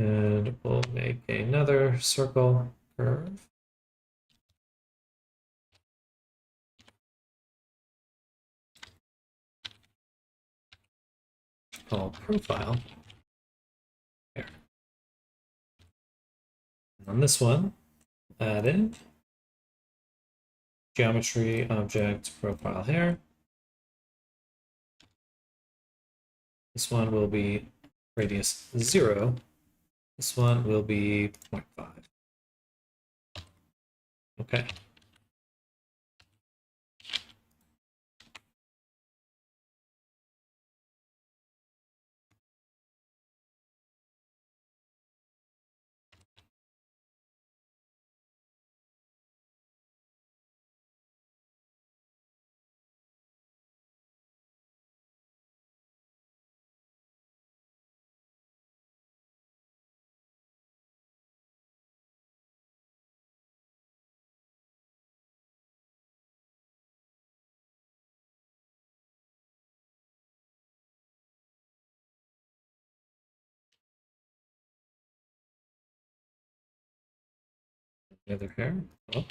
And we'll make another circle curve. Called profile. Here. And on this one, add in geometry object profile here. This one will be radius 0. This one will be 0.5. Okay. The other hair. Oh.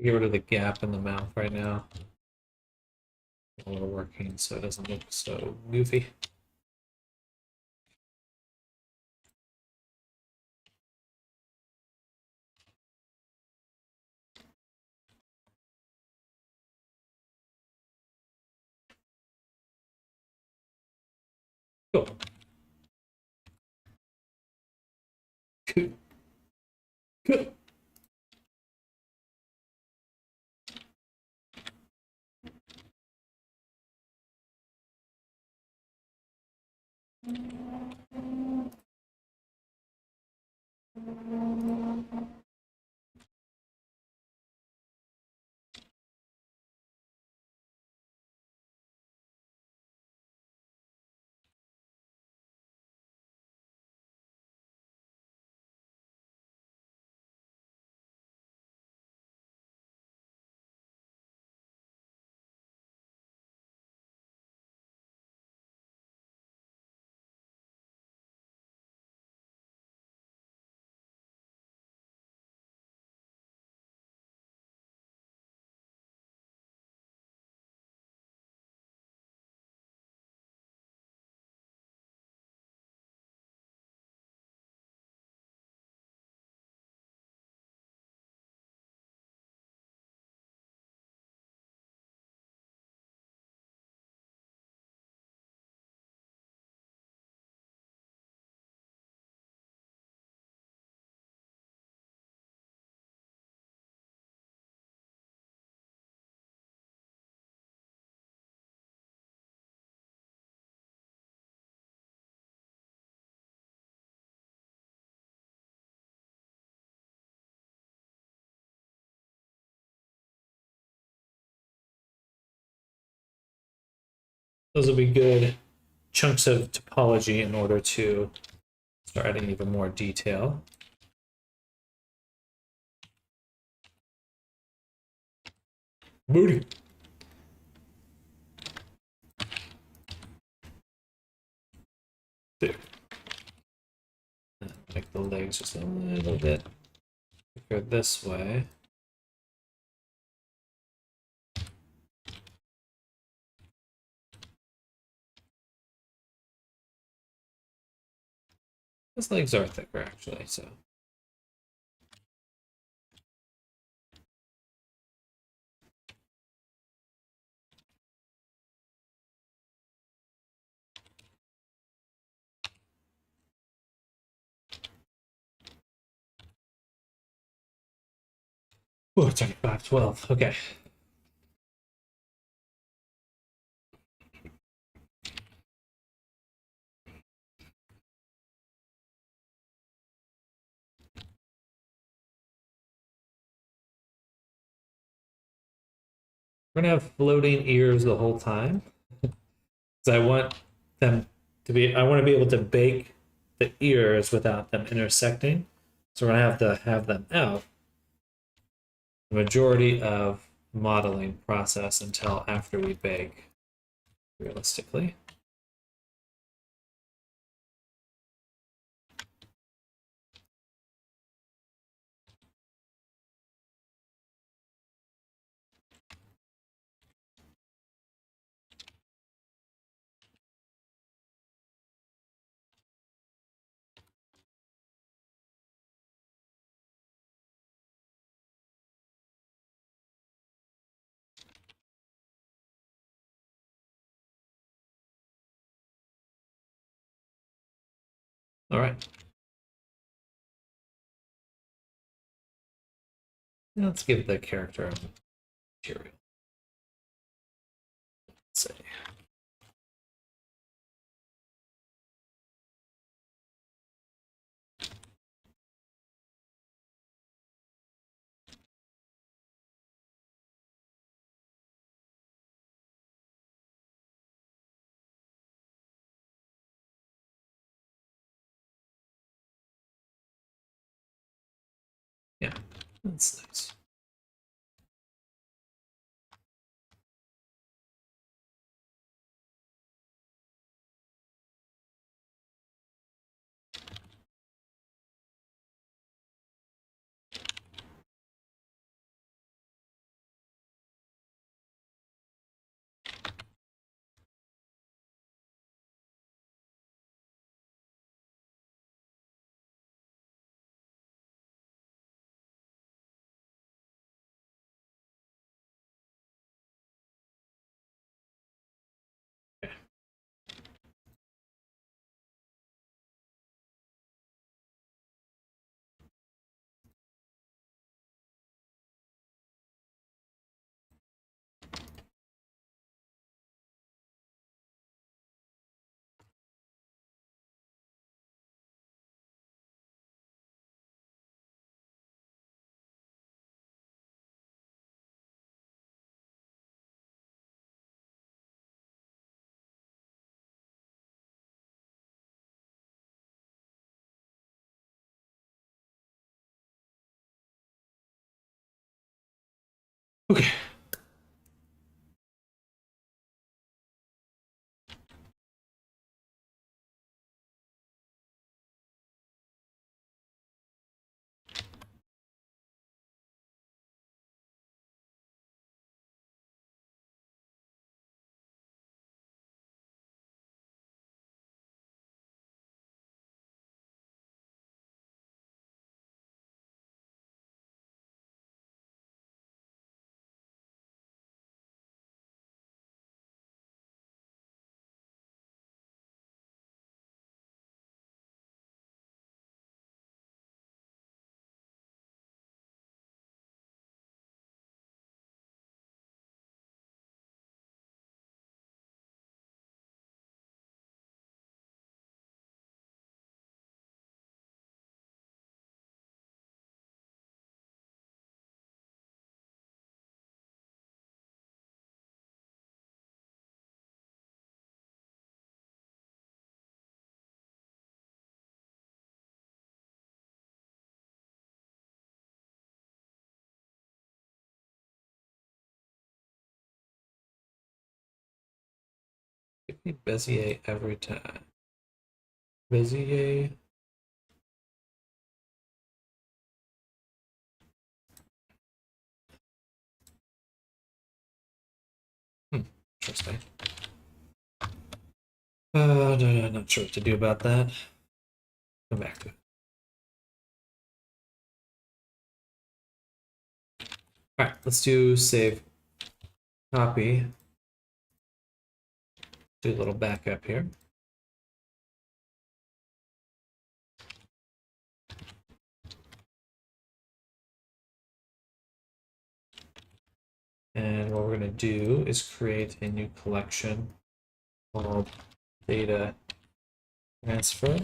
Get rid of the gap in the mouth right now while we're working so it doesn't look so goofy. Cool. Cool. Cool. Those will be good chunks of topology in order to start adding even more detail. Booty. There. Make the legs just a little bit thicker this way. His legs are thicker, actually, so. Oh, it's only 5:12. Okay. We're gonna have floating ears the whole time. Because I want them to be, I want to be able to bake the ears without them intersecting. So we're gonna have to have them out the majority of modeling process until after we bake, realistically. All right. Let's give the character a material. Let's say. Yeah, that's nice. Okay. Give me Bezier every time. Bezier. Interesting. No, not sure what to do about that. come back to it. All right, let's do save copy. Do a little backup here. And what we're going to do is create a new collection called data transfer.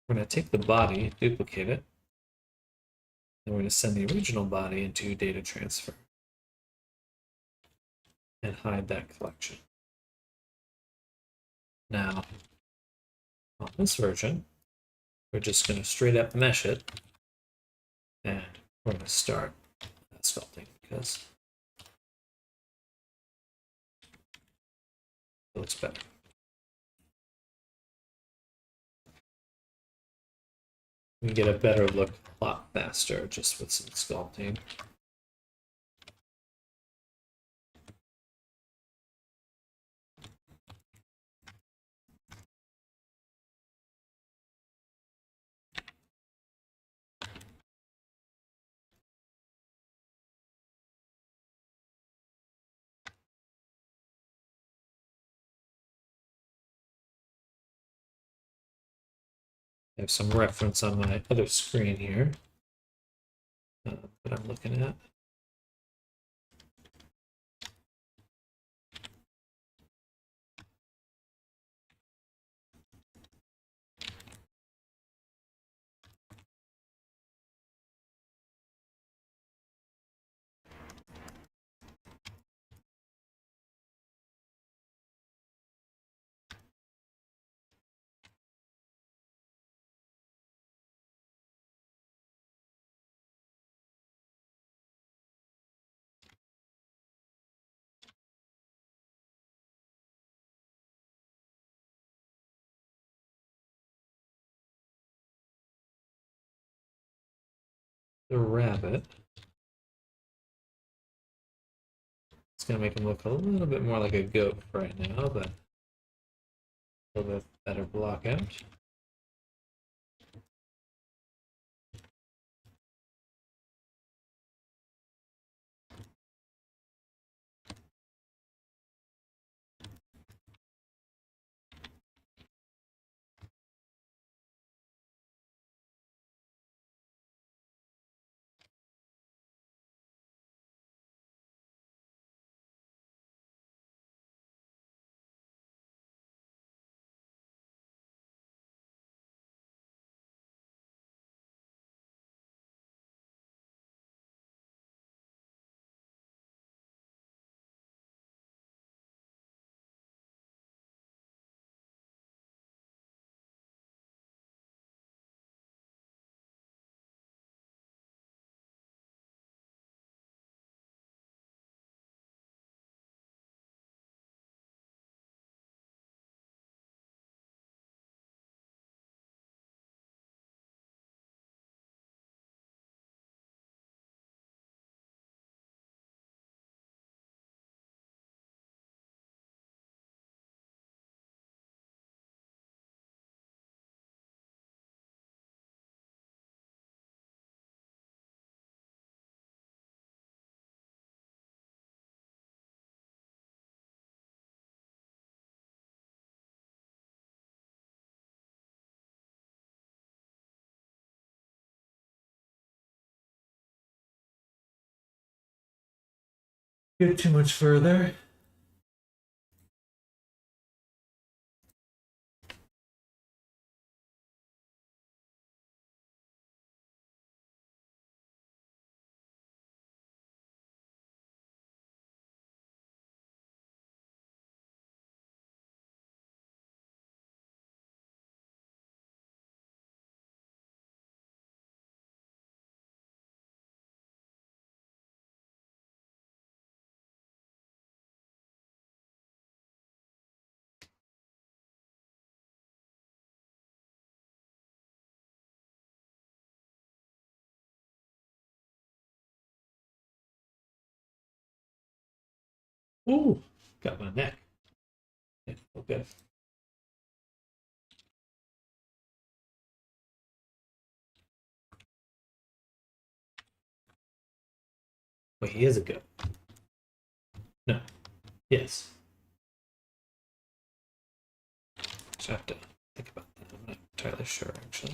We're going to take the body, duplicate it, and we're going to send the original body into data transfer and hide that collection. Now, on this version, we're just going to straight up mesh it, and we're going to start sculpting because it looks better. We can get a better look a lot faster just with some sculpting. I have some reference on my other screen here that I'm looking at. The rabbit. It's going to make him look a little bit more like a goat right now, but a little bit better block out. Get too much further. Ooh, got my neck. Yeah, okay. Wait, he is a goat. No. Yes. Just have to think about that. I'm not entirely sure, actually.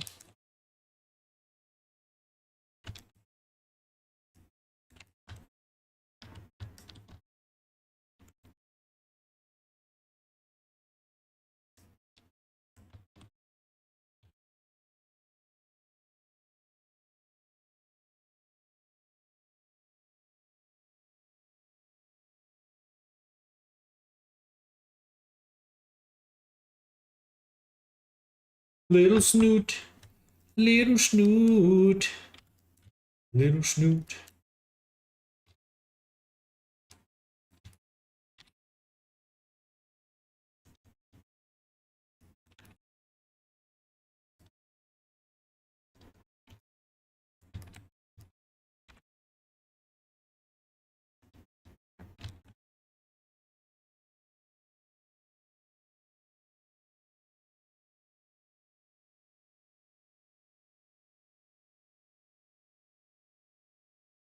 Little snoot. Little snoot. Little snoot.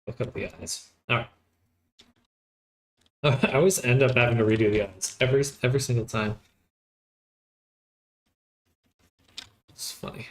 Look up the eyes. All right. I always end up having to redo the eyes every single time. It's funny.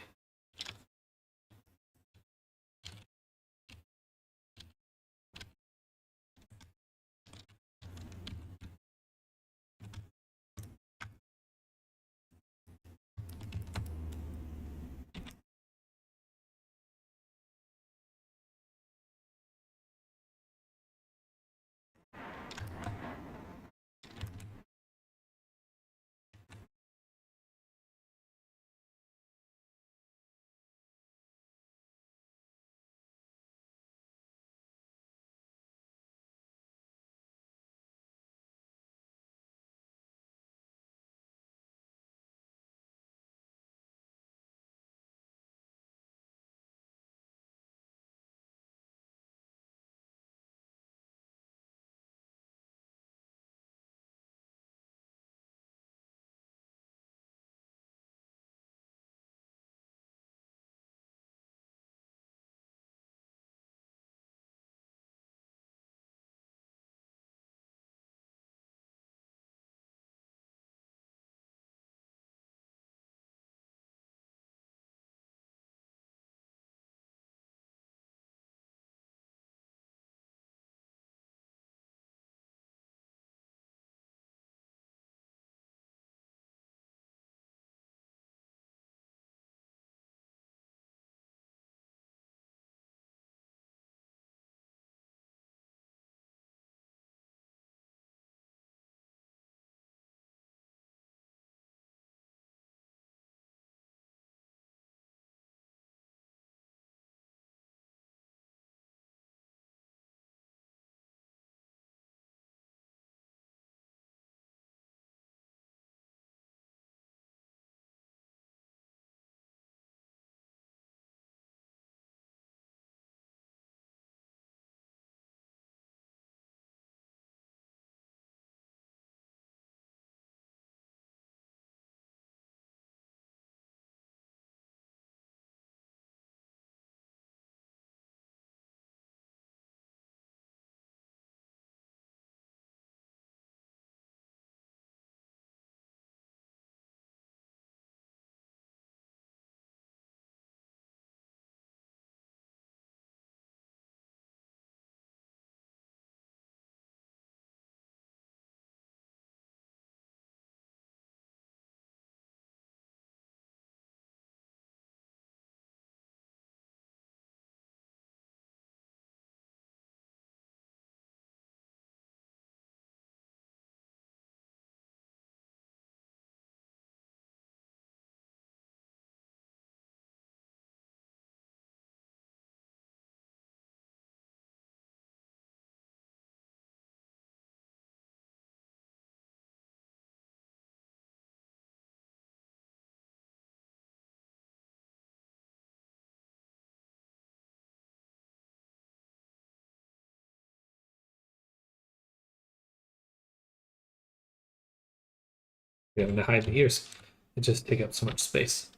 Having to hide the ears. It just take up so much space.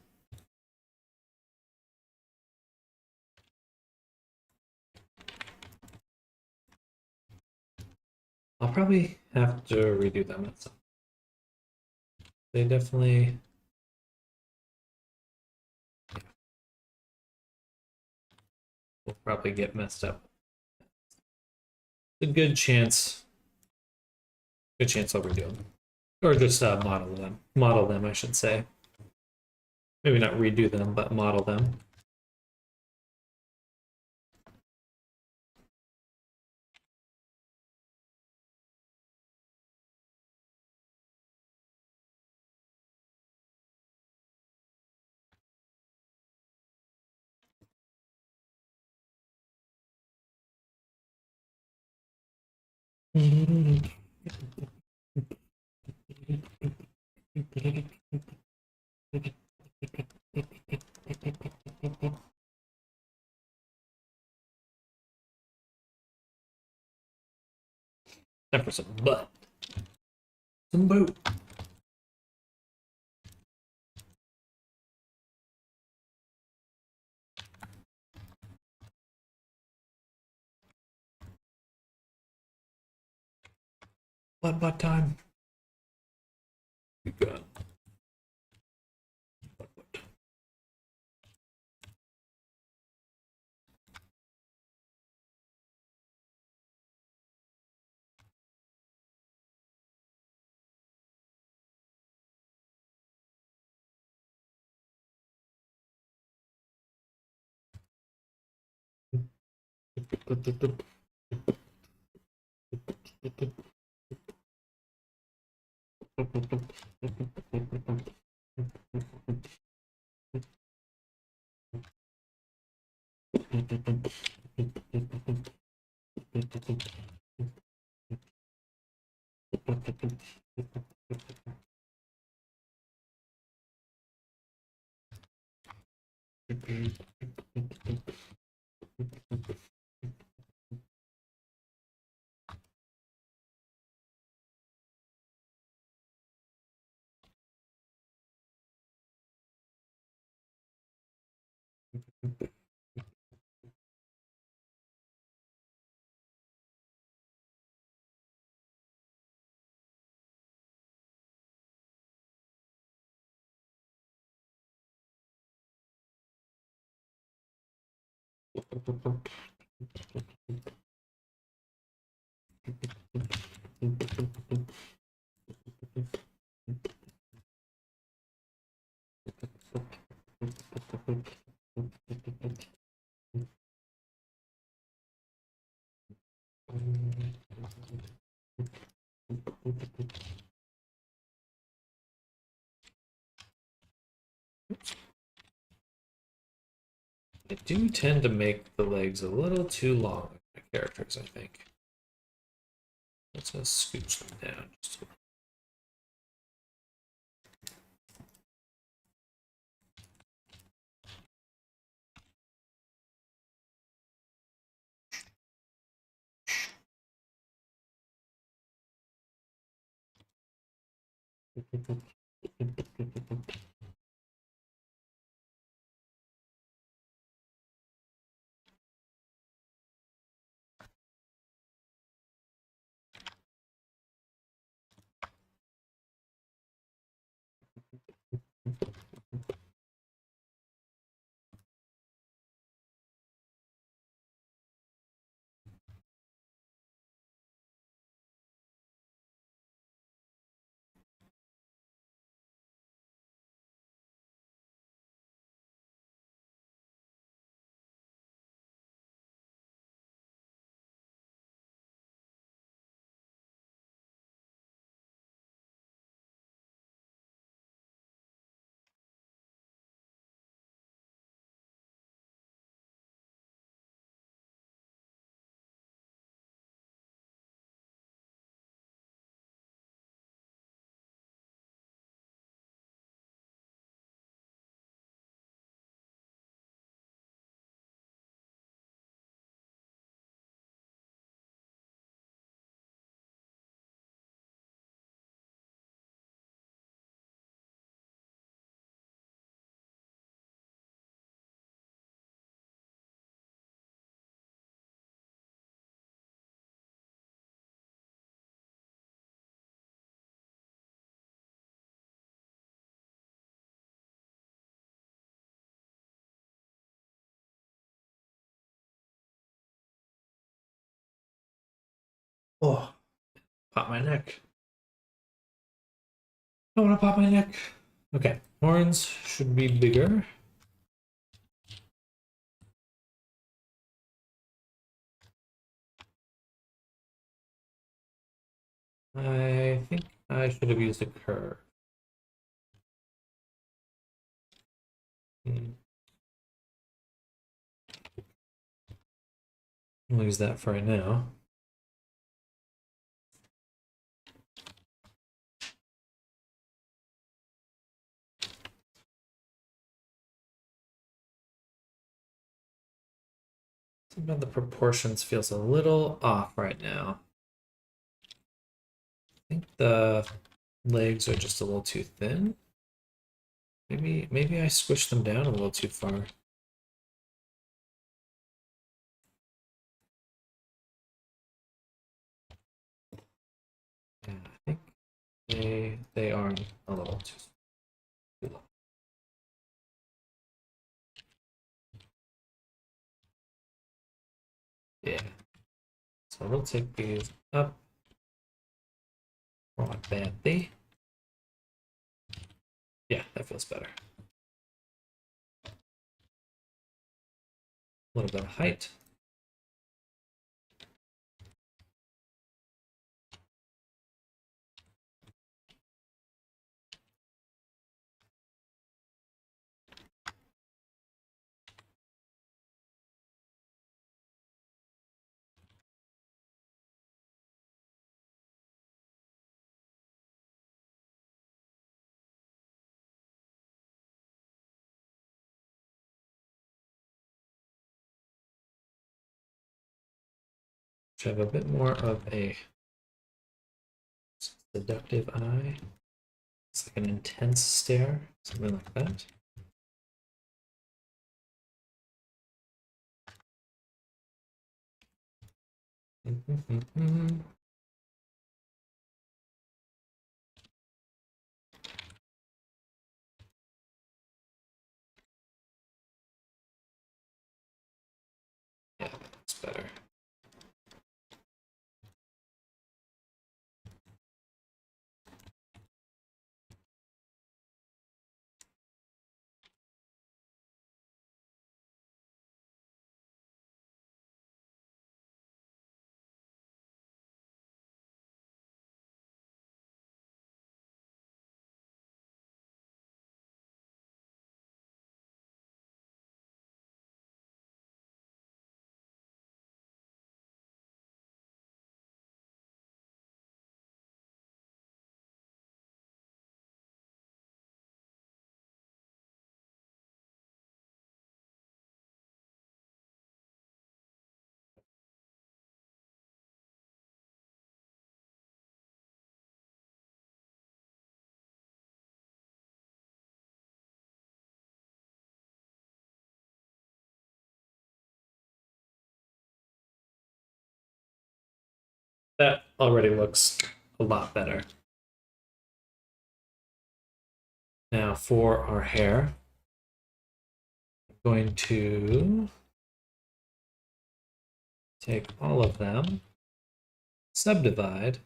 I'll probably have to redo them at some. They definitely will probably get messed up. A good chance. Good chance I'll redo them, or just model them. Model them, I should say. Maybe not redo them, but model them. Time for some butt. Some boot. Butt time. You got butt. I do tend to make the legs a little too long with my characters, I think. Let's just scooch them down just a little. Oh, pop my neck. I want to pop my neck. Okay, horns should be bigger. I think I should have used a curve. I'll use that for right now. Something about the proportions feels a little off right now. I think the legs are just a little too thin. Maybe I squished them down a little too far. Yeah, I think they are a little too low. Yeah. So we'll take these up. More like that. Yeah, that feels better. A little bit of height. Should have a bit more of a seductive eye. It's like an intense stare, something like that. Yeah, that's better. That already looks a lot better. Now for our hair, I'm going to take all of them, subdivide.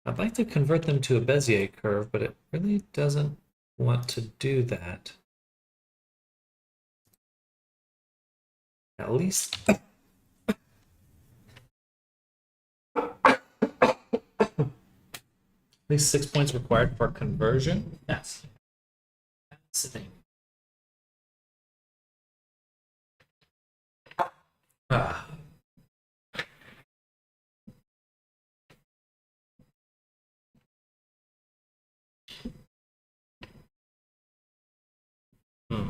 I'd like to convert them to a Bezier curve, but it really doesn't want to do that. At least at least 6 points required for conversion. Yes. That's the thing. Ah. Hmm.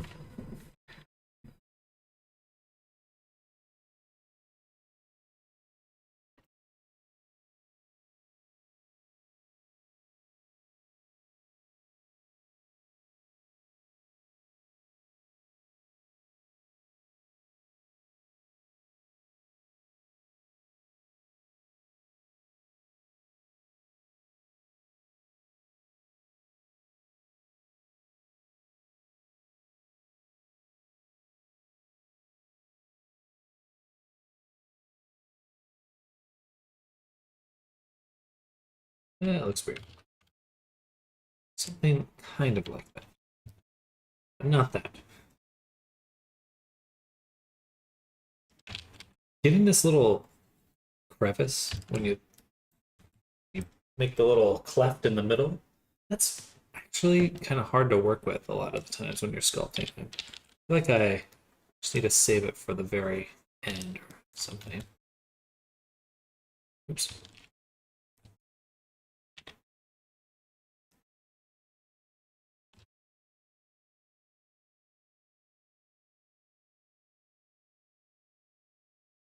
Yeah, it looks weird. Something kind of like that. But not that. Getting this little crevice when you make the little cleft in the middle, that's actually kind of hard to work with a lot of the times when you're sculpting. I feel like I just need to save it for the very end or something. Oops.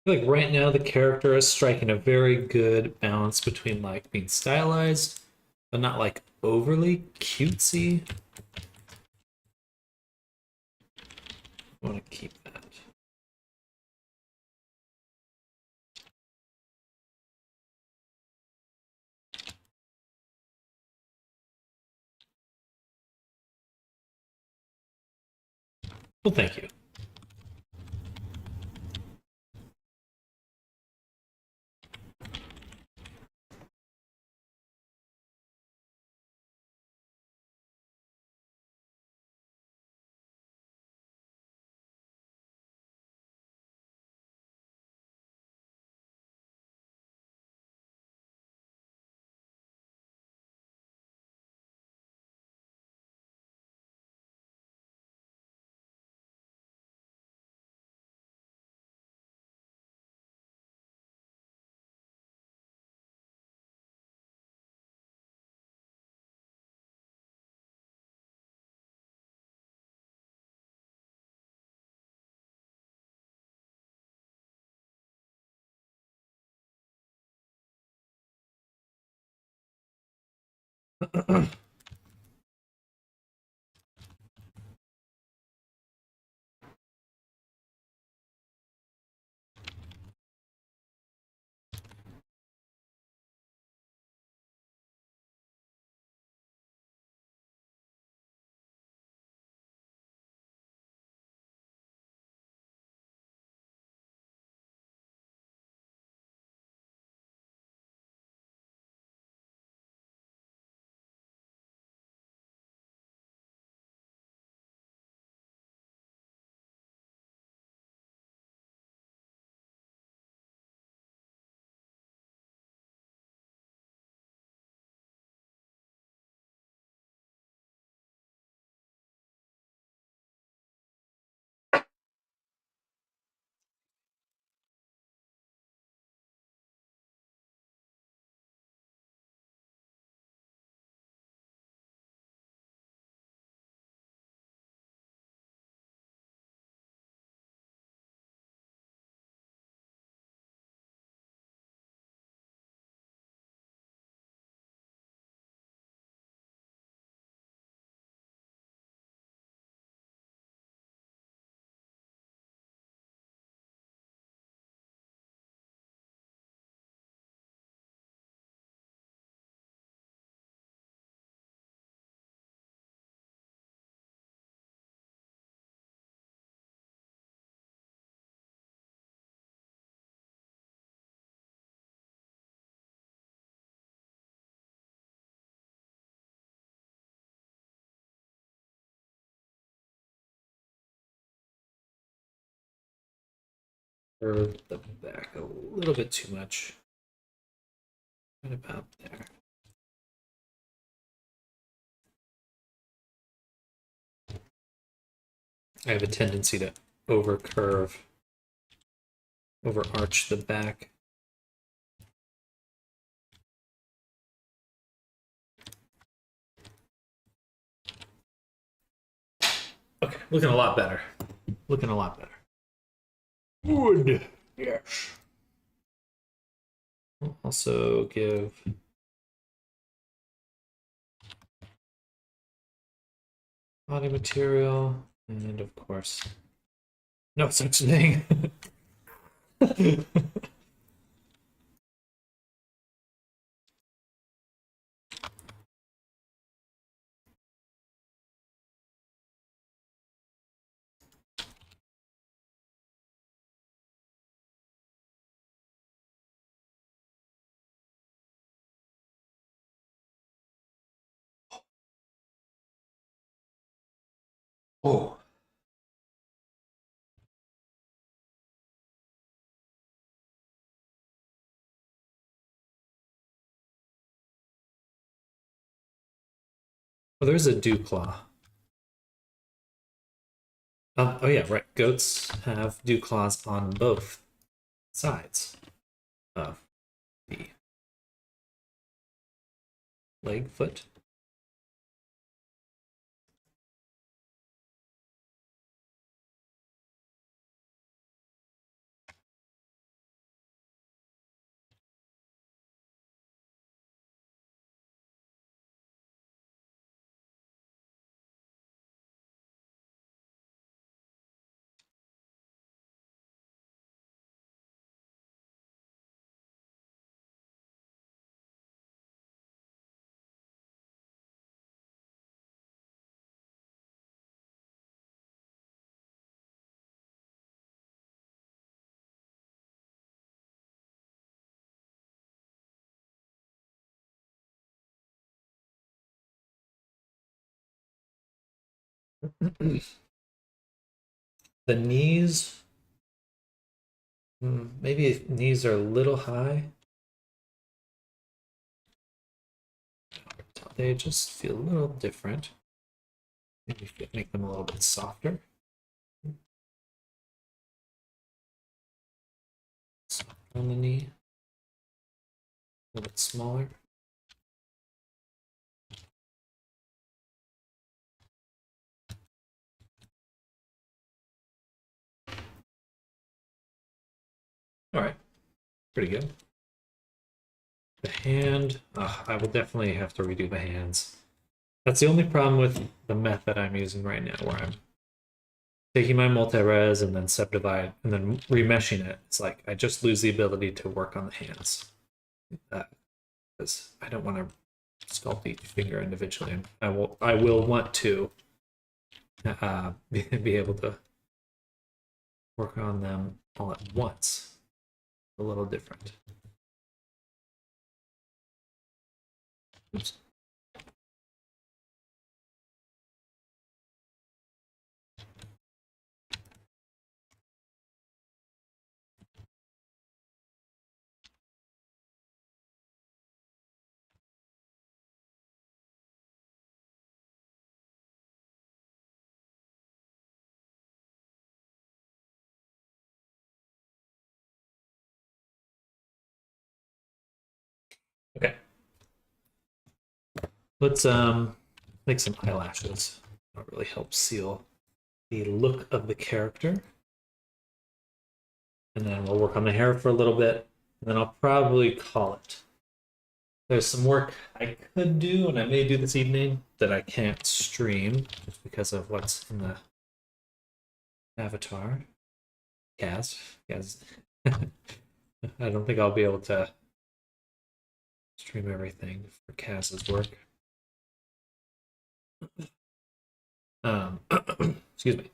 I feel like right now the character is striking a very good balance between like being stylized, but not like overly cutesy. I want to keep that. Well, thank you. Curve the back a little bit too much. Right about there. I have a tendency to over curve, over arch the back. Okay, looking a lot better. Looking a lot better. Good. Yes. I'll also give body material, and of course, no such thing. Oh. Oh, there's a dew claw. Oh yeah, right. Goats have dew claws on both sides of the leg, foot. The knees, maybe knees are a little high. They just feel a little different. Maybe make them a little bit softer. Soft on the knee. A little bit smaller. All right, pretty good. The hand, I will definitely have to redo the hands. That's the only problem with the method I'm using right now, where I'm taking my multi-res and then subdivide and then remeshing it. It's like I just lose the ability to work on the hands. Because I don't want to sculpt each finger individually. I will want to be able to work on them all at once. A little different. Oops. Okay. Let's make some eyelashes. That really helps seal the look of the character. And then we'll work on the hair for a little bit, and then I'll probably call it. There's some work I could do, and I may do this evening, that I can't stream just because of what's in the avatar. Kaz. Kaz. I don't think I'll be able to stream everything for Kaz's work. Excuse me.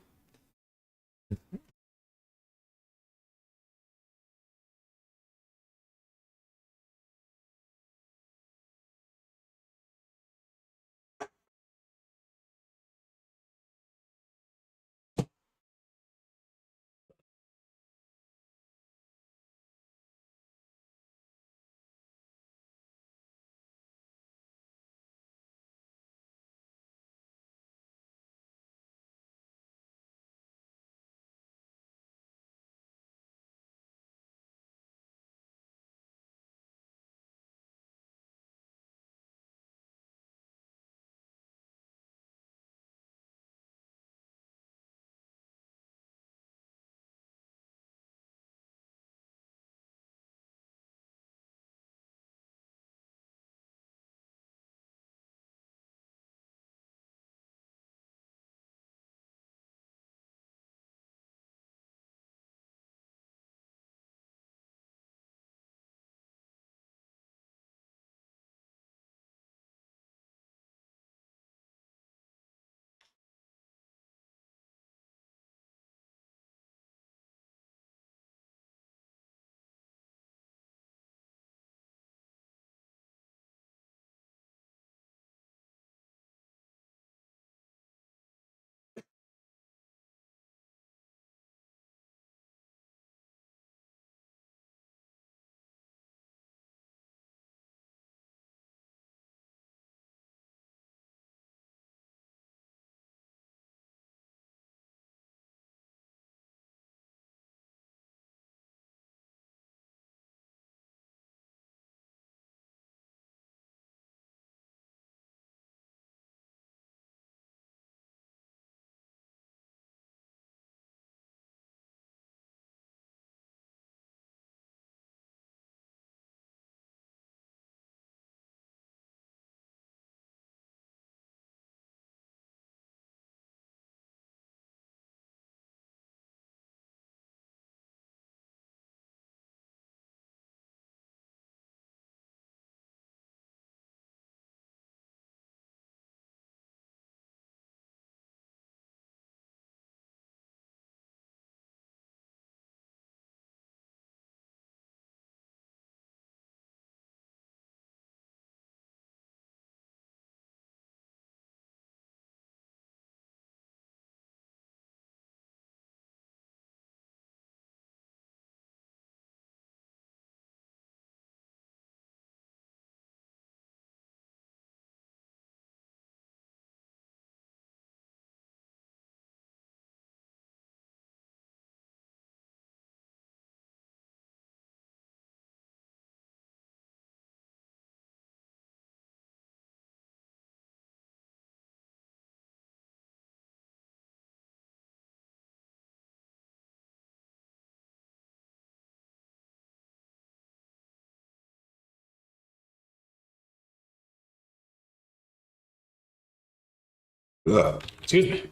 Excuse me.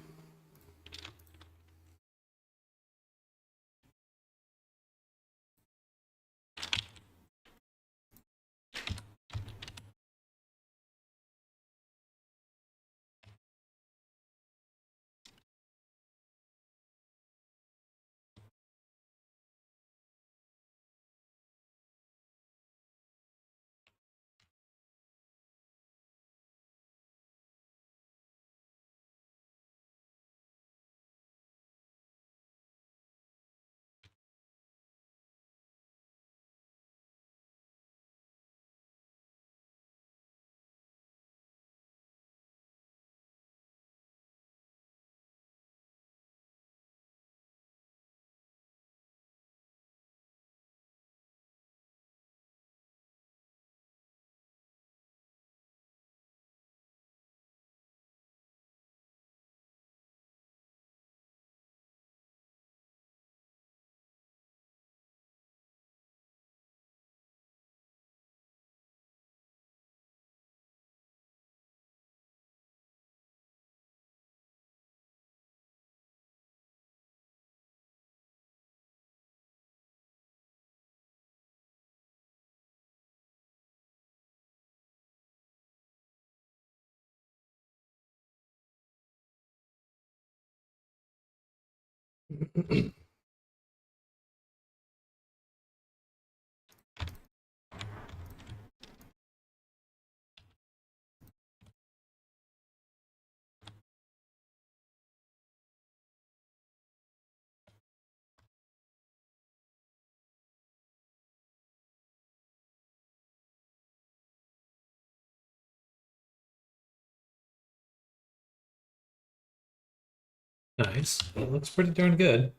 Nice. That looks pretty darn good.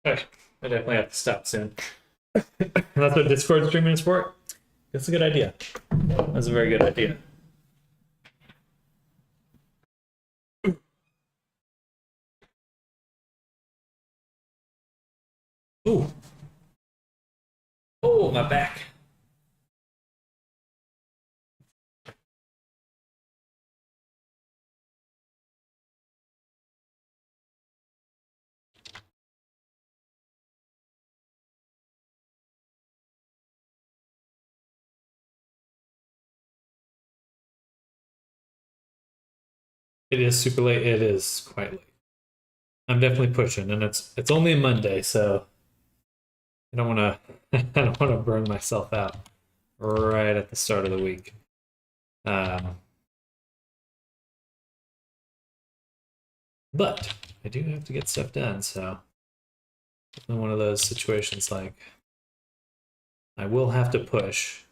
Okay. I definitely have to stop soon. That's what Discord streaming is for. That's a good idea. That's a very good idea. Ooh. Oh, my back. It is super late. It is quite late. I'm definitely pushing, and it's only a Monday, so I don't want to I don't want to burn myself out right at the start of the week. Um, but I do have to get stuff done, so it's one of those situations like I will have to push,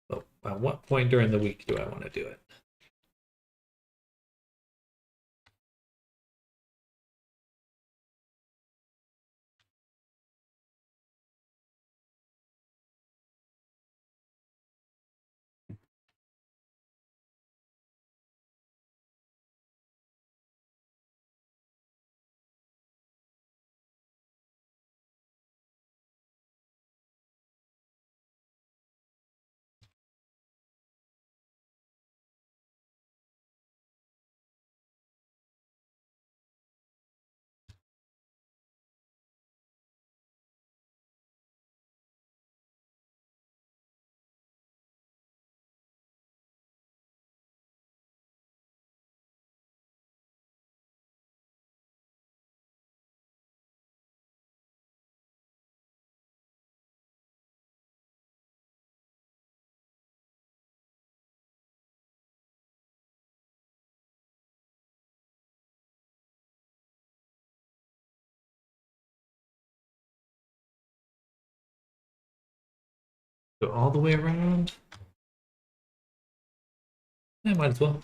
but at what point during the week do I want to do it? Go all the way around. Yeah, might as well.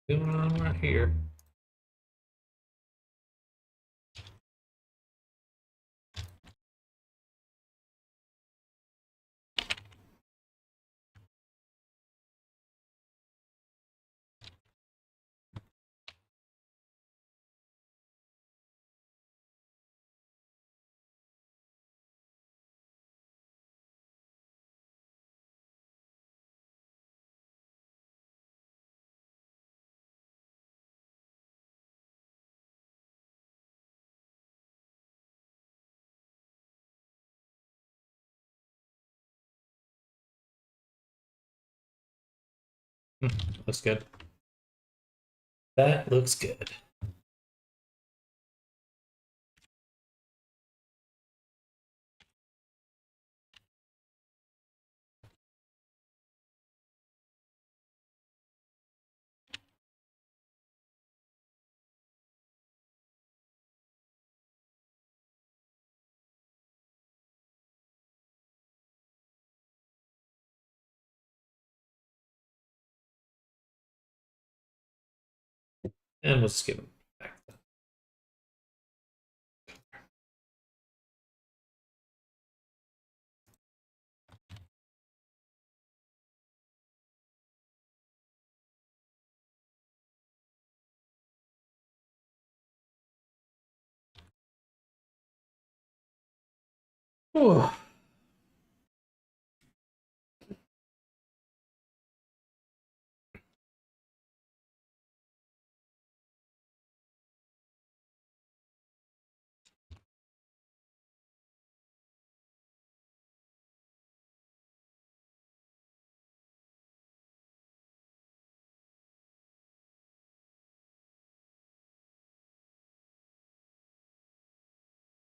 Going on right here. Looks good. That looks good. And we'll just give them back. Oh.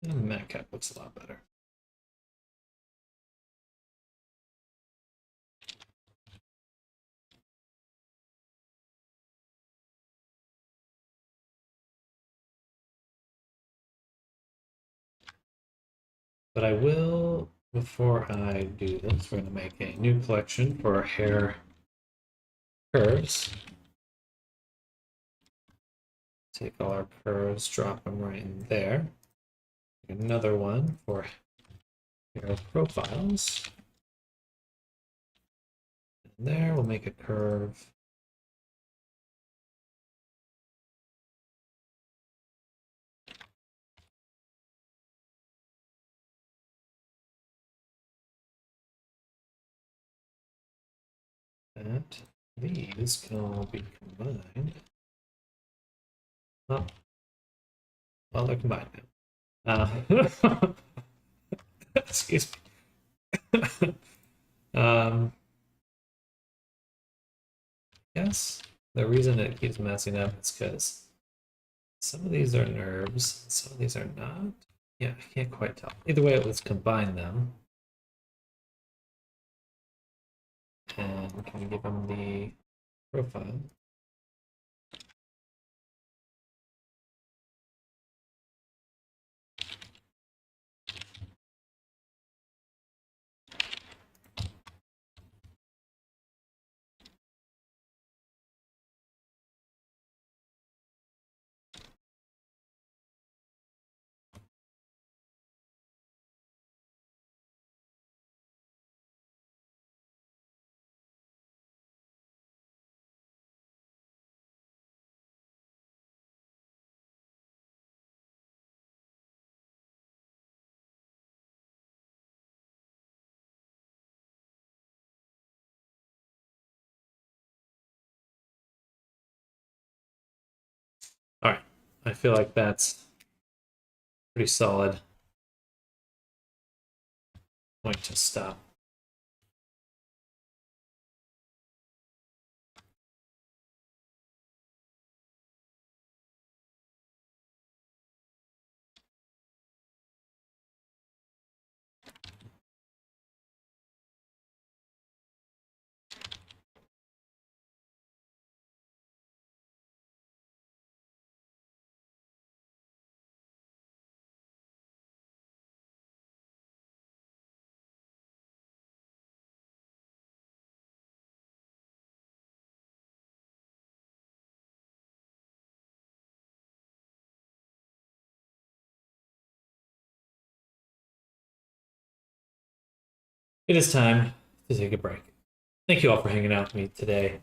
And the mat cap looks a lot better. But I will, before I do this, we're going to make a new collection for our hair curves. Take all our curves, drop them right in there. Another one for hair profiles. And there, we'll make a curve. That these can all be combined. Oh, well, they're combined now. Excuse me. Yes, the reason it keeps messing up is because some of these are nerves, some of these are not. Yeah, I can't quite tell. Either way, let's combine them. then can give them the profile. All right, I feel like that's pretty solid point to stop. It is time to take a break. Thank you all for hanging out with me today,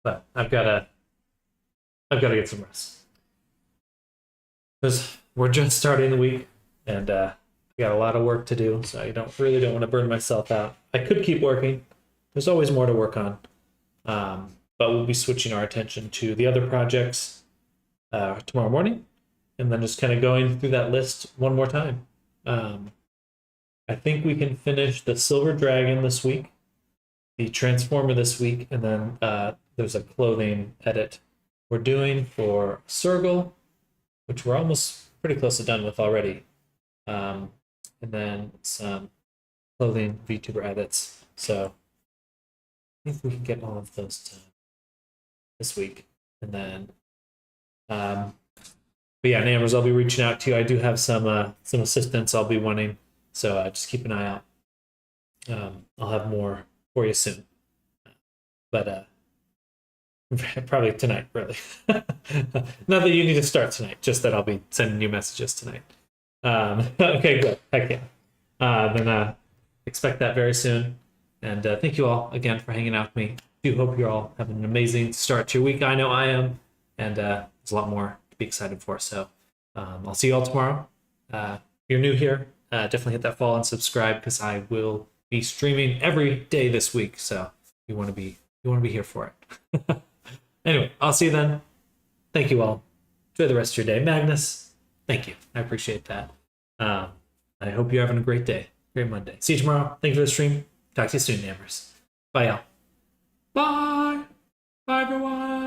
but I've got to get some rest because we're just starting the week, and I got a lot of work to do. So I don't want to burn myself out. I could keep working. There's always more to work on, but we'll be switching our attention to the other projects tomorrow morning, and then just kind of going through that list one more time. I think we can finish the Silver Dragon this week, the Transformer this week, and then there's a clothing edit we're doing for Circle, which we're almost pretty close to done with already. And then some clothing VTuber edits. So I think we can get all of those done this week. And then, but yeah, Namers, I'll be reaching out to you. I do have some assistance I'll be wanting. So just keep an eye out. I'll have more for you soon. But probably tonight, really. Not that you need to start tonight, just that I'll be sending you messages tonight. Okay, good. Heck yeah. Then expect that very soon. And thank you all again for hanging out with me. Do hope you're all having an amazing start to your week. I know I am. And there's a lot more to be excited for. So I'll see you all tomorrow. If you're new here, definitely hit that follow and subscribe because I will be streaming every day this week. So you want to be here for it. Anyway, I'll see you then. Thank you all. Enjoy the rest of your day. Magnus, thank you. I appreciate that. I hope you're having a great day. Great Monday. See you tomorrow. Thank you for the stream. Talk to you soon, Namers. Bye, y'all. Bye. Bye, everyone.